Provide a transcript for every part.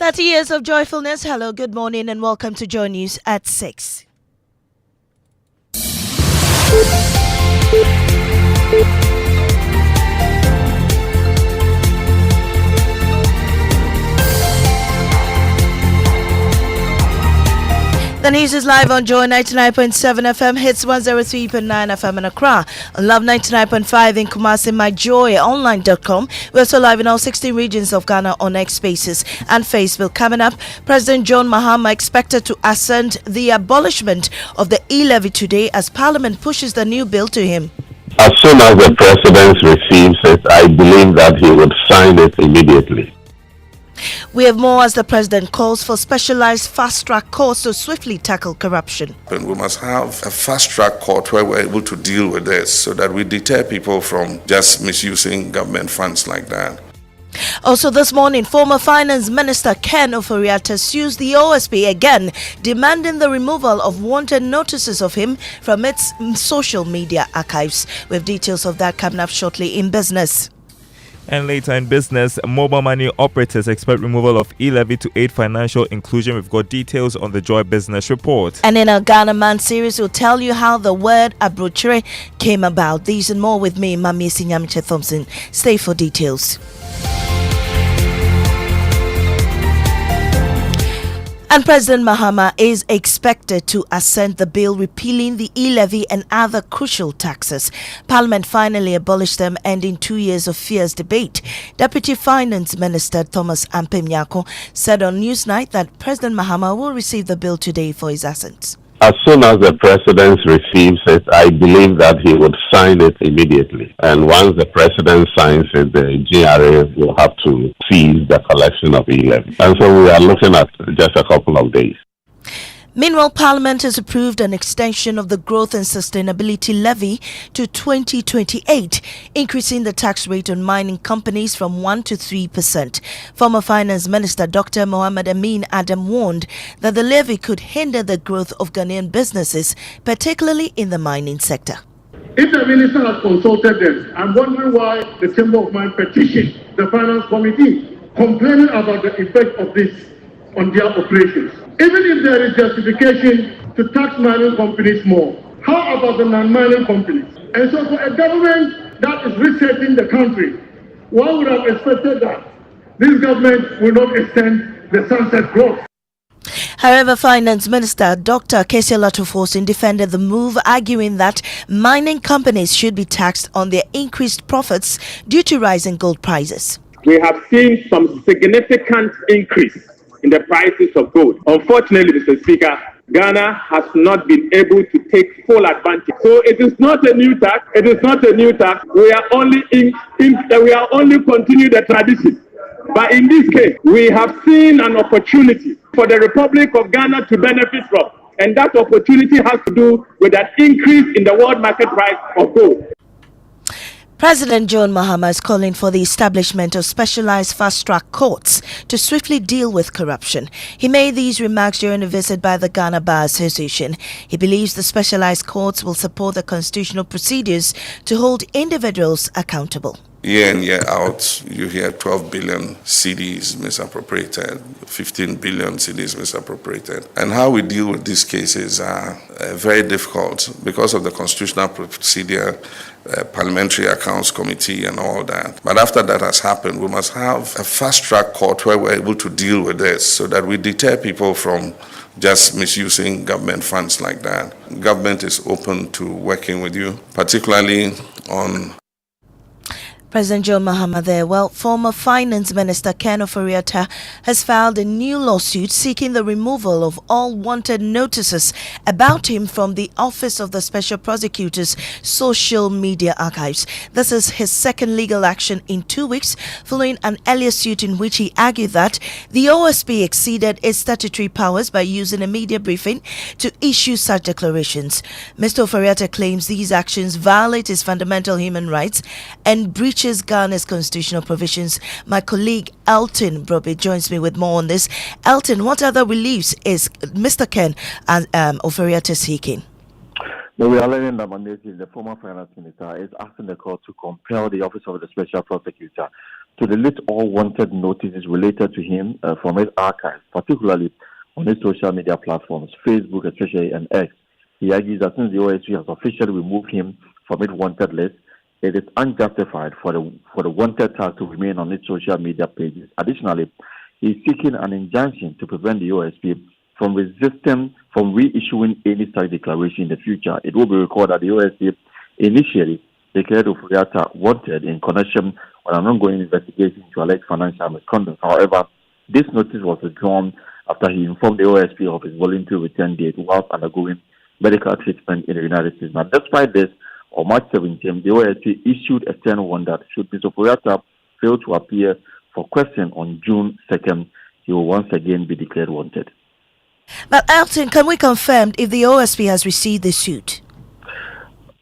30 years of joyfulness. Hello, good morning, and welcome to Joy News at 6. The news is live on Joy 99.7 FM, hits 103.9 FM in Accra, on Love 99.5 in Kumasi, myjoyonline.com. We're also live in all 16 regions of Ghana on X Spaces and Facebook. Coming up, President John Mahama expected to assent the abolishment of the E-levy today as Parliament pushes the new bill to him. As soon as the President receives it, I believe that he would sign it immediately. We have more as the President calls for specialized fast-track courts to swiftly tackle corruption. And we must have a fast-track court where we're able to deal with this so that we deter people from just misusing government funds like that. Also this morning, former Finance Minister Ken Ofori-Atta sues the OSP again, demanding the removal of wanted notices of him from its social media archives. We have details of that coming up shortly in business. And later in business, mobile money operators expect removal of E-levy to aid financial inclusion. We've got details on the Joy Business Report. And in our Ghana Man series, we'll tell you how the word abrochere came about. These and more with me, Mami Sinyamiche Thompson. Stay for details. And President Mahama is expected to assent the bill repealing the E-levy and other crucial taxes. Parliament finally abolished them, ending 2 years of fierce debate. Deputy Finance Minister Thomas Ampem-Nyako said on Newsnight that President Mahama will receive the bill today for his assent. As soon as the President receives it, I believe that he would sign it immediately. And once the President signs it, the GRA will have to cease the collection of E-levy. And so we are looking at just a couple of days. Meanwhile, Parliament has approved an extension of the Growth and Sustainability Levy to 2028, increasing the tax rate on mining companies from 1 to 3%. Former Finance Minister Dr. Mohamed Amin Adum warned that the levy could hinder the growth of Ghanaian businesses, particularly in the mining sector. If the minister has consulted them, I'm wondering why the Chamber of Mine petitioned the Finance Committee, complaining about the effect of this on their operations. Even if there is justification to tax mining companies more, how about the non-mining companies? And so for a government that is resetting the country, one would have expected that this government will not extend the sunset clause. However, Finance Minister Dr. Kesia Latofosin defended the move, arguing that mining companies should be taxed on their increased profits due to rising gold prices. We have seen some significant increase in the prices of gold. Unfortunately, Mr. Speaker, Ghana has not been able to take full advantage. So it is not a new tax. It is not a new tax. We are only continuing the tradition. But in this case, we have seen an opportunity for the Republic of Ghana to benefit from. And that opportunity has to do with an increase in the world market price of gold. President John Mahama is calling for the establishment of specialized fast-track courts to swiftly deal with corruption. He made these remarks during a visit by the Ghana Bar Association. He believes the specialized courts will support the constitutional procedures to hold individuals accountable. Year in, year out, you hear 12 billion cedis misappropriated, 15 billion cedis misappropriated. And how we deal with these cases are very difficult because of the constitutional procedure, Parliamentary Accounts Committee and all that. But after that has happened, we must have a fast-track court where we're able to deal with this so that we deter people from just misusing government funds like that. Government is open to working with you, particularly on President John Mahama there. Well, former Finance Minister Ken Ofori-Atta has filed a new lawsuit seeking the removal of all wanted notices about him from the Office of the Special Prosecutor's social media archives. This is his second legal action in 2 weeks, following an earlier suit in which he argued that the OSP exceeded its statutory powers by using a media briefing to issue such declarations. Mr. Ofori-Atta claims these actions violate his fundamental human rights and breach Ghana's constitutional provisions. My colleague Elton Brobe joins me with more on this. Elton, what other reliefs is Mr. Ken and Ofori-Atta seeking? No, we are learning that Monday, the former finance minister is asking the court to compel the Office of the Special Prosecutor to delete all wanted notices related to him from his archives, particularly on his social media platforms, Facebook especially and X. He argues that since the OSP has officially removed him from its wanted list, it is unjustified for the wanted tag to remain on its social media pages. Additionally, he is seeking an injunction to prevent the OSP from reissuing any such declaration in the future. It will be recalled that the OSP initially declared Oforiatta wanted in connection with an ongoing investigation to alleged financial misconduct. However, this notice was withdrawn after he informed the OSP of his voluntary return date whilst undergoing medical treatment in the United States. Now, despite this, on March 17th, the OSP issued a stern warning that should Mr. Oforiatta fail to appear for question on June 2nd, he will once again be declared wanted. But Elton, can we confirm if the OSP has received the suit?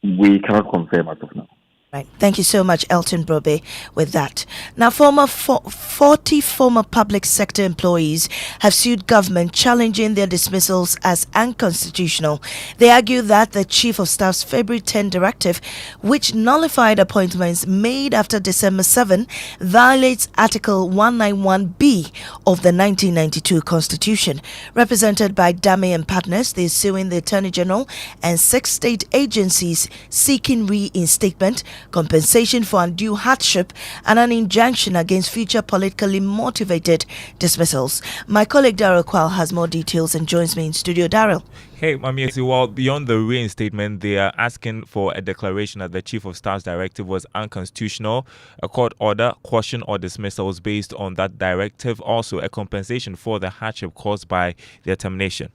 We cannot confirm as of now. Right. Thank you so much, Elton Brobe, with that. Now, 40 former public sector employees have sued government challenging their dismissals as unconstitutional. They argue that the Chief of Staff's February 10 directive, which nullified appointments made after December 7, violates Article 191B of the 1992 Constitution. Represented by Dame and Partners, they are suing the Attorney General and 6 state agencies seeking reinstatement, compensation for undue hardship, and an injunction against future politically motivated dismissals. My colleague Daryl Kwal has more details and joins me in studio. Daryl. Hey, Mami, well, beyond the reinstatement, they are asking for a declaration that the Chief of Staff's directive was unconstitutional, a court order, caution or dismissals based on that directive, also a compensation for the hardship caused by their termination.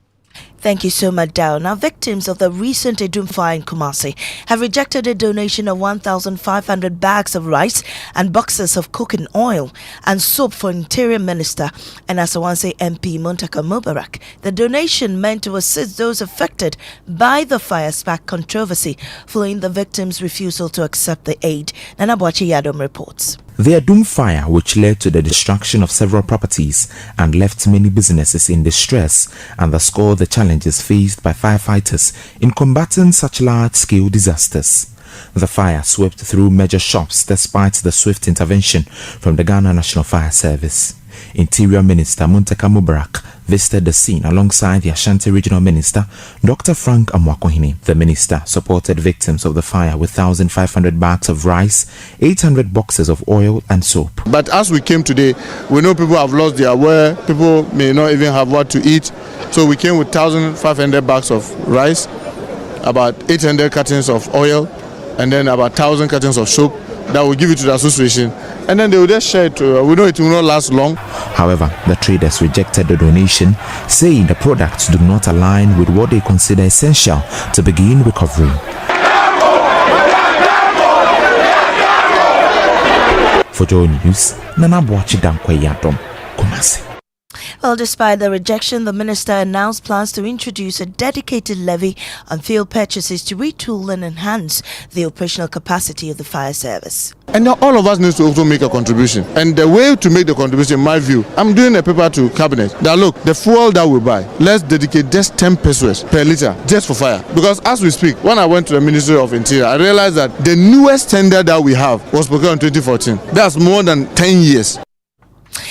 Thank you so much, Dow. Now, victims of the recent Adum fire in Kumasi have rejected a donation of 1,500 bags of rice and boxes of cooking oil and soap for Interior Minister and Asawase MP Muntaka Mubarak. The donation meant to assist those affected by the fire sparked controversy following the victims' refusal to accept the aid. Nana Boachi Adum reports. The Adum fire, which led to the destruction of several properties and left many businesses in distress, underscored the challenges faced by firefighters in combating such large-scale disasters. The fire swept through major shops despite the swift intervention from the Ghana National Fire Service. Interior Minister Muntaka Mubarak visited the scene alongside the Ashanti Regional Minister, Dr. Frank Amwakohini. The minister supported victims of the fire with 1,500 bags of rice, 800 boxes of oil and soap. But as we came today, we know people have lost their wear, people may not even have what to eat. So we came with 1,500 bags of rice, about 800 cartons of oil, and then about 1,000 cartons of soap that will give it to the association, and then they will just share it. We know it will not last long. However, the traders rejected the donation, saying the products do not align with what they consider essential to begin recovery. For Joy News, Nana Boachi Dankwe Yadom, Kumasi. Well, despite the rejection, the minister announced plans to introduce a dedicated levy on fuel purchases to retool and enhance the operational capacity of the fire service. And now all of us need to also make a contribution. And the way to make the contribution, in my view, I'm doing a paper to cabinet that look, the fuel that we buy, let's dedicate just 10 pesos per liter just for fire. Because as we speak, when I went to the Ministry of Interior, I realized that the newest tender that we have was procured in 2014. That's more than 10 years.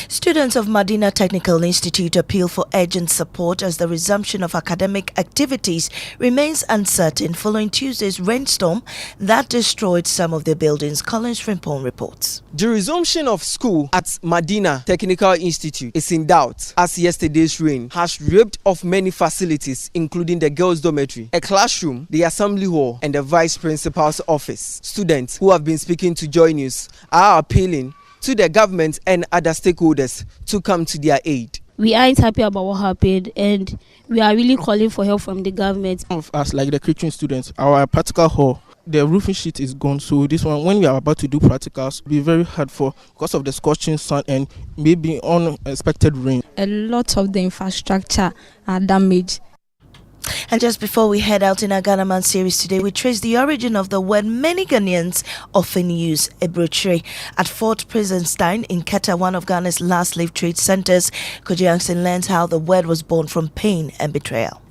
Students of Medina Technical Institute appeal for urgent support as the resumption of academic activities remains uncertain following Tuesday's rainstorm that destroyed some of their buildings. Collins Frimpong reports. The resumption of school at Medina Technical Institute is in doubt as yesterday's rain has ripped off many facilities, including the girls' dormitory, a classroom, the assembly hall, and the vice principal's office. Students who have been speaking to Joy News are appealing to the government and other stakeholders to come to their aid. We aren't happy about what happened, and we are really calling for help from the government. Of us, like the Christian students, our practical hall, the roofing sheet is gone, so this one, when we are about to do practicals, will be very hard because of the scorching sun and maybe unexpected rain. A lot of the infrastructure are damaged. And just before we head out in our Ghana Man series today, we trace the origin of the word many Ghanaians often use, ebrochire. At Fort Prinsenstein in Keta, one of Ghana's last slave trade centers, Koji Yankson learns how the word was born from pain and betrayal.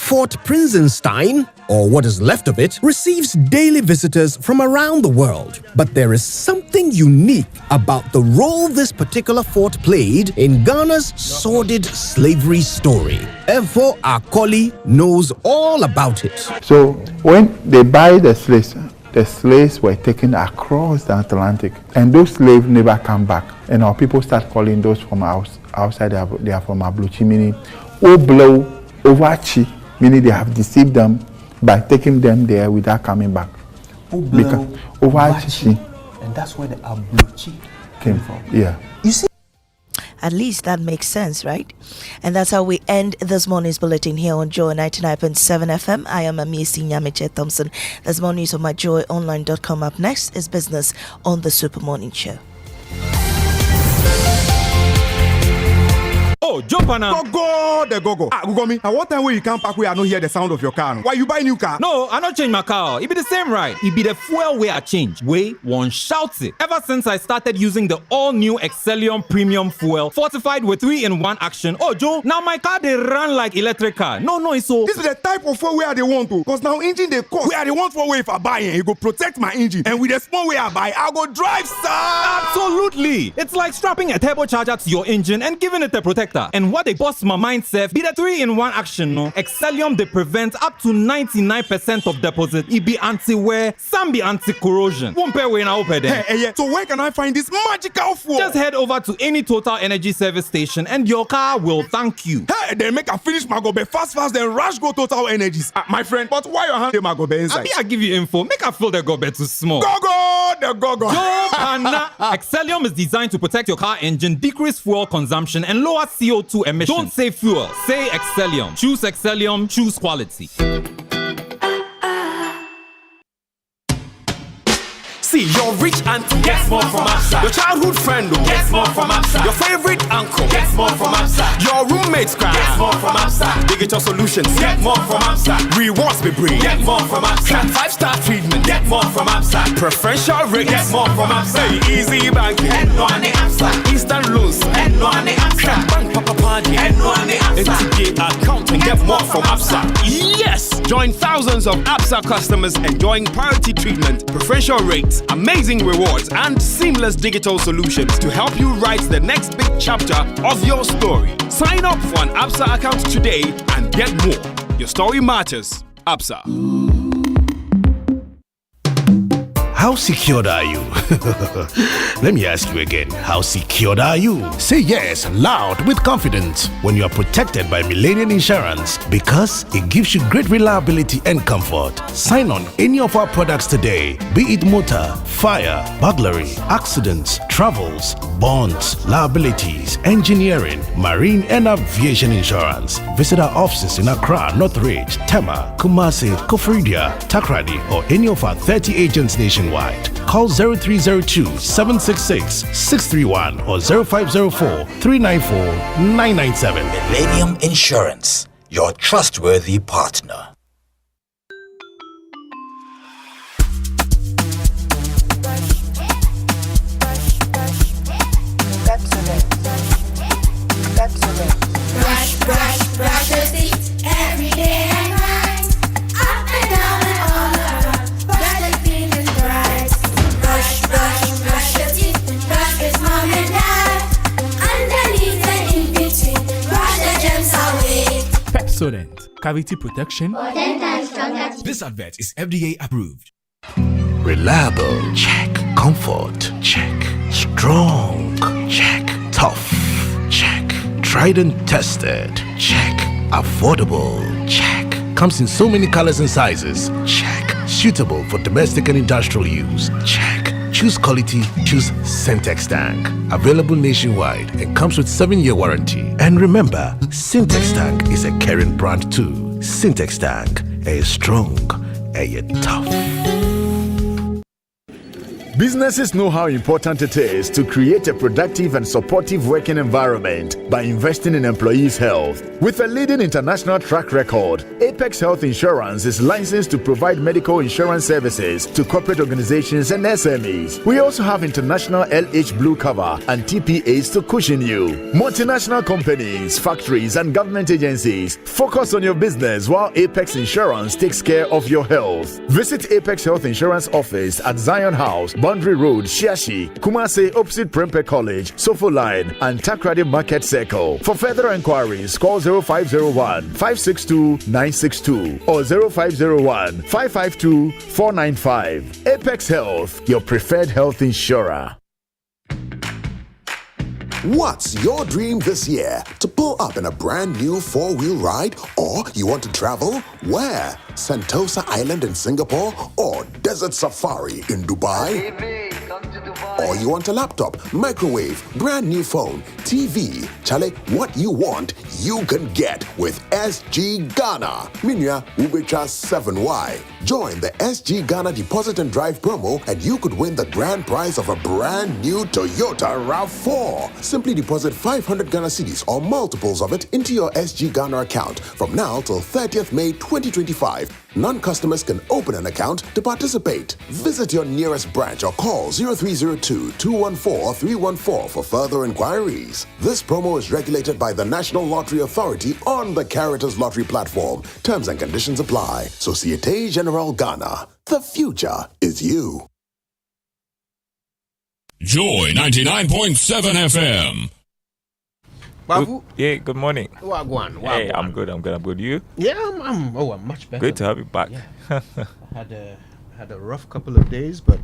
Fort Prinsenstein, or what is left of it, receives daily visitors from around the world. But there is something unique about the role this particular fort played in Ghana's sordid slavery story. Therefore, our colleague knows all about it. So when they buy the slaves were taken across the Atlantic, and those slaves never come back. And our people start calling those from outside, they are from Abluchi, meaning Oblo, Ovachi, meaning they have deceived them by taking them there without coming back. Ovachi. And that's where the Abluchi came from. Yeah. You see? At least that makes sense, right? And that's how we end this morning's bulletin here on Joy 99.7 FM. I am Amisi Nyamiche Thompson. There's more news on my joyonline.com. Up next is business on the Super Morning Show. Oh, jump on now. Go. Ah, Google me. At what time when you come back where I don't hear the sound of your car? Why you buy new car? No, I not change my car. It be the same ride. It be the fuel way I change. Way one shouts it. Ever since I started using the all-new Excellium Premium Fuel, fortified with 3-in-1 action. Oh, Joe, now my car they run like electric car. No, it's so. This is the type of fuel where they want to. Because now engine they cost. Where they want for way if I buy it, it go protect my engine. And with the small way I buy, I go drive, sir. Absolutely. It's like strapping a turbocharger to your engine and giving it a protector. And what they bust my mind self be the 3-in-1 action, no? Excellium they prevent up to 99% of deposit. It be anti-wear, some be anti-corrosion. Won't pay when I open them. Hey, so where can I find this magical fuel? Just head over to any Total Energy service station and your car will thank you. Hey, then make a finish my gobe fast, then rush go Total Energies. My friend, but why your hand my gobe inside? I give you info. Make a feel the gobe too small. Go. Yo, Anna. Excellium is designed to protect your car engine, decrease fuel consumption, and lower CO2 emissions. Don't say fuel, say Excellium. Choose Excellium, choose quality. See, your rich auntie gets more from Absa. Your childhood friend gets more from Absa. Your favorite uncle gets more from Absa. Your roommate's cry gets more from Absa. Digital solutions get more from Absa. Rewards be bring get more from Absa. 5-star treatment get more from Absa. Preferential rate get more from Absa. Easy banking and no ane Absa. Instant loans and no ane Absa. Bank papa party and no ane Absa. ATK account and get more from Absa. Yes, join thousands of Absa customers enjoying priority treatment, preferential rates, amazing rewards, and seamless digital solutions to help you write the next big chapter of your story. Sign up for an Absa account today and get more. Your story matters. Absa. How secured are you? Let me ask you again. How secured are you? Say yes loud with confidence when you are protected by Millennium Insurance, because it gives you great reliability and comfort. Sign on any of our products today, be it motor, fire, burglary, accidents, travels, bonds, liabilities, engineering, marine and aviation insurance. Visit our offices in Accra, Northridge, Tema, Kumasi, Kofridia, Takrady, or any of our 30 agents nationwide. Call 0302-766-631 or 0504-394-997. Millennium Insurance, your trustworthy partner. Brush your teeth every day and night. Up and down and all around. Brush it clean and bright. Brush your teeth. Brush with mom and dad. Underneath and in between. Brush the germs away. Pepsodent, cavity protection. For 10 times stronger. This advert is FDA approved. Reliable, check. Comfort, check. Strong, check. Tough, check. Tried and tested, check. Affordable, check. Comes in so many colors and sizes, check. Suitable for domestic and industrial use, check. Choose quality, choose Syntex Tank. Available nationwide and comes with 7-year warranty. And remember, Syntex Tank is a caring brand too. Syntex Tank, a strong, a tough. Businesses know how important it is to create a productive and supportive working environment by investing in employees' health. With a leading international track record, Apex Health Insurance is licensed to provide medical insurance services to corporate organizations and SMEs. We also have international LH Blue cover and TPAs to cushion you. Multinational companies, factories, and government agencies, focus on your business while Apex Insurance takes care of your health. Visit Apex Health Insurance office at Zion House, Boundary Road, Shiashi, Kumasi, opposite Prempeh College, Sofo Line, and Takrady Market Circle. For further inquiries, call 0501 562 962 or 0501 552 495. Apex Health, your preferred health insurer. What's your dream this year? To pull up in a brand new 4-wheel ride? Or you want to travel? Where? Sentosa Island in Singapore? Or Desert Safari in Dubai? Or you want a laptop, microwave, brand new phone, TV? Chale, what you want, you can get with SG Ghana. Minya Ubecha 7Y. Join the SG Ghana Deposit and Drive promo and you could win the grand prize of a brand new Toyota RAV4. Simply deposit 500 Ghana cedis or multiples of it into your SG Ghana account from now till 30th May 2025. Non-customers can open an account to participate. Visit your nearest branch or call 0302-214-314 for further inquiries. This promo is regulated by the National Lottery Authority on the Caritas Lottery platform. Terms and conditions apply. Societe Generale Ghana. The future is you. Joy 99.7 FM. Babu. Yeah, good morning. Wagwan. Hey, I'm good. You? Yeah, I'm much better. Great to have you back. Yeah. had a rough couple of days, but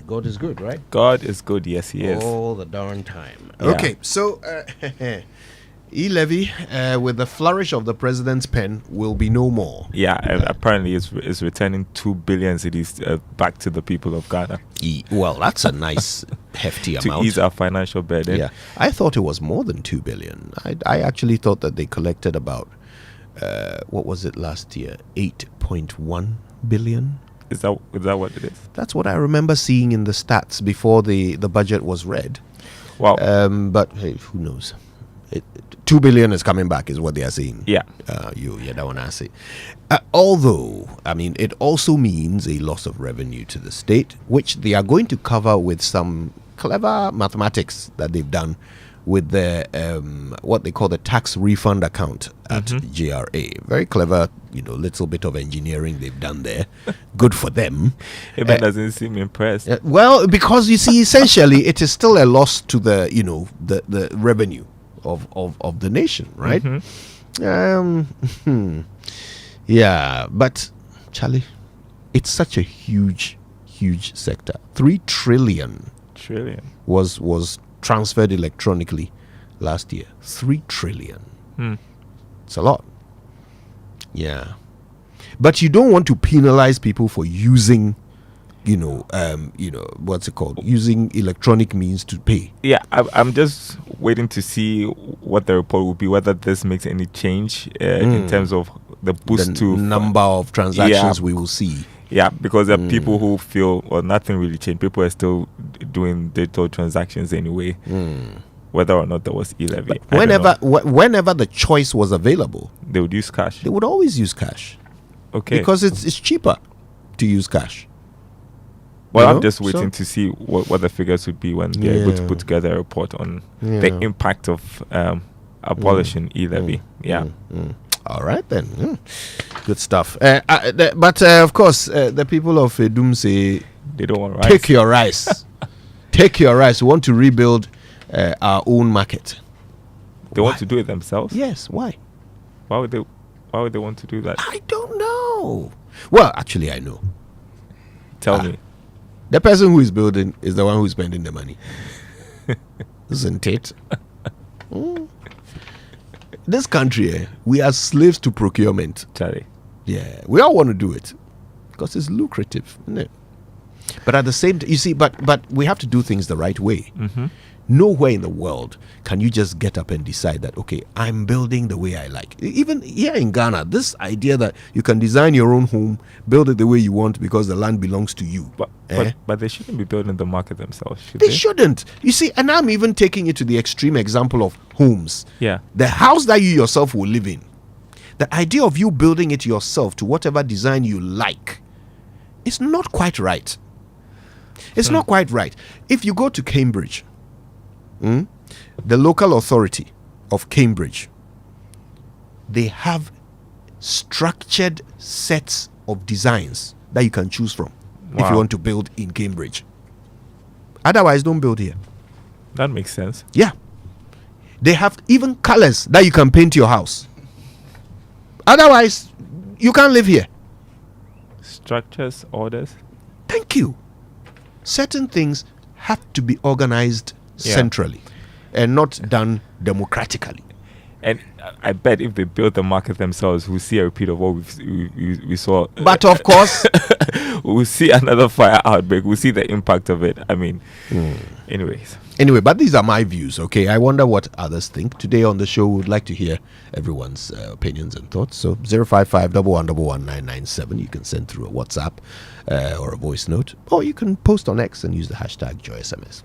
God is good, right? God is good. Yes, He is. All the darn time. Yeah. Okay, so E-levy, with the flourish of the president's pen, will be no more. Yeah, apparently it's returning 2 billion cedis back to the people of Ghana. Well, that's a nice hefty amount. To ease our financial burden. Yeah, I thought it was more than 2 billion. I actually thought that they collected about, what was it last year? 8.1 billion. Is that what it is? That's what I remember seeing in the stats before the budget was read. Wow. But hey, who knows? 2 billion is coming back, is what they are saying. Yeah. You don't want to say. Although, I mean, it also means a loss of revenue to the state, which they are going to cover with some clever mathematics that they've done with the what they call the tax refund account at GRA. Very clever, little bit of engineering they've done there. Good for them. It doesn't seem impressed. Well, because you see, essentially, it is still a loss to the the revenue of the nation, right? Yeah, but Charlie, it's such a huge sector. 3 trillion was transferred electronically last year. 3 trillion. It's a lot. Yeah, but you don't want to penalize people for using what's it called? Using electronic means to pay. Yeah, I'm just waiting to see what the report will be, whether this makes any change in terms of the boost to number of transactions we will see. Yeah, because there are people who feel, well, nothing really changed. People are still doing digital transactions anyway, whether or not there was E-levy. Whenever the choice was available, they would use cash. They would always use cash. Okay. Because it's cheaper to use cash. Well, I'm just waiting to see what the figures would be when they're able to put together a report on the impact of abolishing E-levy. All right, then. Good stuff. But, of course, the people of Adum say, they don't want rice. Take your rice. Take your rice. We want to rebuild our own market. They want to do it themselves? Yes. Why? Why would they want to do that? I don't know. Well, actually, I know. Tell me. The person who is building is the one who is spending the money. Isn't it? This country, we are slaves to procurement. Charlie. Yeah, we all want to do it because it's lucrative, isn't it? But at the same time, you see, but we have to do things the right way. Mm-hmm. Nowhere in the world can you just get up and decide that, okay, I'm building the way I like. Even here in Ghana, this idea that you can design your own home, build it the way you want because the land belongs to you. But they shouldn't be building the market themselves, should They shouldn't. You see, and I'm even taking it to the extreme example of homes. Yeah. The house that you yourself will live in, the idea of you building it yourself to whatever design you like, is not quite right. It's not quite right. If you go to Cambridge, the local authority of Cambridge, they have structured sets of designs that you can choose from if you want to build in Cambridge. Otherwise, don't build here. That makes sense. Yeah. They have even colors that you can paint your house. Otherwise, you can't live here. Structures, orders. Thank you. Certain things have to be organized centrally and not done democratically. And I bet if they build the market themselves, we'll see a repeat of what we saw. But of course, we'll see another fire outbreak. We'll see the impact of it. I mean, anyways. Anyway, but these are my views, okay? I wonder what others think. Today on the show, we would like to hear everyone's opinions and thoughts. So 055 111 you can send through a WhatsApp or a voice note, or you can post on X and use the hashtag JoySMS.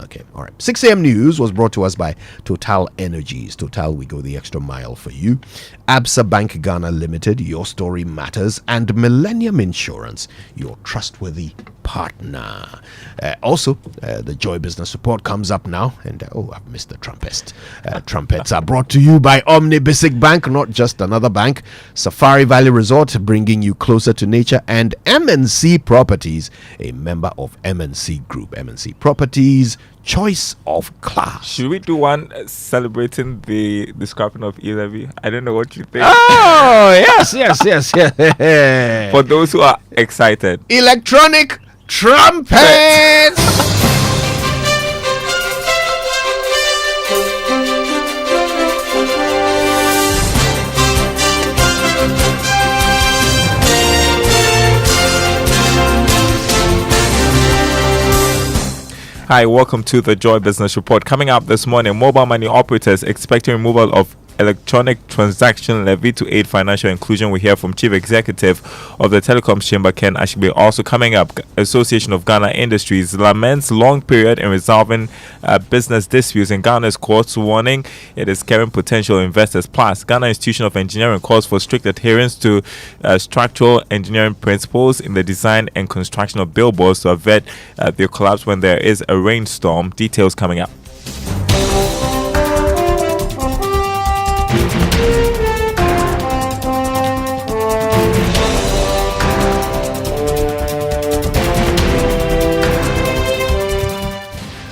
Okay, all right. 6 a.m. news was brought to us by Total Energies. Total, we go the extra mile for you. Absa Bank Ghana Limited, your story matters. And Millennium Insurance, your trustworthy partner. Also, the Joy Business Report comes up now. And, I've missed the trumpets. Trumpets are brought to you by Omni Basic Bank, not just another bank. Safari Valley Resort, bringing you closer to nature. And MNC Properties, a member of MNC Group. MNC Properties, choice of class. Should we do one celebrating the scrapping of E-levy? I don't know what you think. Oh, yes. For those who are excited. Electronic trumpet. Hi, welcome to the Joy Business Report. Coming up this morning, mobile money operators expecting removal of electronic transaction levy to aid financial inclusion. We hear from Chief Executive of the Telecoms Chamber, Ken Abibi. Also coming up, Association of Ghana Industries laments long period in resolving business disputes in Ghana's courts, warning it is scaring potential investors. Plus, Ghana Institution of Engineering calls for strict adherence to structural engineering principles in the design and construction of billboards to avert their collapse when there is a rainstorm. Details coming up.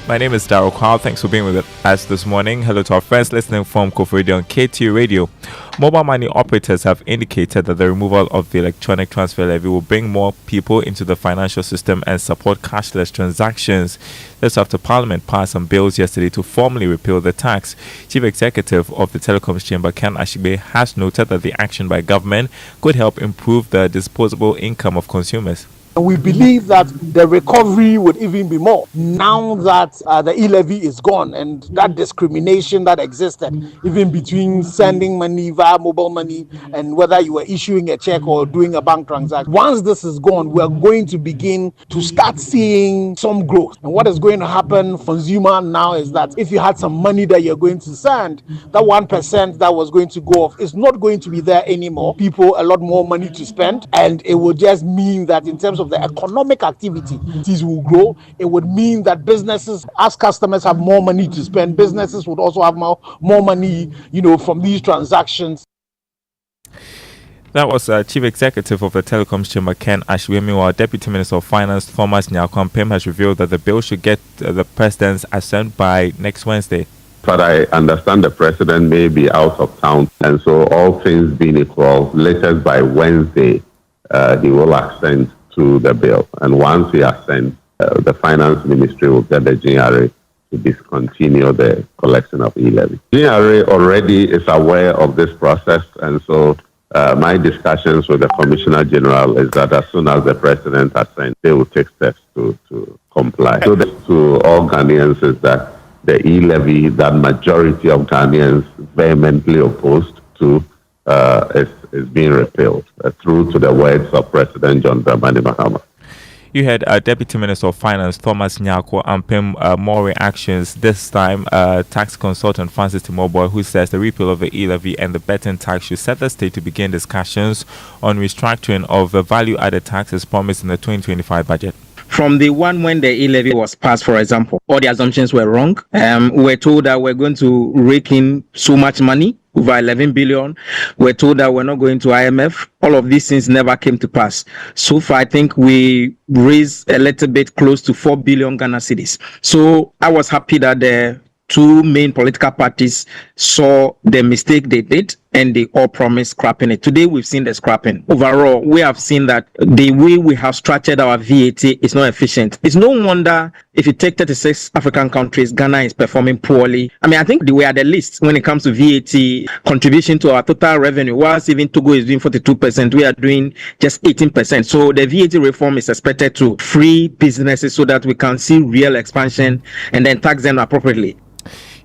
My name is Daryl Kwao. Thanks for being with us this morning. Hello to our friends listening from Kofu Radio and KT Radio. Mobile money operators have indicated that the removal of the electronic transfer levy will bring more people into the financial system and support cashless transactions. This after Parliament passed some bills yesterday to formally repeal the tax. Chief Executive of the Telecoms Chamber, Ken Abibi, has noted that the action by government could help improve the disposable income of consumers. We believe that the recovery would even be more now that the e-levy is gone and that discrimination that existed even between sending money via mobile money and whether you were issuing a check or doing a bank transaction. Once this is gone, we are going to begin to start seeing some growth. And what is going to happen for consumer now is that if you had some money that you're going to send, that 1% that was going to go off is not going to be there anymore. People a lot more money to spend, and it will just mean that in terms of the economic activity, these will grow. It would mean that businesses, as customers have more money to spend, businesses would also have more money, from these transactions. That was Chief Executive of the Telecoms Chamber, Ken Abibi. Meanwhile, Deputy Minister of Finance, Thomas Nyakwam has revealed that the bill should get the President's assent by next Wednesday. But I understand the President may be out of town, and so all things being equal, latest by Wednesday, he will assent to the bill. And once he assents, the Finance Ministry will get the GRA to discontinue the collection of e-levy. GRA already is aware of this process, and so My discussions with the Commissioner General is that as soon as the President has signed, they will take steps to comply. So to all Ghanaians is that the E-levy that majority of Ghanaians vehemently opposed to is being repealed through to the words of President John Dramani Mahama. You had Deputy Minister of Finance Thomas Nyako unpin more reactions. This time, tax consultant Francis Timoboy, who says the repeal of the E-levy and the betting tax should set the state to begin discussions on restructuring of the value-added taxes promised in the 2025 budget. From the one when the E-levy was passed, for example, all the assumptions were wrong. We were told that we're going to rake in so much money, over 11 billion. We're told that we're not going to IMF. All of these things never came to pass. So far, I think we raised a little bit close to 4 billion Ghana cedis. So I was happy that the two main political parties saw the mistake they did and they all promised scrapping it. Today, we've seen the scrapping. Overall, we have seen that the way we have structured our VAT is not efficient. It's no wonder if you take 36 African countries, Ghana is performing poorly. I mean, I think we are the least when it comes to VAT contribution to our total revenue. Whilst even Togo is doing 42%, we are doing just 18%. So the VAT reform is expected to free businesses so that we can see real expansion and then tax them appropriately.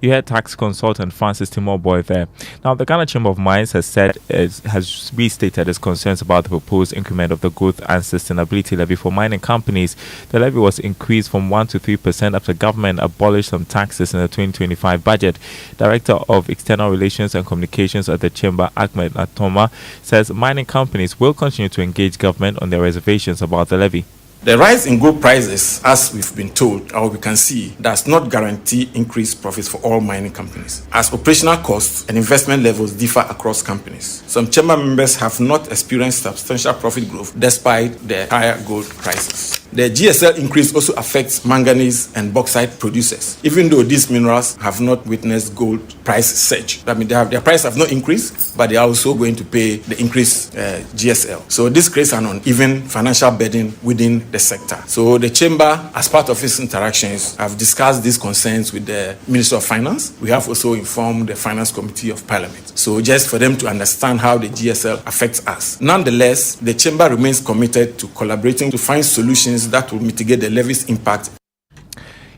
You had tax consultant Francis Timoboy there. Now, the Ghana Chamber of Mines has restated its concerns about the proposed increment of the growth and sustainability levy for mining companies. The levy was increased from 1% to 3% after government abolished some taxes in the 2025 budget. Director of External Relations and Communications at the Chamber, Ahmed Natoma, says mining companies will continue to engage government on their reservations about the levy. The rise in gold prices, as we've been told, or we can see, does not guarantee increased profits for all mining companies, as operational costs and investment levels differ across companies. Some chamber members have not experienced substantial profit growth despite the higher gold prices. The GSL increase also affects manganese and bauxite producers, even though these minerals have not witnessed gold price surge. I mean, their price have not increased, but they are also going to pay the increased GSL. So this creates an uneven financial burden within the sector. So the chamber, as part of its interactions, have discussed these concerns with the Minister of Finance. We have also informed the Finance Committee of Parliament. So just for them to understand how the GSL affects us. Nonetheless, the chamber remains committed to collaborating to find solutions that will mitigate the levy's impact.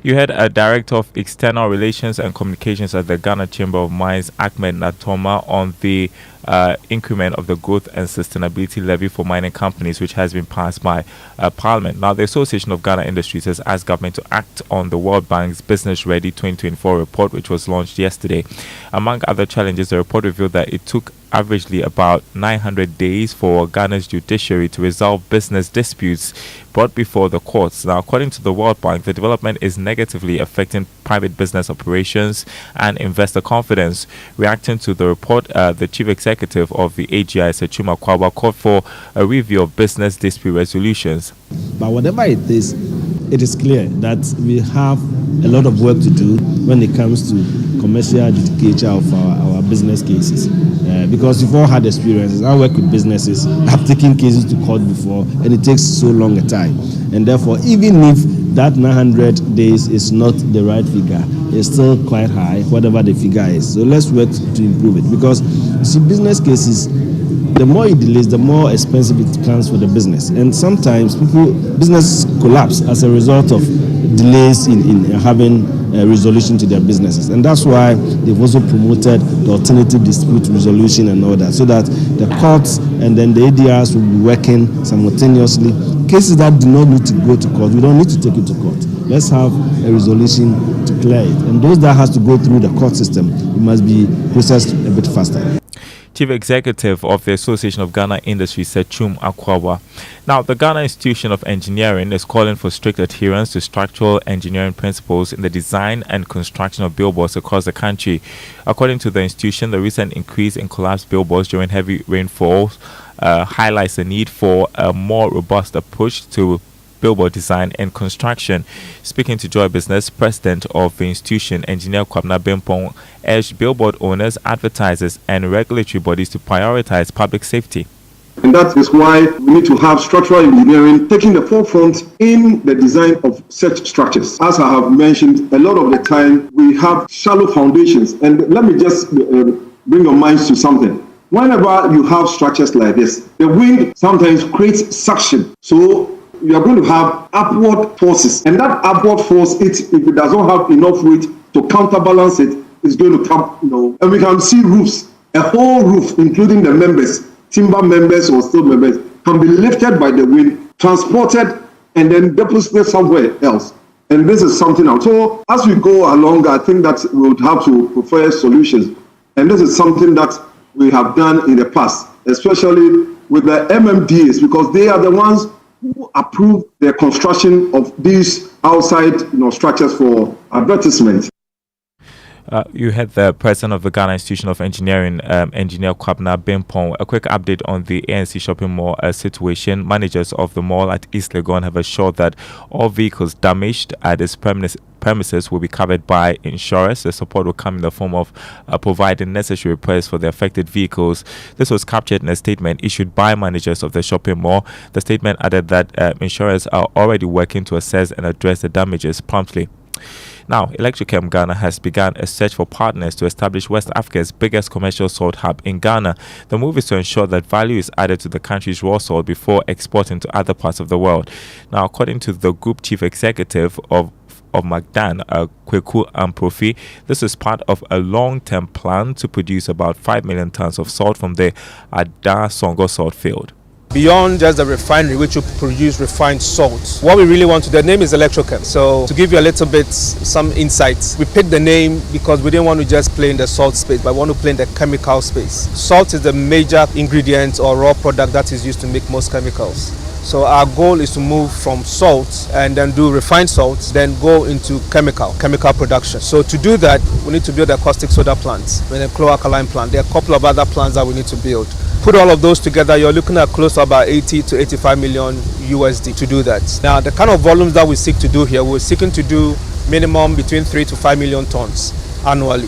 You had a Director of External Relations and Communications at the Ghana Chamber of Mines, Ahmed Natoma, on the increment of the growth and sustainability levy for mining companies, which has been passed by Parliament. Now, the Association of Ghana Industries has asked government to act on the World Bank's Business Ready 2024 report, which was launched yesterday. Among other challenges, the report revealed that it took averagely about 900 days for Ghana's judiciary to resolve business disputes brought before the courts. Now, according to the World Bank, the development is negatively affecting private business operations and investor confidence. Reacting to the report, the Chief Executive of the AGI, Sechuma Kwaba, called for a review of business dispute resolutions. But whatever it is clear that we have a lot of work to do when it comes to commercial adjudicature of our business cases. Because we've all had experiences. I work with businesses. I've taken cases to court before, and it takes so long a time. And therefore, even if that 900 days is not the right figure, it's still quite high, whatever the figure is. So let's work to improve it. Because, you see, business cases, the more it delays, the more expensive it becomes for the business. And sometimes business collapse as a result of delays in having a resolution to their businesses. And that's why they've also promoted the alternative dispute resolution and all that, so that the courts and then the ADRs will be working simultaneously. Cases that do not need to go to court, we don't need to take it to court. Let's have a resolution to clear it. And those that has to go through the court system, it must be processed a bit faster. Chief Executive of the Association of Ghana Industries, Sechum Akwawa. Now, the Ghana Institution of Engineering is calling for strict adherence to structural engineering principles in the design and construction of billboards across the country. According to the institution, the recent increase in collapsed billboards during heavy rainfalls highlights the need for a more robust approach to billboard design and construction. Speaking to Joy Business, President of the institution, Engineer Kwabna Bempong, urged billboard owners, advertisers, and regulatory bodies to prioritize public safety. And that is why we need to have structural engineering taking the forefront in the design of such structures. As I have mentioned, a lot of the time we have shallow foundations. And let me just bring your minds to something. whenever you have structures like this, the wind sometimes creates suction. So you are going to have upward forces, and that upward force, if it does not have enough weight to counterbalance it, is going to come, and we can see roofs, a whole roof, including the members, timber members or steel members, can be lifted by the wind, transported, and then deposited somewhere else. And this is something else. So as we go along, I think that we would have to prefer solutions. And this is something that we have done in the past, especially with the MMDAs, because they are the ones who approve the construction of these outside structures for advertisement. You had the president of the Ghana Institution of Engineering, Engineer Kwabena Bimpong. A quick update on the ANC shopping mall situation. Managers of the mall at East Legon have assured that all vehicles damaged at its premises will be covered by insurance. The support will come in the form of providing necessary repairs for the affected vehicles. This was captured in a statement issued by managers of the shopping mall. The statement added that insurers are already working to assess and address the damages promptly. Now, Electrochem Ghana has begun a search for partners to establish West Africa's biggest commercial salt hub in Ghana. The move is to ensure that value is added to the country's raw salt before exporting to other parts of the world. Now, according to the group chief executive of Magdan, Kweku Amprofi, this is part of a long-term plan to produce about 5 million tons of salt from the Ada Songo salt field. Beyond just the refinery, which will produce refined salt, what we really want to, the name is Electrochem. So to give you a little bit, some insights, we picked the name because we didn't want to just play in the salt space, but we want to play in the chemical space. Salt is the major ingredient or raw product that is used to make most chemicals. So our goal is to move from salt and then do refined salt, then go into chemical production. So to do that, we need to build a caustic soda plant and a chloralkaline plant. There are a couple of other plants that we need to build. Put all of those together, you're looking at close to about 80 to 85 million USD to do that. Now, the kind of volumes that we seek to do here, we're seeking to do minimum between 3 to 5 million tons annually.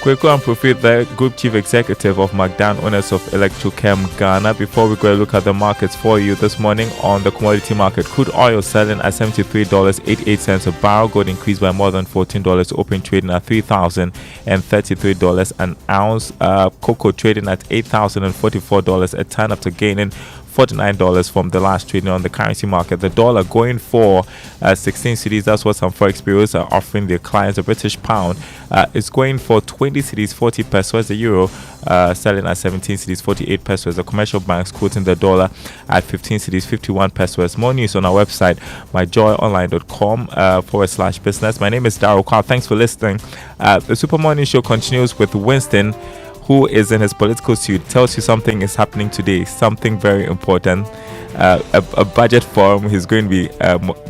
Kweku Amprofi, the Group Chief Executive of Magdan, owners of Electrochem Ghana. Before we go look at the markets for you this morning on the commodity market, crude oil selling at $73.88 a barrel. Gold increased by more than $14, open trading at $3,033 an ounce. Cocoa trading at $8,044 a ton after gaining $49 from the last trading on the currency market. The dollar going for 16 cedis. That's what some forex bureaus are offering their clients. The British pound is going for 20 cedis, 40 pesos. The euro selling at 17 cedis, 48 pesos. The commercial banks quoting the dollar at 15 cedis, 51 pesos. More news on our website, myjoyonline.com/business. My name is Darryl Carl. Thanks for listening. The Super Morning Show continues with Winston, who is in his political suit, tells you something is happening today, something very important, a budget forum he's going to be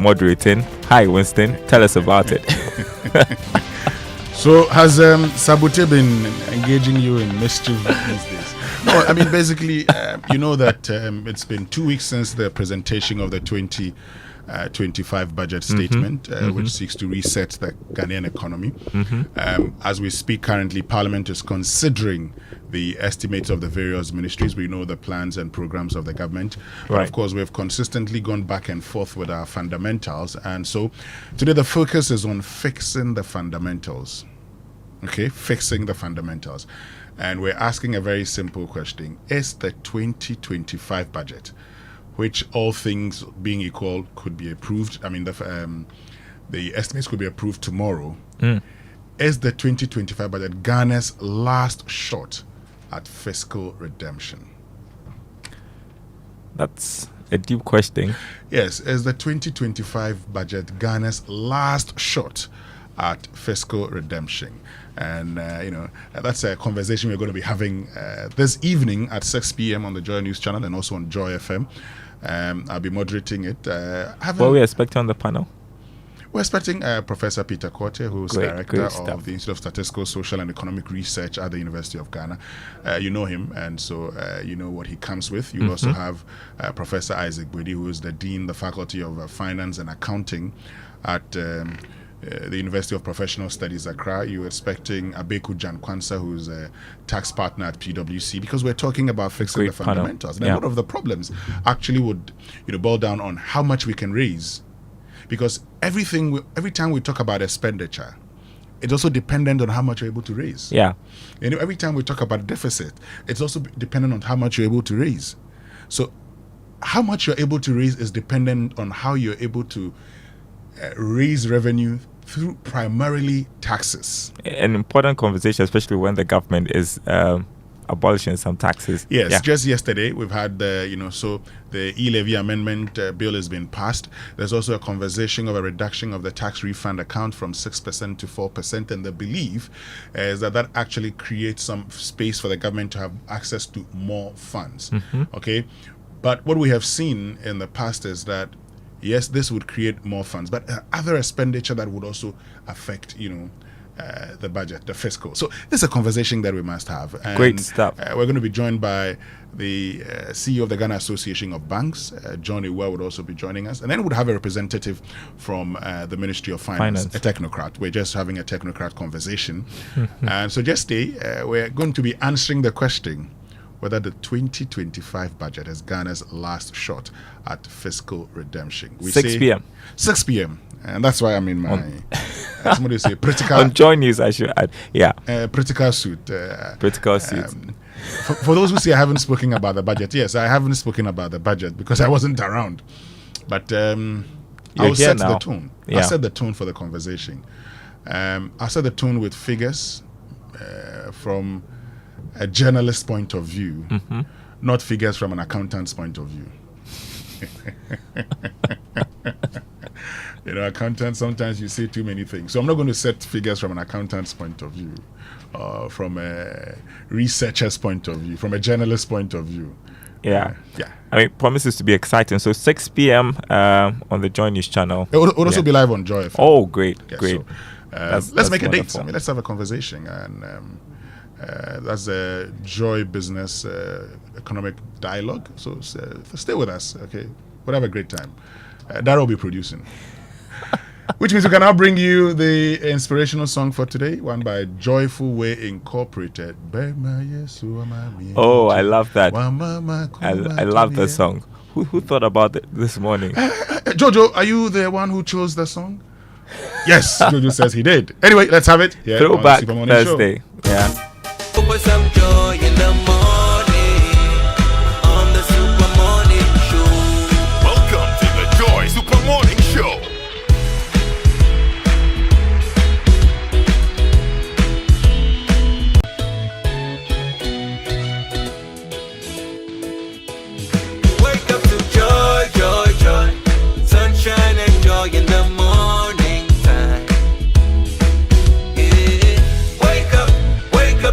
moderating. Hi, Winston, tell us about it. So has Sabote been engaging you in mischief these days? No, I mean, basically, you know that it's been 2 weeks since the presentation of the 2025 budget statement, which seeks to reset the Ghanaian economy. As we speak currently, Parliament is considering the estimates of the various ministries. We know the plans and programs of the government. But of course, we've consistently gone back and forth with our fundamentals. And so today the focus is on fixing the fundamentals. Okay, fixing the fundamentals. And we're asking a very simple question. Is the 2025 budget, which all things being equal could be approved, I mean, the estimates could be approved tomorrow, is the 2025 budget Ghana's last shot at fiscal redemption? That's a deep question. Yes, is the 2025 budget Ghana's last shot at fiscal redemption? And, that's a conversation we're going to be having this evening at 6 p.m. on the Joy News channel and also on Joy FM. I'll be moderating it. What are we expecting on the panel? We're expecting Professor Peter Korte, who's Director of the Institute of Statistical, Social and Economic Research at the University of Ghana. You know him, and so you know what he comes with. You also have Professor Isaac Bwedi, who is the Dean, the Faculty of Finance and Accounting at the University of Professional Studies, Accra. You're expecting Abeku Jankwansa, who's a tax partner at PwC, because we're talking about fixing the fundamentals. And a lot of the problems actually would boil down on how much we can raise. Because every time we talk about expenditure, it's also dependent on how much you're able to raise. Yeah. Every time we talk about deficit, it's also dependent on how much you're able to raise. So how much you're able to raise is dependent on how you're able to raise revenue through primarily taxes. An important conversation, especially when the government is abolishing some taxes. Yes, just yesterday we've had so the E-levy amendment bill has been passed. There's also a conversation of a reduction of the tax refund account from 6% to 4%, and the belief is that actually creates some space for the government to have access to more funds. Okay, but what we have seen in the past is that yes, this would create more funds, but other expenditure that would also affect the budget, the fiscal. So this is a conversation that we must have. And, great stuff. We're going to be joined by the CEO of the Ghana Association of Banks, John Ewa, would also be joining us. And then we'd have a representative from the Ministry of Finance, a technocrat. We're just having a technocrat conversation. And so just stay. We're going to be answering the question whether the 2025 budget is Ghana's last shot at fiscal redemption. 6 p.m. 6 p.m. And that's why I'm in my, somebody say, political. On Joy News, I should add. Yeah. Political suit. Political suit. For those who say I haven't spoken about the budget, yes, I haven't spoken about the budget because I wasn't around. But I'll set the tone. Yeah. I'll set the tone for the conversation. I'll set the tone with figures from a journalist's point of view, not figures from an accountant's point of view. Accountants, sometimes you say too many things. So I'm not going to set figures from an accountant's point of view, from a researcher's point of view, from a journalist's point of view. Yeah. I mean, promises to be exciting. So 6 p.m. On the Joy News channel. It will also be live on Joy FM. Oh, great. So, let's make a date. I mean, let's have a conversation. And that's a Joy Business Economic Dialogue. So stay with us, okay? We'll have a great time. Dara will be producing. Which means we can now bring you the inspirational song for today, one by Joyful Way Incorporated. Oh, I love that. I love the song. Who thought about it this morning? Jojo, are you the one who chose the song? Yes, Jojo says he did. Anyway, let's have it. Yeah, Throwback Thursday. Show. Yeah. Put some joy in the morning on the Super Morning Show. Welcome to the Joy Super Morning Show. Wake up to joy, joy, joy. Sunshine and joy in the morning time. Yeah. Wake up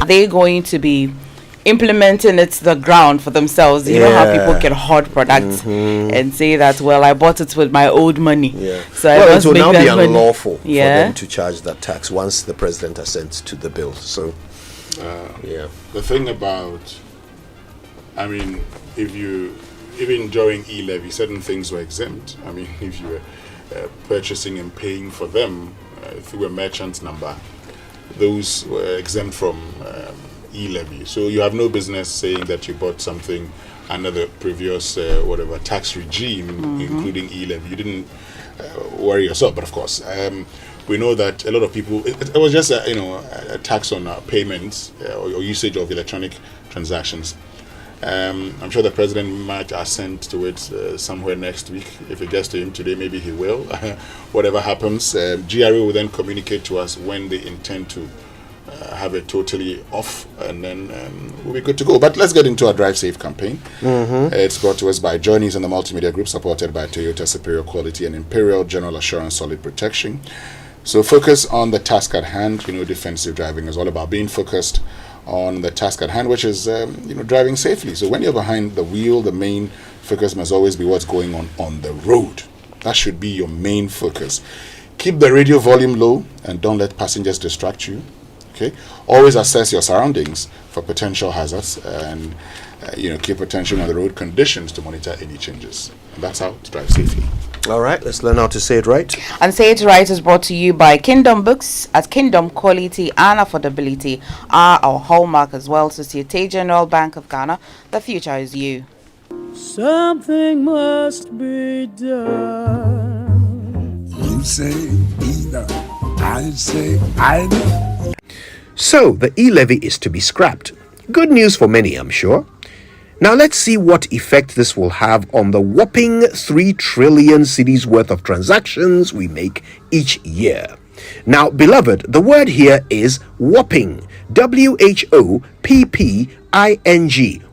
they going to be implementing it to the ground for themselves? You know how people can hoard products and say that, well, I bought it with my old money. So I Well, it must will make now be that money. unlawful for them to charge that tax once the president assents to the bill. So, The thing about, I mean, if you, even during E-levy, certain things were exempt. I mean, if you were purchasing and paying for them through a merchant number, those were exempt from E-levy. So you have no business saying that you bought something under the previous whatever tax regime, including E-levy. You didn't worry yourself, but of course, we know that a lot of people. It was just a tax on payments or usage of electronic transactions. I'm sure the president might assent to it somewhere next week. If it gets to him today, maybe he will. Whatever happens, GRA will then communicate to us when they intend to have it totally off, and then we'll be good to go. But let's get into our Drive Safe campaign. It's brought to us by Journeys and the Multimedia Group, supported by Toyota Superior Quality and Imperial General Assurance Solid Protection. So focus on the task at hand. Defensive driving is all about being focused on the task at hand, which is driving safely. So when you're behind the wheel, the main focus must always be what's going on the road. That should be your main focus. Keep the radio volume low and don't let passengers distract you. Okay, always assess your surroundings for potential hazards and keep attention on the road conditions to monitor any changes. And that's how to drive safely. All right, let's learn how to say it right. And Say It Right is brought to you by Kingdom Books. At Kingdom, quality and affordability are our hallmark as well. Societe General Bank of Ghana, the future is you. Something must be done. You say either, I say either. So, the e-levy is to be scrapped. Good news for many, I'm sure. Now let's see what effect this will have on the whopping 3 trillion cedis worth of transactions we make each year. Now, beloved, the word here is whopping. W-H-O-P-P-I-N-G.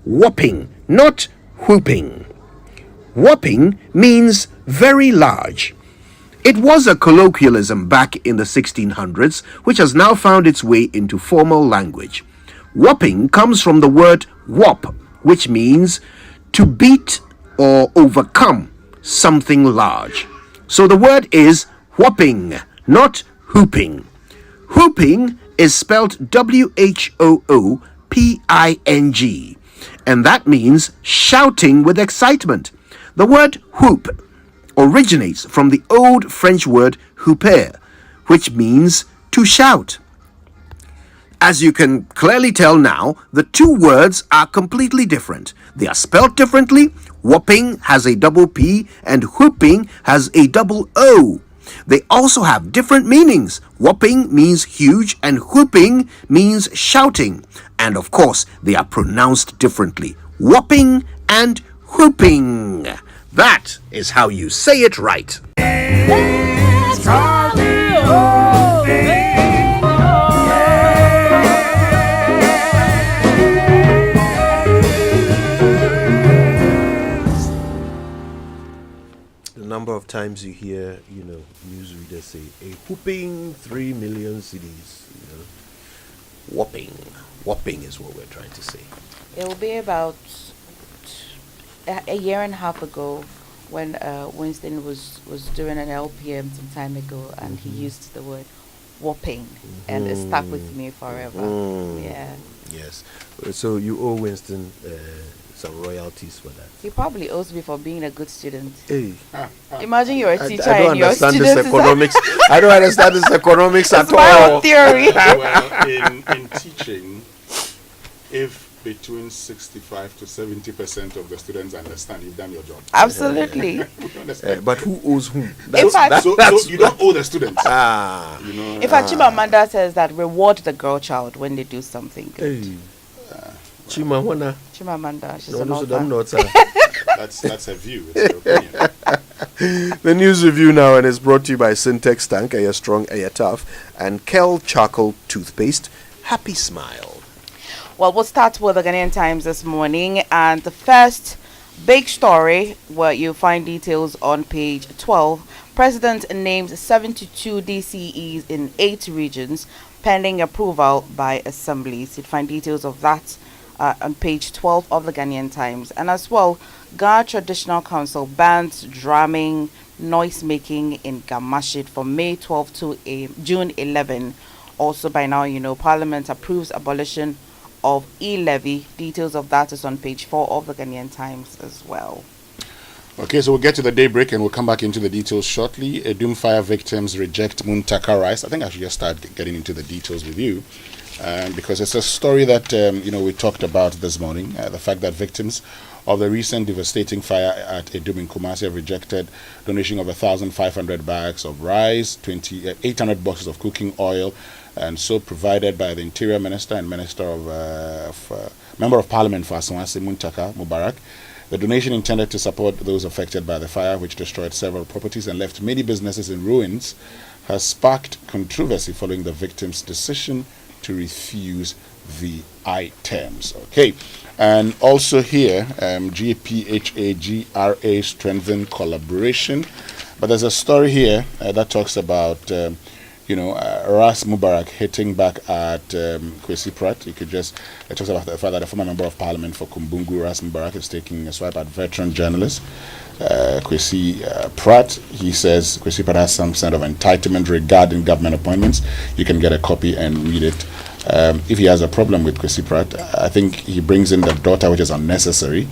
Whopping, not whooping. Whopping means very large. It was a colloquialism back in the 1600s, which has now found its way into formal language. Whopping comes from the word whop, which means to beat or overcome something large. So the word is whopping, not hooping. Hooping is spelled W-H-O-O-P-I-N-G, and that means shouting with excitement. The word whoop originates from the old French word hooper, which means to shout. As you can clearly tell now, the two words are completely different. They are spelled differently. Whopping has a double P and whooping has a double O. They also have different meanings. Whopping means huge and whooping means shouting. And of course, they are pronounced differently. Whopping and whooping. That is how you say it right. The number of times you hear, newsreaders say a whooping 3 million cedis. Whopping. Whopping is what we're trying to say. It will be about a year and a half ago when Winston was doing an LPM some time ago, and he used the word whopping, and it stuck with me forever. Yeah. Yes. So you owe Winston some royalties for that. He probably owes me for being a good student. Hey. Imagine you're a teacher I don't and your understand student this is economics. I don't understand this economics at my all. own theory. Well, in teaching, if between 65 to 70% of the students understand, you've done your job. Absolutely. But who owes whom? So you don't owe the students. If Chimamanda says that reward the girl child when they do something good. Hey. Chimamanda, she's an author. That's a view. It's your opinion. The news review now, and it's brought to you by Syntex Tank, Air Strong, Air Tough, and Kel Charcoal Toothpaste. Happy Smile. Well, we'll start with the Ghanaian Times this morning, and the first big story, where you find details on page 12, President names 72 DCEs in 8 regions pending approval by assemblies. You'd find details of that on page 12 of the Ghanaian Times. And as well, Ghana Traditional Council bans drumming, noise making in Gamashit from May 12 to June 11. Also, by now, you know, Parliament approves abolition of E-levy. Details of that is on page 4 of the Ghanaian Times as well. Okay, so we'll get to the daybreak and we'll come back into the details shortly. Adum fire victims reject Muntaka rice. I think I should just start getting into the details with you because it's a story that, we talked about this morning. The fact that victims of the recent devastating fire at Adum in Kumasi have rejected donation of 1,500 bags of rice, 800 boxes of cooking oil, and so provided by the Interior Minister and Member of Parliament for Asawase Muntaka Mubarak. The donation intended to support those affected by the fire, which destroyed several properties and left many businesses in ruins, has sparked controversy following the victims' decision to refuse the items. Okay, and also here, GPHAGRA strengthen collaboration. But there's a story here that talks about Ras Mubarak hitting back at Kwesi Pratt. It talks about the fact that the former member of parliament for Kumbungu, Ras Mubarak, is taking a swipe at veteran journalist Kwesi Pratt. He says Kwesi Pratt has some sort of entitlement regarding government appointments. You can get a copy and read it. If he has a problem with Kwesi Pratt, I think he brings in the daughter, which is unnecessary.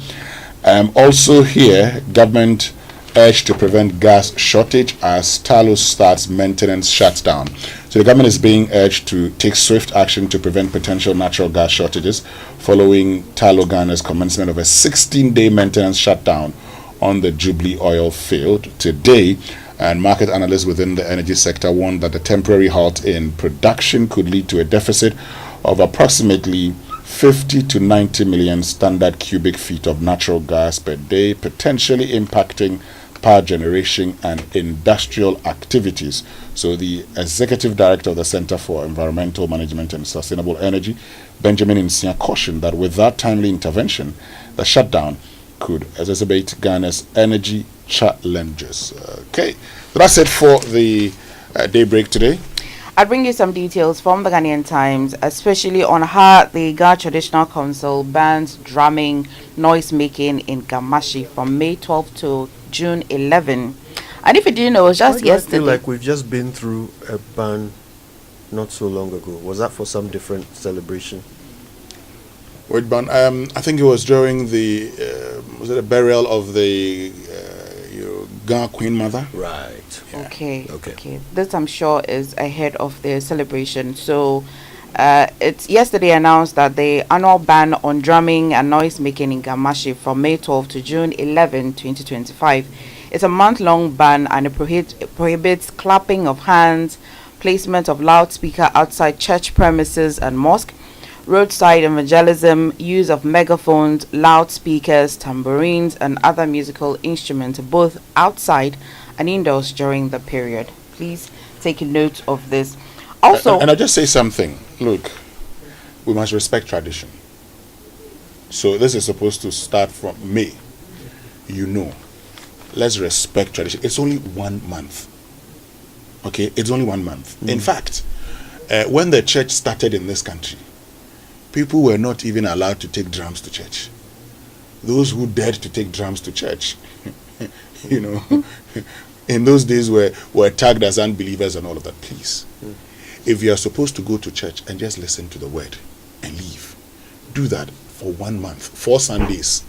Also here, government urged to prevent gas shortage as Talos starts maintenance shutdown. So the government is being urged to take swift action to prevent potential natural gas shortages following Talo Ghana's commencement of a 16-day maintenance shutdown on the Jubilee oil field today. And market analysts within the energy sector warned that the temporary halt in production could lead to a deficit of approximately 50 to 90 million standard cubic feet of natural gas per day, potentially impacting power generation and industrial activities. So the executive director of the Center for Environmental Management and Sustainable Energy, Benjamin Insia, cautioned that without timely intervention, the shutdown could exacerbate Ghana's energy challenges. Okay, so that's it for the daybreak today. I'll bring you some details from the Ghanaian Times, especially on how the Ghana Traditional Council bans drumming, noise making in Gamashi from May 12 to June 11. And if you didn't know, it was just yesterday. I feel like we've just been through a ban not so long ago. Was that for some different celebration? Wait, ban? I think it was during the was it a burial of the Ghana Queen Mother? Right. Yeah. Okay. This, I'm sure, is ahead of the celebration. So it's yesterday announced that the annual ban on drumming and noise making in Gamashi from May 12 to June 11, 2025. It's a month-long ban, and it prohibits clapping of hands, placement of loudspeaker outside church premises and mosque, roadside evangelism, use of megaphones, loudspeakers, tambourines, and other musical instruments, both outside and indoors during the period. Please take note of this. Also, and I'll just say something. Look, we must respect tradition. So this is supposed to start from May. Let's respect tradition. It's only 1 month. Okay, it's only 1 month. In fact, when the church started in this country, people were not even allowed to take drums to church. Those who dared to take drums to church, in those days were tagged as unbelievers and all of that. Please, if you are supposed to go to church and just listen to the word and leave, do that for 1 month, 4 Sundays.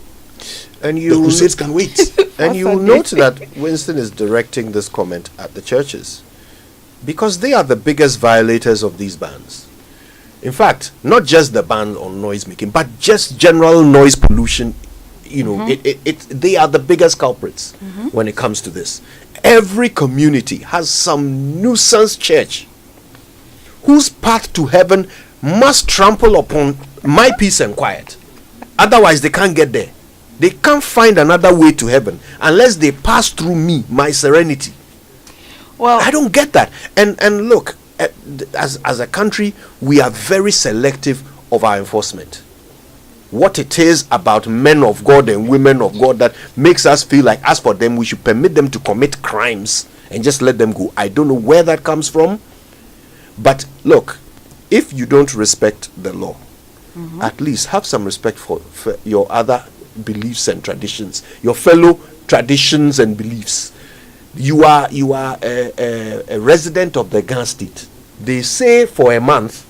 And the crusades can wait. And you will note that Winston is directing this comment at the churches because they are the biggest violators of these bans. In fact, not just the ban on noise making, but just general noise pollution. They are the biggest culprits when it comes to this. Every community has some nuisance church whose path to heaven must trample upon my peace and quiet. Otherwise, they can't get there. They can't find another way to heaven unless they pass through me, my serenity. Well, I don't get that. And look, as a country, we are very selective of our enforcement. What it is about men of God and women of God that makes us feel like, as for them, we should permit them to commit crimes and just let them go. I don't know where that comes from. But look, if you don't respect the law, at least have some respect for your other beliefs and traditions, your fellow traditions and beliefs. You are a resident of the Ghana state. They say for a month,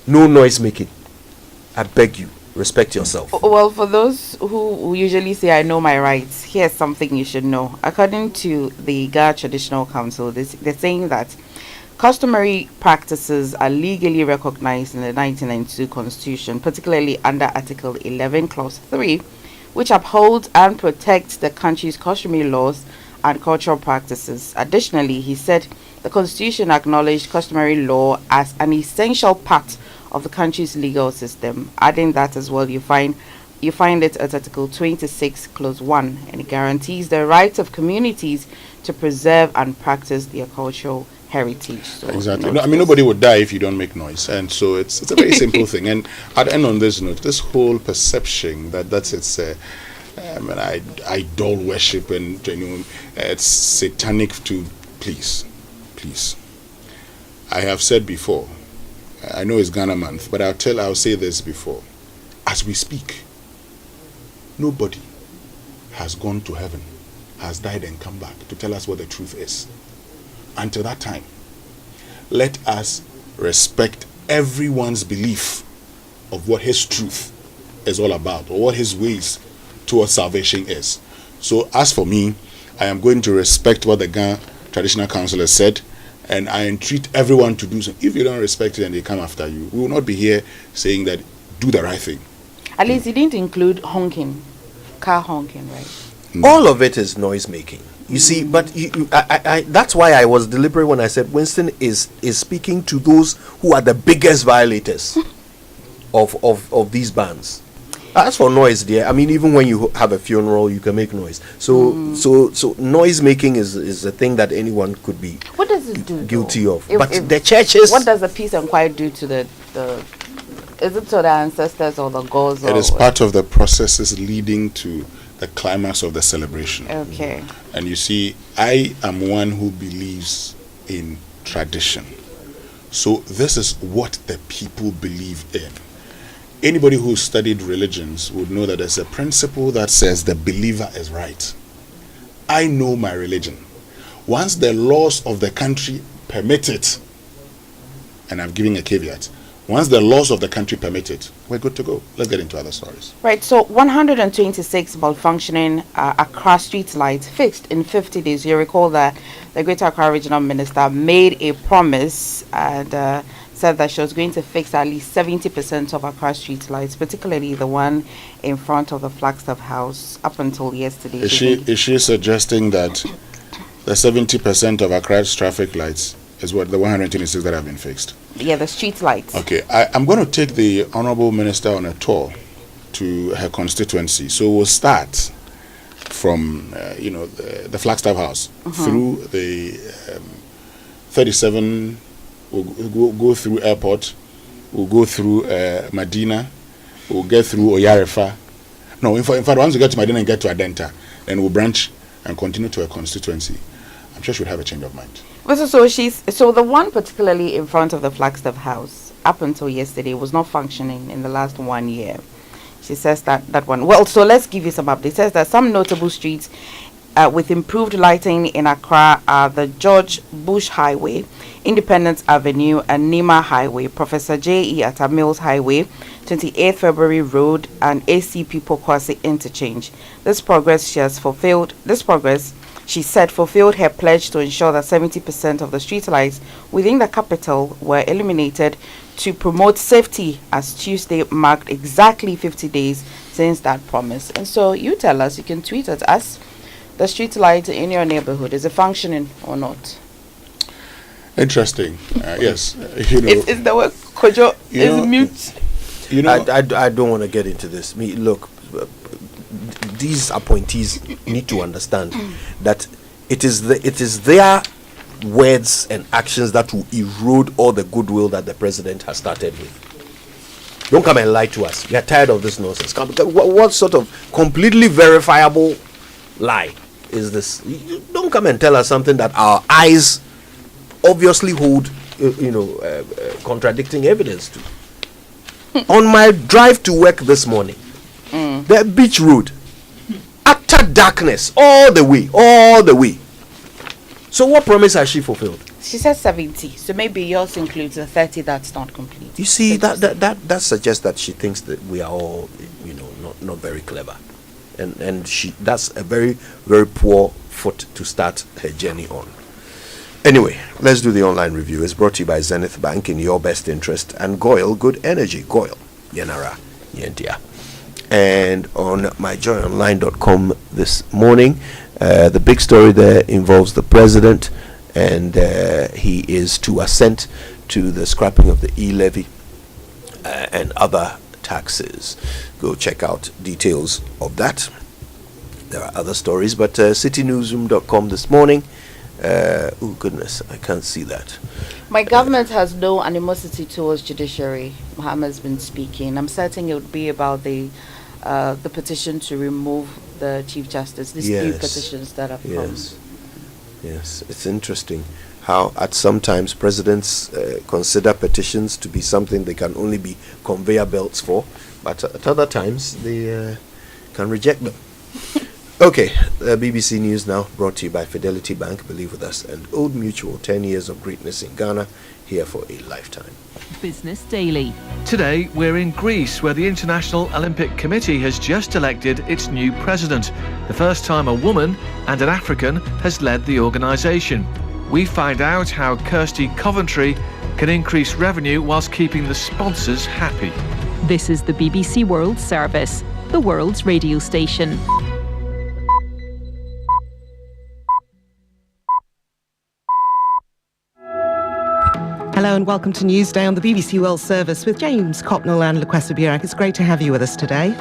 no noise making. I beg you, respect yourself. Well, for those who usually say I know my rights, here's something you should know. According to the Ghana Traditional Council, they're saying that customary practices are legally recognized in the 1992 Constitution, particularly under Article 11, Clause 3, which upholds and protects the country's customary laws and cultural practices. Additionally, he said the Constitution acknowledged customary law as an essential part of the country's legal system. Adding that as well, you find it at Article 26, Clause 1, and it guarantees the right of communities to preserve and practice their cultural heritage. So exactly. No, I mean, nobody would die if you don't make noise, and so it's a very simple thing. And I'd end on this note: this whole perception that's it's idol worship and it's satanic. To please. I have said before. I know it's Ghana month, but I'll say this before. As we speak, nobody has gone to heaven, has died and come back to tell us what the truth is. Until that time, let us respect everyone's belief of what his truth is all about, or what his ways towards salvation is. So as for me, I am going to respect what the Ghana Traditional Council has said, and I entreat everyone to do so. If you don't respect it and they come after you, we will not be here saying that do the right thing. At least he didn't include honking, car honking, right? No. All of it is noise making. You see, but I that's why I was deliberate when I said Winston is speaking to those who are the biggest violators of these bans. As for noise, dear, I mean, even when you have a funeral, you can make noise. So noise making is a thing that anyone could be what does it do, guilty of. But the churches. What does the peace and quiet do to the? Is it to the ancestors or the gods? It is part of the processes leading to the climax of the celebration. Okay. And you see, I am one who believes in tradition. So this is what the people believe in. Anybody who studied religions would know that there's a principle that says the believer is right. I know my religion. Once the laws of the country permit it, and I'm giving a caveat, once the laws of the country permit it, we're good to go. Let's get into other stories. Right, so 126 malfunctioning Accra street lights fixed in 50 days. You recall that the Greater Accra Regional Minister made a promise and said that she was going to fix at least 70% of Accra street lights, particularly the one in front of the Flagstaff House up until yesterday. Is she suggesting that the 70% of Accra's traffic lights is what the 126 that have been fixed? Yeah, the street lights. Okay, I'm going to take the Honorable Minister on a tour to her constituency. So we'll start from, the Flagstaff House through the 37. We'll go through Airport. We'll go through Medina. We'll get through Oyarefa. No, in fact, once we get to Medina and get to Adenta, then we'll branch and continue to a constituency. I'm sure she'll have a change of mind. So the one particularly in front of the Flagstaff House up until yesterday was not functioning in the last 1 year. She says that one. Well, so let's give you some updates. It says that some notable streets with improved lighting in Accra are the George Bush Highway, Independence Avenue, and Nima Highway, Professor J.E. Atta Mills Highway, 28th February Road, and ACP Pokwasi Interchange. This progress, she said, fulfilled her pledge to ensure that 70% of the streetlights within the capital were eliminated to promote safety, as Tuesday marked exactly 50 days since that promise. And so you tell us, you can tweet at us, the street light in your neighborhood, is it functioning or not? Interesting. Yes. Is the word Kojo is mute? I don't want to get into this. Look, these appointees need to understand that it is their words and actions that will erode all the goodwill that the president has started with. Don't come and lie to us. We are tired of this nonsense. What sort of completely verifiable lie is this? Don't come and tell us something that our eyes obviously hold, contradicting evidence to. On my drive to work this morning, the beach road, utter darkness all the way. So what promise has she fulfilled? She says 70, so maybe yours includes the 30 that's not complete. You see, that suggests that she thinks that we are all, not very clever, and that's a very, very poor foot to start her journey on. Anyway, let's do the online review. It's brought to you by Zenith Bank in your best interest and Goyle Good Energy. Goyle, Yenara, Yentia. And on myjoyonline.com this morning, the big story there involves the president, and he is to assent to the scrapping of the E-levy and other taxes. Go check out details of that. There are other stories, but citynewsroom.com this morning. Oh goodness, I can't see that. My government has no animosity towards judiciary. Mohammed's been speaking. I'm certain it would be about the petition to remove the Chief Justice. These few petitions that have come. Yes, it's interesting how at sometimes presidents consider petitions to be something they can only be conveyor belts for, but at other times they can reject them. Okay, BBC News now, brought to you by Fidelity Bank, believe with us, and Old Mutual, 10 years of greatness in Ghana, here for a lifetime. Business Daily. Today, we're in Greece, where the International Olympic Committee has just elected its new president, the first time a woman and an African has led the organisation. We find out how Kirsty Coventry can increase revenue whilst keeping the sponsors happy. This is the BBC World Service, the world's radio station. Hello and welcome to Newsday on the BBC World Service with James Copnell and Laquesta Burak. It's great to have you with us today.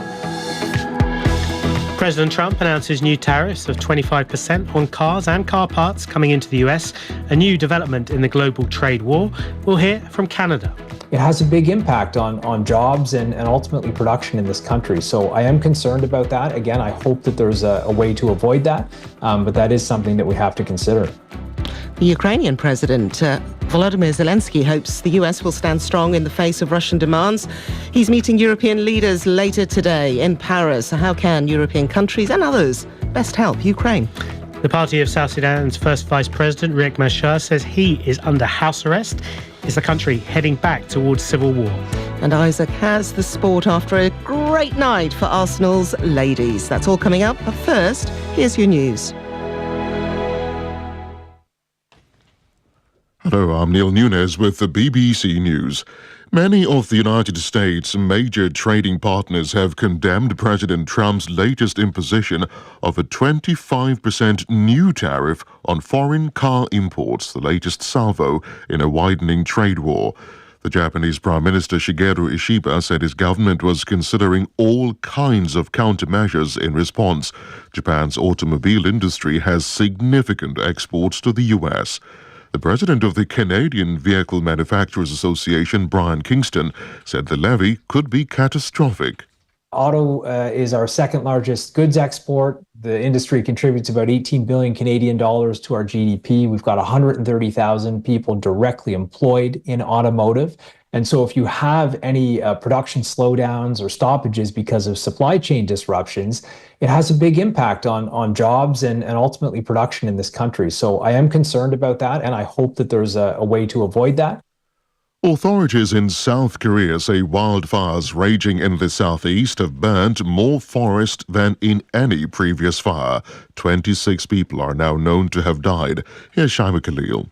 President Trump announces new tariffs of 25% on cars and car parts coming into the US, a new development in the global trade war. We'll hear from Canada. It has a big impact on jobs and ultimately production in this country. So I am concerned about that. Again, I hope that there's a way to avoid that, but that is something that we have to consider. The Ukrainian President Volodymyr Zelensky hopes the US will stand strong in the face of Russian demands. He's meeting European leaders later today in Paris. How can European countries and others best help Ukraine? The party of South Sudan's first Vice President, Riek Machar, says he is under house arrest. Is the country heading back towards civil war? And Isaac has the sport after a great night for Arsenal's ladies. That's all coming up. But first, here's your news. Hello, I'm Neil Nunes with the BBC News. Many of the United States' major trading partners have condemned President Trump's latest imposition of a 25% new tariff on foreign car imports, the latest salvo in a widening trade war. The Japanese Prime Minister Shigeru Ishiba said his government was considering all kinds of countermeasures in response. Japan's automobile industry has significant exports to the US. The president of the Canadian Vehicle Manufacturers Association, Brian Kingston, said the levy could be catastrophic. Auto is our second largest goods export. The industry contributes about 18 billion Canadian dollars to our GDP. We've got 130,000 people directly employed in automotive. And so if you have any production slowdowns or stoppages because of supply chain disruptions, it has a big impact on jobs and ultimately production in this country. So I am concerned about that, and I hope that there's a way to avoid that. Authorities in South Korea say wildfires raging in the southeast have burned more forest than in any previous fire. 26 people are now known to have died. Here's Shaima Khalil.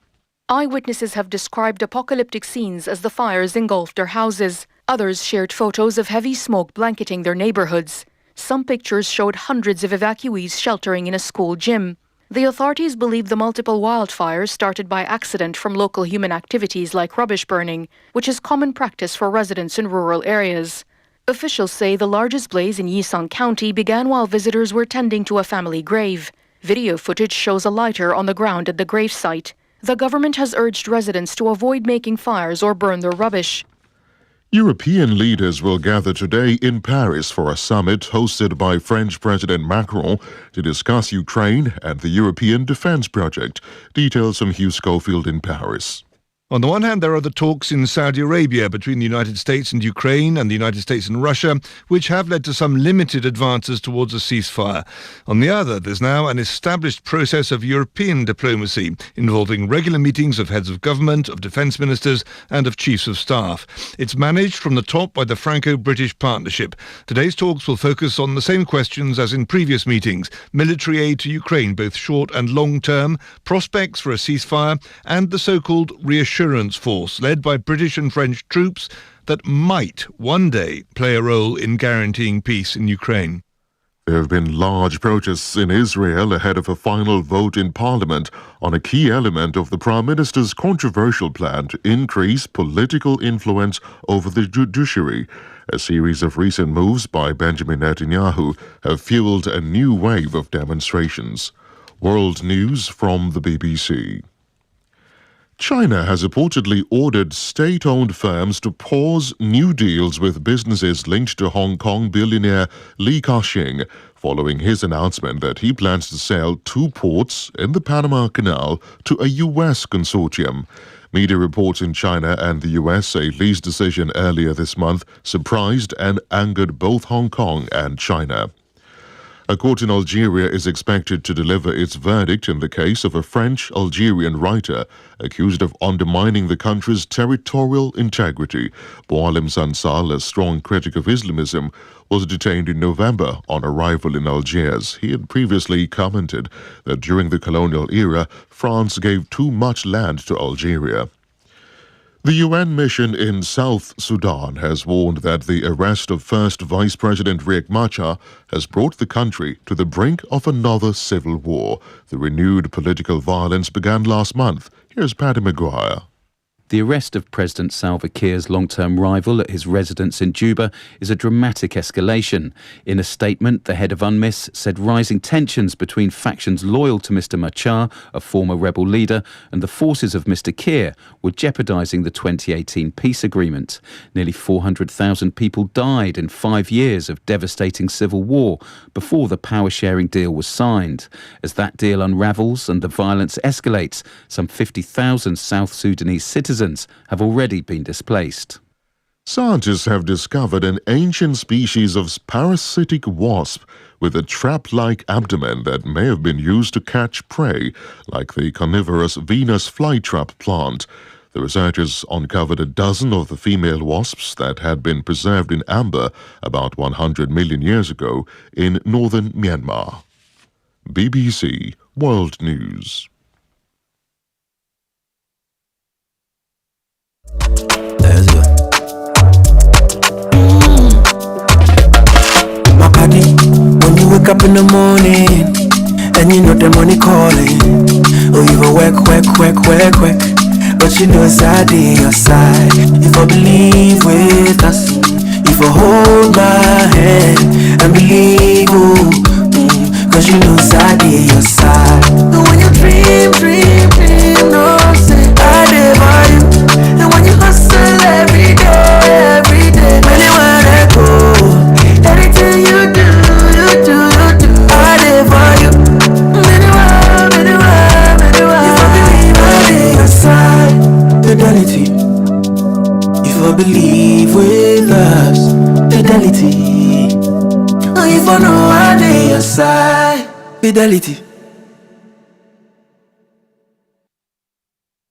Eyewitnesses have described apocalyptic scenes as the fires engulfed their houses. Others shared photos of heavy smoke blanketing their neighborhoods. Some pictures showed hundreds of evacuees sheltering in a school gym. The authorities believe the multiple wildfires started by accident from local human activities like rubbish burning, which is common practice for residents in rural areas. Officials say the largest blaze in Yeosu County began while visitors were tending to a family grave. Video footage shows a lighter on the ground at the gravesite. The government has urged residents to avoid making fires or burn their rubbish. European leaders will gather today in Paris for a summit hosted by French President Macron to discuss Ukraine and the European defense project. Details from Hugh Schofield in Paris. On the one hand, there are the talks in Saudi Arabia between the United States and Ukraine and the United States and Russia, which have led to some limited advances towards a ceasefire. On the other, there's now an established process of European diplomacy involving regular meetings of heads of government, of defence ministers and of chiefs of staff. It's managed from the top by the Franco-British partnership. Today's talks will focus on the same questions as in previous meetings: military aid to Ukraine, both short and long term, prospects for a ceasefire and the so-called reassurance force led by British and French troops that might one day play a role in guaranteeing peace in Ukraine. There have been large protests in Israel ahead of a final vote in Parliament on a key element of the Prime Minister's controversial plan to increase political influence over the judiciary. A series of recent moves by Benjamin Netanyahu have fueled a new wave of demonstrations. World News from the BBC. China has reportedly ordered state-owned firms to pause new deals with businesses linked to Hong Kong billionaire Li Ka-shing, following his announcement that he plans to sell 2 ports in the Panama Canal to a U.S. consortium. Media reports in China and the U.S. say Li's decision earlier this month surprised and angered both Hong Kong and China. A court in Algeria is expected to deliver its verdict in the case of a French-Algerian writer accused of undermining the country's territorial integrity. Boualem Sansal, a strong critic of Islamism, was detained in November on arrival in Algiers. He had previously commented that during the colonial era, France gave too much land to Algeria. The UN mission in South Sudan has warned that the arrest of First Vice President Riek Machar has brought the country to the brink of another civil war. The renewed political violence began last month. Here's Paddy Maguire. The arrest of President Salva Kiir's long-term rival at his residence in Juba is a dramatic escalation. In a statement, the head of UNMISS said rising tensions between factions loyal to Mr Machar, a former rebel leader, and the forces of Mr Kiir were jeopardising the 2018 peace agreement. Nearly 400,000 people died in 5 years of devastating civil war before the power-sharing deal was signed. As that deal unravels and the violence escalates, some 50,000 South Sudanese citizens have already been displaced. Scientists have discovered an ancient species of parasitic wasp with a trap-like abdomen that may have been used to catch prey, like the carnivorous Venus flytrap plant. The researchers uncovered a dozen of the female wasps that had been preserved in amber about 100 million years ago in northern Myanmar. BBC World News. Makati, when you wake up in the morning and you know the money calling, oh you go work, but you know it's out on your side. If I believe with us, if I hold my hand and believe, cause you know it's out on your side. And when you dream, no say I live by you. And when you hustle every day, many wanna go. Anything you do, I live for you. Many wanna. If I believe I live your side, fidelity. If I believe with us, fidelity. If I know I live your side, fidelity.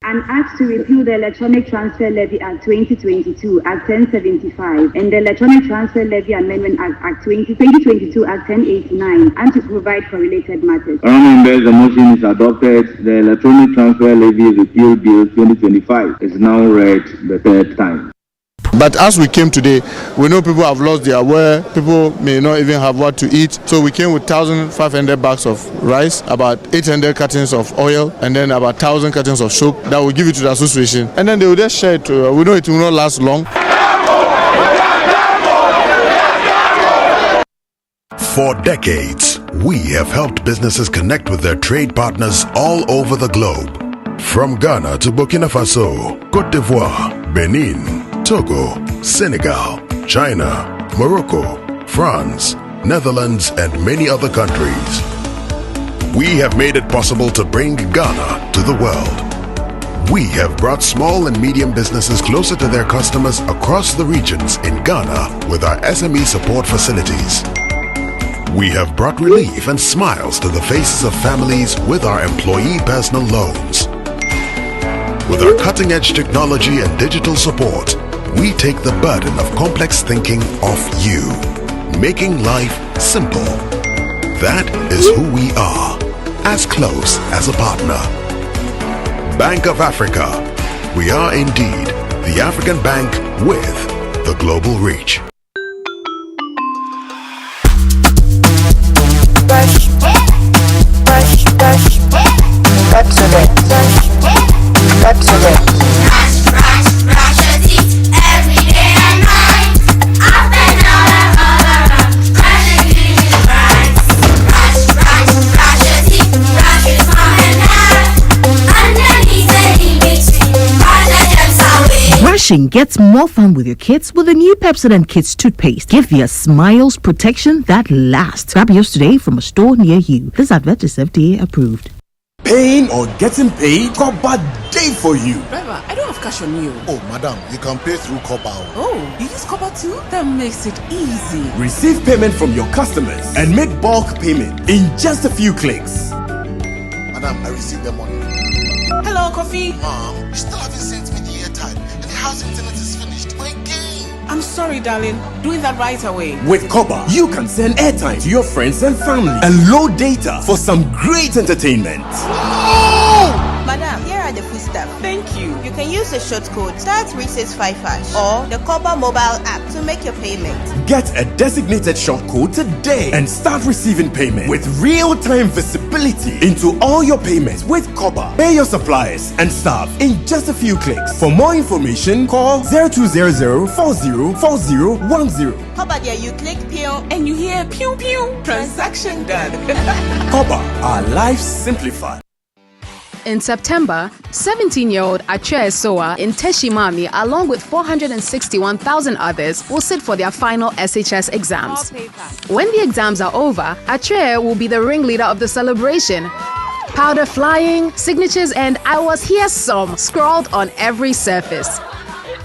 An act to repeal the Electronic Transfer Levy Act 2022 Act 1075 and the Electronic Transfer Levy Amendment Act 2022 Act 1089 and to provide for related matters. Members, the motion is adopted. The Electronic Transfer Levy Repeal Bill 2025 is now read the third time. But as we came today, we know people have lost their wear, people may not even have what to eat. So we came with 1,500 bags of rice, about 800 cartons of oil, and then about 1,000 cartons of soap that will give it to the association. And then they will just share it. We know it will not last long. For decades, we have helped businesses connect with their trade partners all over the globe. From Ghana to Burkina Faso, Côte d'Ivoire, Benin, Togo, Senegal, China, Morocco, France, Netherlands, and many other countries. We have made it possible to bring Ghana to the world. We have brought small and medium businesses closer to their customers across the regions in Ghana with our SME support facilities. We have brought relief and smiles to the faces of families with our employee personal loans. With our cutting-edge technology and digital support, we take the burden of complex thinking off you, making life simple. That is who we are, as close as a partner. Bank of Africa. We are indeed the African bank with the global reach. Brush, brush, brush, that's it. That's it. Brush, brush, brush your teeth every day and night. Up and all around. Brush your teeth right. Brush, brush, brush your teeth. Brush your tongue and hair. Underneath and in between. Brush the germs away. Brushing gets more fun with your kids with the new Pepsodent Kids toothpaste. Give your smiles protection that lasts. Grab yours today from a store near you. This advert is FDA approved. Paying or getting paid? Copper day for you. Driver, I don't have cash on you. Oh, madam, you can pay through Copper. Oh, you use Copper too? That makes it easy. Receive payment from your customers and make bulk payment in just a few clicks. Madam, I received the money. Hello, Coffee. Mom, you still haven't sent me the airtime and the house internet is finished. My game. I'm sorry, darling. Doing that right away. With Copper, you can send airtime to your friends and family and load data for some great entertainment. Madam, here are the food stuff. Thank you. You can use the short code *365# or the Copper mobile app to make your payment. Get a designated short code today and start receiving payment with real-time visibility into all your payments with Copper. Pay your suppliers and staff in just a few clicks. For more information, call 0200-404010. Copper there, you click pew and you hear pew pew. Transaction done. Copper, our life simplified. In September, 17-year-old Ache Soa in Teshimami, along with 461,000 others, will sit for their final SHS exams. When the exams are over, Ache will be the ringleader of the celebration. Powder flying, signatures, and "I was here" some scrawled on every surface.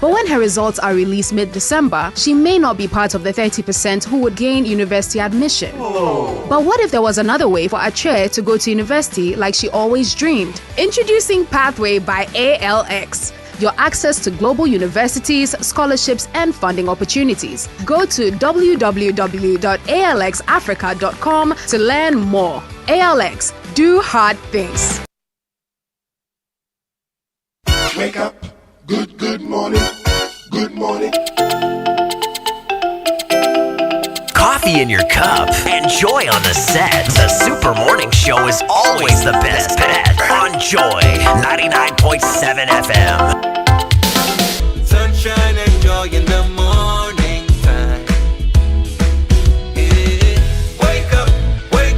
But when her results are released mid-December, she may not be part of the 30% who would gain university admission. But what if there was another way for Ache to go to university like she always dreamed? Introducing Pathway by ALX. Your access to global universities, scholarships, and funding opportunities. Go to www.alxafrica.com to learn more. ALX, do hard things. Wake up. Good morning. Good morning. Coffee in your cup and joy on the set. The Super Morning Show is always the best bet on Joy 99.7 FM. Sunshine and joy in the morning time. Yeah. Wake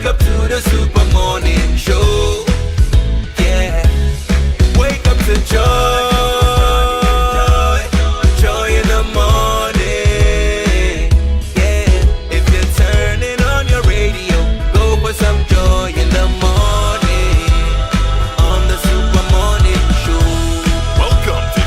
up to the Super Morning Show. Yeah. Wake up to joy. Welcome to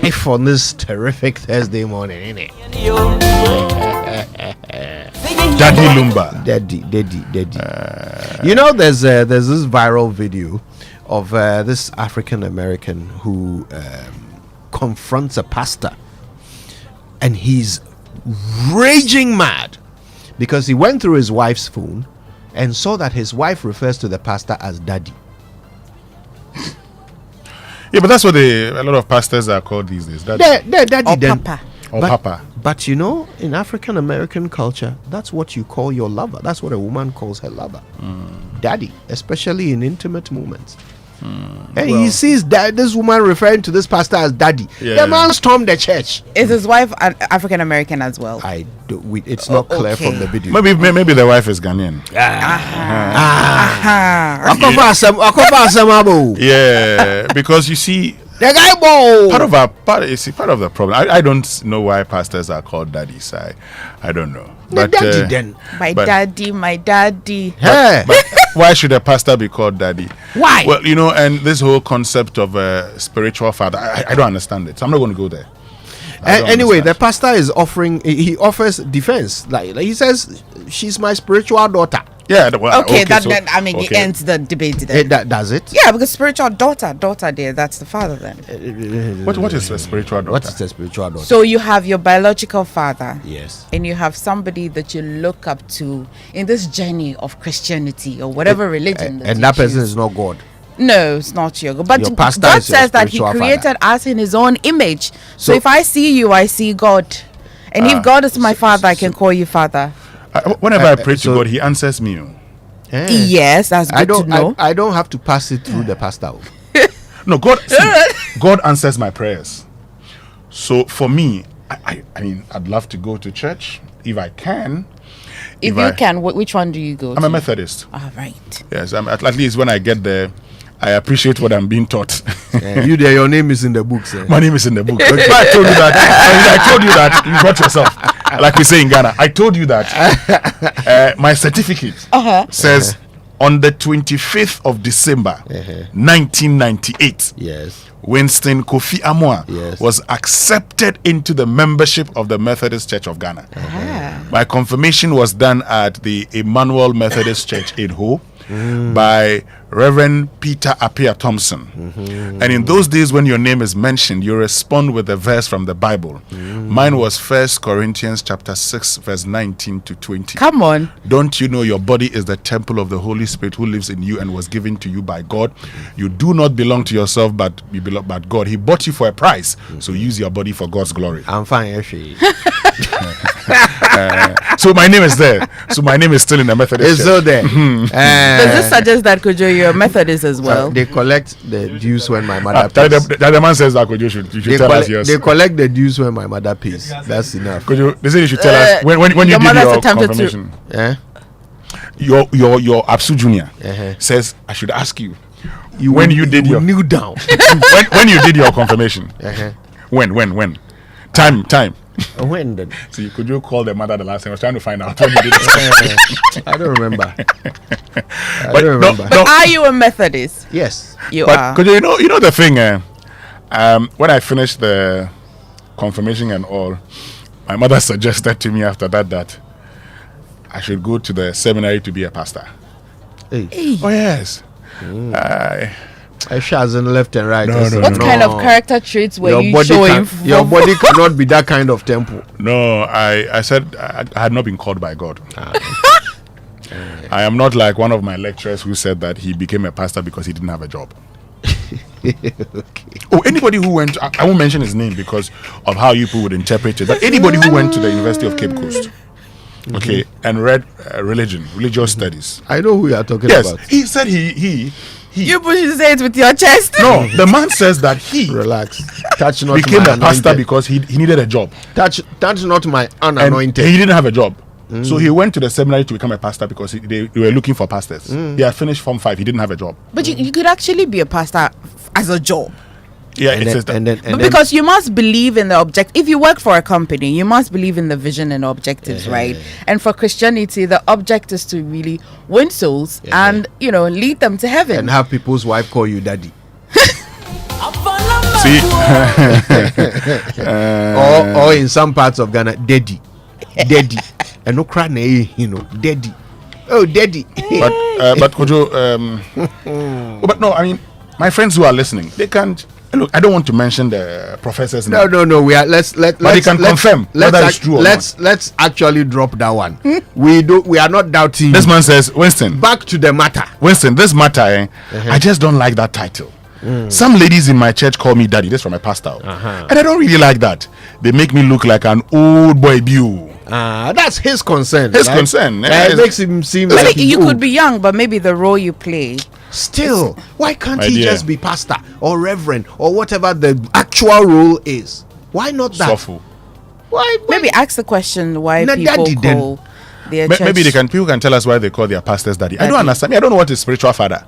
life on this terrific Thursday morning, innit? Daddy Lumba. Daddy. You know, there's this viral video of this African American who confronts a pastor, and he's raging mad because he went through his wife's phone and saw that his wife refers to the pastor as daddy. Yeah, but that's what a lot of pastors are called these days. Daddy. Daddy Or then. papa. Or papa. But you know, in African American culture, that's what you call your lover. That's what a woman calls her lover. Daddy, especially in intimate moments. And he sees this woman referring to this pastor as daddy. Yeah. The man stormed the church. Is his wife an African American as well? It's not clear from the video. Maybe the wife is Ghanaian. Yeah, because you see, the guy part of the problem. I don't know why pastors are called daddies. I don't know. But daddy then. My daddy. But why should a pastor be called daddy? Why? Well, you know, and this whole concept of a spiritual father, I don't understand it. So I'm not going to go there. Anyway, the pastor is he offers defense. Like he says, she's my spiritual daughter. Yeah. It ends the debate then. Does it? Yeah, because spiritual daughter there, that's the father then. What is a spiritual daughter? What is a spiritual daughter? So you have your biological father. Yes. And you have somebody that you look up to in this journey of Christianity or whatever religion. And that person is not God. No, it's not your God. But Your pastor God is your says that He spiritual created father. us in His own image. So if I see you, I see God. And if God is my father, I can call you father. Whenever I pray to God, He answers me. Yes, that's good to know. I don't have to pass it through the pastor. No, God answers my prayers. So for me, I mean, I'd love to go to church if I can. If you can, which one do you go to? I'm a Methodist. All right. Yes, at least when I get there, I appreciate what I'm being taught. You there, your name is in the books. My name is in the book. I told you that. I told you that. You got yourself. Like we say in Ghana, I told you that. My certificate says on the 25th of December, 1998. Yes. Winston Kofi Amoah was accepted into the membership of the Methodist Church of Ghana. My confirmation was done at the Emmanuel Methodist Church in Ho by Reverend Peter Appiah Thompson. And in those days when your name is mentioned, you respond with a verse from the Bible. Mine was 1 Corinthians chapter 6 verse 19 to 20. Come on. Don't you know your body is the temple of the Holy Spirit who lives in you and was given to you by God? You do not belong to yourself, but you belong to God. He bought you for a price, so use your body for God's glory. I'm fine, actually. So my name is there. So my name is still in the Methodist It's still there. Does this suggest that Kojo, you're a Methodist as well? They collect the dues when my mother pays. The man says that Kojo you should tell us yours. They collect the dues when my mother pays. That's enough. Kojo, they say you should tell us when you did your confirmation. Your Absu Junior says I should ask you. When you did your kneel down. when you did your confirmation. When? Time. When then? So could you call the mother the last time? I was trying to find out when you did it. I don't remember. But are you a Methodist? Yes. You are. Could you know the thing? When I finished the confirmation and all, my mother suggested to me after that I should go to the seminary to be a pastor. Hey. Oh yes. I shall left and right. What kind of character traits were you showing? Your body cannot be that kind of temple. No, I said I had not been called by God. I am not like one of my lecturers who said that he became a pastor because he didn't have a job. Oh, anybody who went, I won't mention his name because of how you people would interpret it, but anybody who went to the University of Cape Coast, okay, and read religious studies. I know who you are talking about. Yes, he said he. You should say it with your chest. No, the man says that he touch not became my a pastor anointed. because he needed a job. Touch not my unanointed. And he didn't have a job. So he went to the seminary to become a pastor because they were looking for pastors. He had finished Form 5. He didn't have a job. But you could actually be a pastor as a job. Yeah, but because you must believe in the object. If you work for a company, you must believe in the vision and objectives, right? And for Christianity, the object is to really win souls and lead them to heaven and have people's wife call you daddy. See, or in some parts of Ghana, daddy, and no cry, daddy. Oh, daddy. But could you? But no, I mean, my friends who are listening, they can't. Look, I don't want to mention the professors. No. We are but they can confirm whether it's true or not. Let's actually drop that one. We are not doubting. This man says, Winston. Back to the matter. Winston, this matter, I just don't like that title. Some ladies in my church call me daddy. This is from my pastor, and I don't really like that. They make me look like an old boy. That's his concern. Concern. It makes him seem maybe like you could be young, but maybe the role you play. Still, why can't he just be pastor or reverend or whatever the actual role is? Why not that? Sofu. Why? Maybe ask the question why people call their church. Maybe people can tell us why they call their pastors daddy. I don't understand. I don't know what is spiritual father.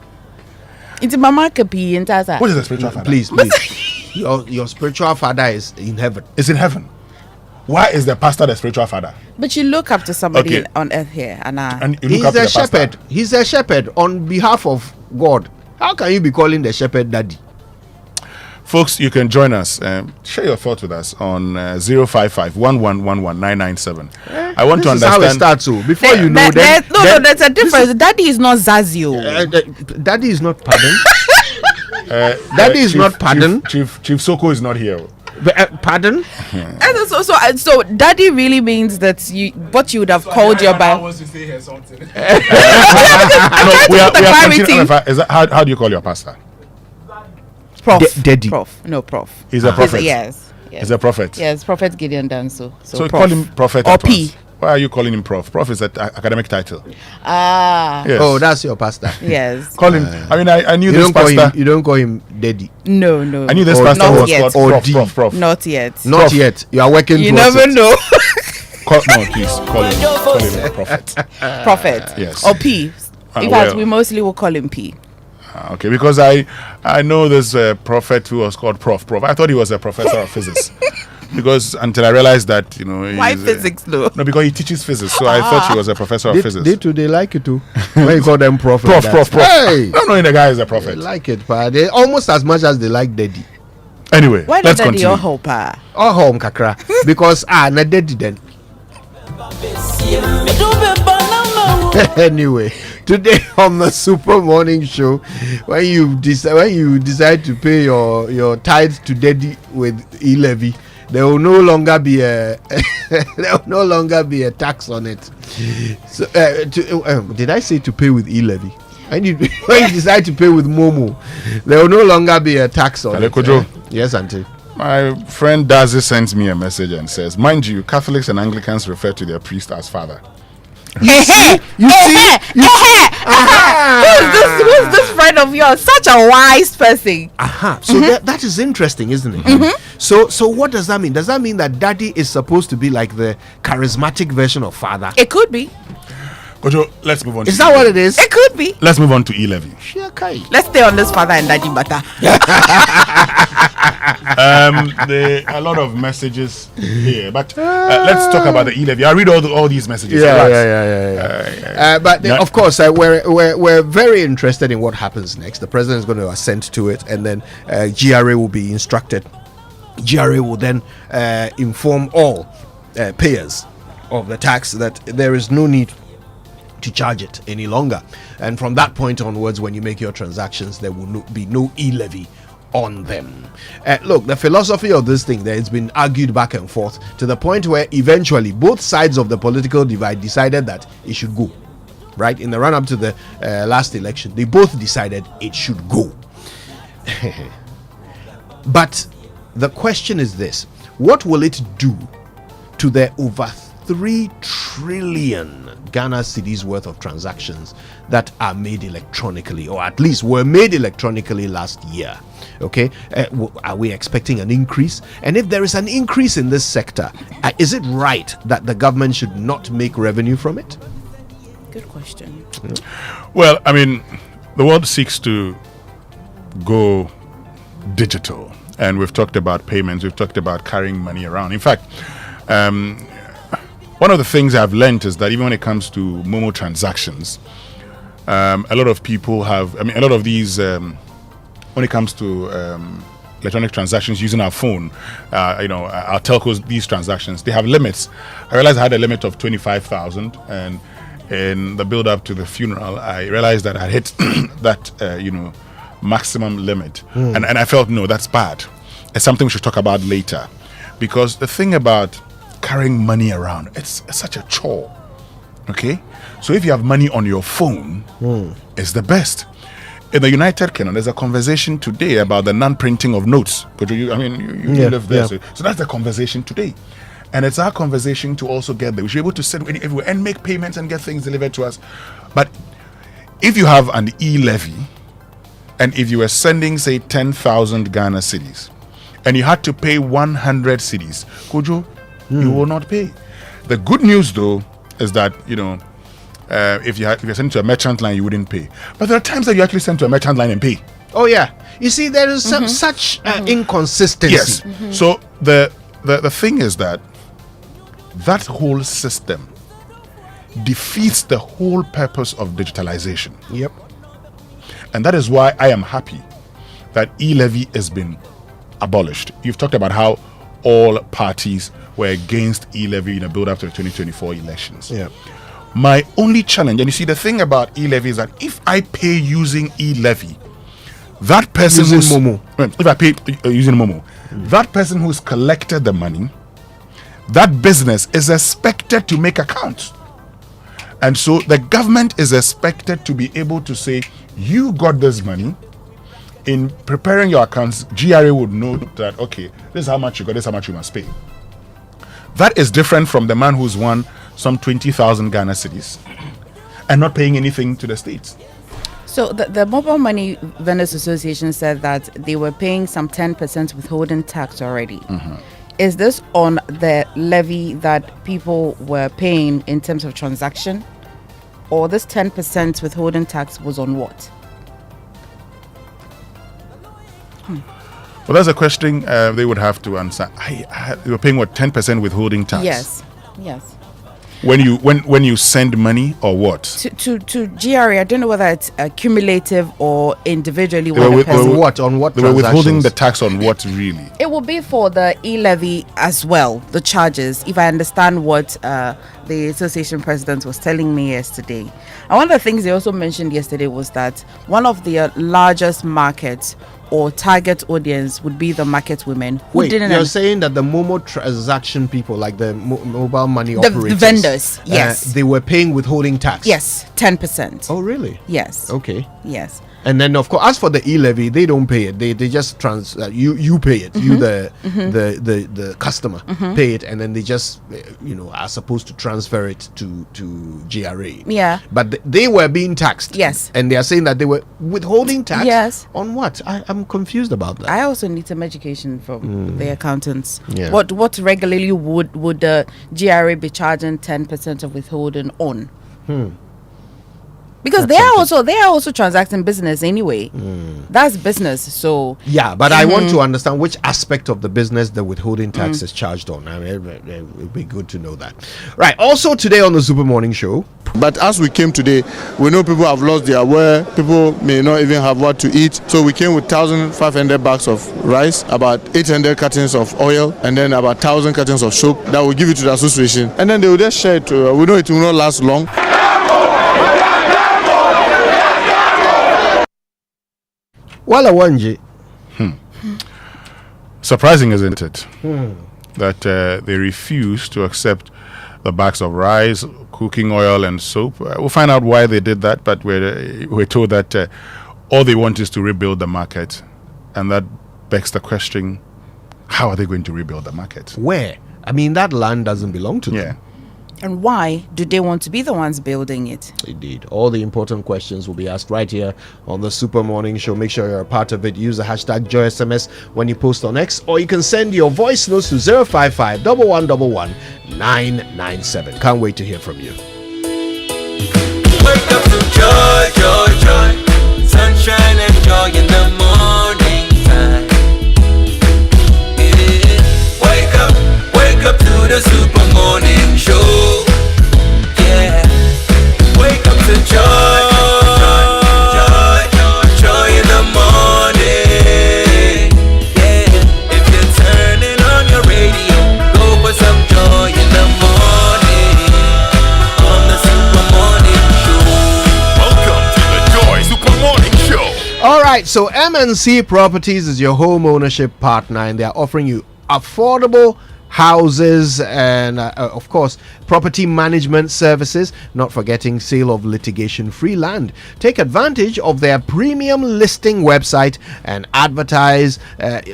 It's Mama Kapi and Taza. What is a spiritual father? Please. Your spiritual father is in heaven. It's in heaven. Why is the pastor the spiritual father? But you look up to somebody on earth here, and he's a shepherd. He's a shepherd on behalf of God. How can you be calling the shepherd daddy? Folks, you can join us. Share your thoughts with us on 055-1111-997. I want to understand how it starts. So before you know that, there's a difference. Daddy is not Zazio. Daddy is not pardon. Daddy is not pardon. Chief Soko is not here. Pardon? And so daddy really means that what you would have called your Bible. How do you call your pastor? Prof. Daddy. Prof. No, Prof. He's a prophet. Yes. He's a prophet. Yes, Prophet Gideon Danso. So call him prophet or P. Why are you calling him prof? Prof is an academic title. Yes. Oh, that's your pastor. Yes. Call him. I mean, I knew this pastor. You don't call him daddy. No. I knew this pastor was called prof. Not yet. Not yet. You are working. You never know. Please call him prophet. Prophet. Yes. Or P. In fact, we mostly will call him P. Okay, because I know this prophet who was called Prof. I thought he was a professor of physics. Because until I realized that, why physics though? No, because he teaches physics, so I thought he was a professor of physics. They like it too. When you call them prof. Prof. Hey, I don't know if the guy is a prophet. They like it, but they almost as much as they like daddy. Anyway, why let's not daddy continue. or hopa? Or home kakra. Because na daddy then. Anyway, today on the Super Morning Show, when you decide to pay your tithes to daddy with E-levy, there will no longer be a tax on it. So, did I say to pay with E-levy? When you decide to pay with Momo, there will no longer be a tax on it. Yes, Auntie. My friend Dazi sends me a message and says, mind you, Catholics and Anglicans refer to their priest as father. You see? Who's this friend of yours? Such a wise person. So that is interesting, isn't it? So what does that mean? Does that mean that daddy is supposed to be like the charismatic version of father? It could be. Kojo, let's move on. Is that what it is? It could be. Let's move on to E-levy. Let's stay on this father and daddy matter. There are a lot of messages here, but let's talk about the E-levy. I read all these messages. Yeah. But of course, we're very interested in what happens next. The president is going to assent to it, and then GRA will be instructed. GRA will then inform all payers of the tax that there is no need to charge it any longer, and from that point onwards, when you make your transactions, there will be no E-levy on them. Look, the philosophy of this thing, it's been argued back and forth to the point where eventually both sides of the political divide decided that it should go. Right, in the run-up to the last election, they both decided it should go. But the question is this: what will it do to the over 3 trillion Ghana cedis worth of transactions that are made electronically, or at least were made electronically last year? Okay, are we expecting an increase? And if there is an increase in this sector, is it right that the government should not make revenue from it? Good question. Well, I mean, the world seeks to go digital, and we've talked about payments, we've talked about carrying money around. In fact, one of the things I've learned is that even when it comes to Momo transactions, a lot of people have, a lot of these, when it comes to electronic transactions using our phone, our telcos, these transactions, they have limits. I realized I had a limit of 25,000, and in the build up to the funeral, I realized that I hit that, maximum limit. And I felt, no, that's bad. It's something we should talk about later. Because the thing about carrying money around, it's such a chore. Okay? So if you have money on your phone, it's the best. In the United Kingdom, there's a conversation today about the non-printing of notes. Because you live there. So that's the conversation today. And it's our conversation to also get there. We should be able to sit everywhere and make payments and get things delivered to us. But if you have an E-levy, and if you were sending, say, 10,000 Ghana cedis, and you had to pay 100 cedis, Kojo, you will not pay. The good news, though, is that, if you're sending to a merchant line, you wouldn't pay. But there are times that you actually send to a merchant line and pay. Oh, yeah. You see, there is such inconsistency. Yes. So the thing is that whole system defeats the whole purpose of digitalization. Yep. And that is why I am happy that E-levy has been abolished. You've talked about how all parties were against E-levy in a build-up to the 2024 elections. Yeah. My only challenge, and you see, the thing about E-levy is that if I pay using E-levy, that person if I pay using Momo, that person who's collected the money, that business is expected to make accounts. And so the government is expected to be able to say, you got this money. In preparing your accounts, GRA would know that, okay, this is how much you got, this is how much you must pay. That is different from the man who's won some 20,000 Ghana cedis and not paying anything to the states. So the Mobile Money Vendors Association said that they were paying some 10% withholding tax already. Is this on the levy that people were paying in terms of transaction? Or this 10% withholding tax was on what? Well, that's a question they would have to answer. You were paying what, 10% withholding tax? Yes. When you send money or what? To GRA, I don't know whether it's cumulative or individually. On what they were withholding the tax on what really? It will be for the E-levy as well, the charges, if I understand what the association president was telling me yesterday. And one of the things they also mentioned yesterday was that one of the largest markets or target audience would be the market women who Wait, didn't. You're saying that the Momo transaction people, like the mobile money operators, the vendors, yes, they were paying withholding tax. Yes, 10%. Oh, really? Yes. Okay. Yes. And then, of course, as for the E-levy, they don't pay it. They just you pay it. You the customer pay it, and then they just are supposed to transfer it to GRA. Yeah. But they were being taxed. Yes. And they are saying that they were withholding tax. Yes. On what? I'm confused about that. I also need some education from the accountants. Yeah. What regularly would the GRA be charging 10% of withholding on? Because they are also transacting business anyway. That's business. So yeah, but I want to understand which aspect of the business the withholding tax is charged on. I mean, it would be good to know that. Right. Also today on the Super Morning Show. But as we came today, we know people have lost their wear. People may not even have what to eat. So we came with 1,500 bags of rice, about 800 cartons of oil, and then about 1,000 cartons of soap that will give it to the association. And then they will just share it. We know it will not last long. Surprising, isn't it? That they refuse to accept the bags of rice, cooking oil, and soap. We'll find out why they did that, but we're told that all they want is to rebuild the market. And that begs the question, how are they going to rebuild the market? Where? I mean, that land doesn't belong to them. Yeah. And why do they want to be the ones building it? Indeed. All the important questions will be asked right here on the Super Morning Show. Make sure you're a part of it. Use the hashtag JoySMS when you post on X, or you can send your voice notes to 055 1111 997. Can't wait to hear from you. Wake up to joy, joy, joy. Sunshine and joy in the morning time. Yeah. Wake up to the Super Morning Show. Yeah. Wake up to joy, joy, joy in the morning. Yeah. right, so MNC Properties is your home ownership partner, and they are offering you affordable houses and of course property management services, not forgetting sale of litigation free land. Take advantage of their premium listing website and advertise,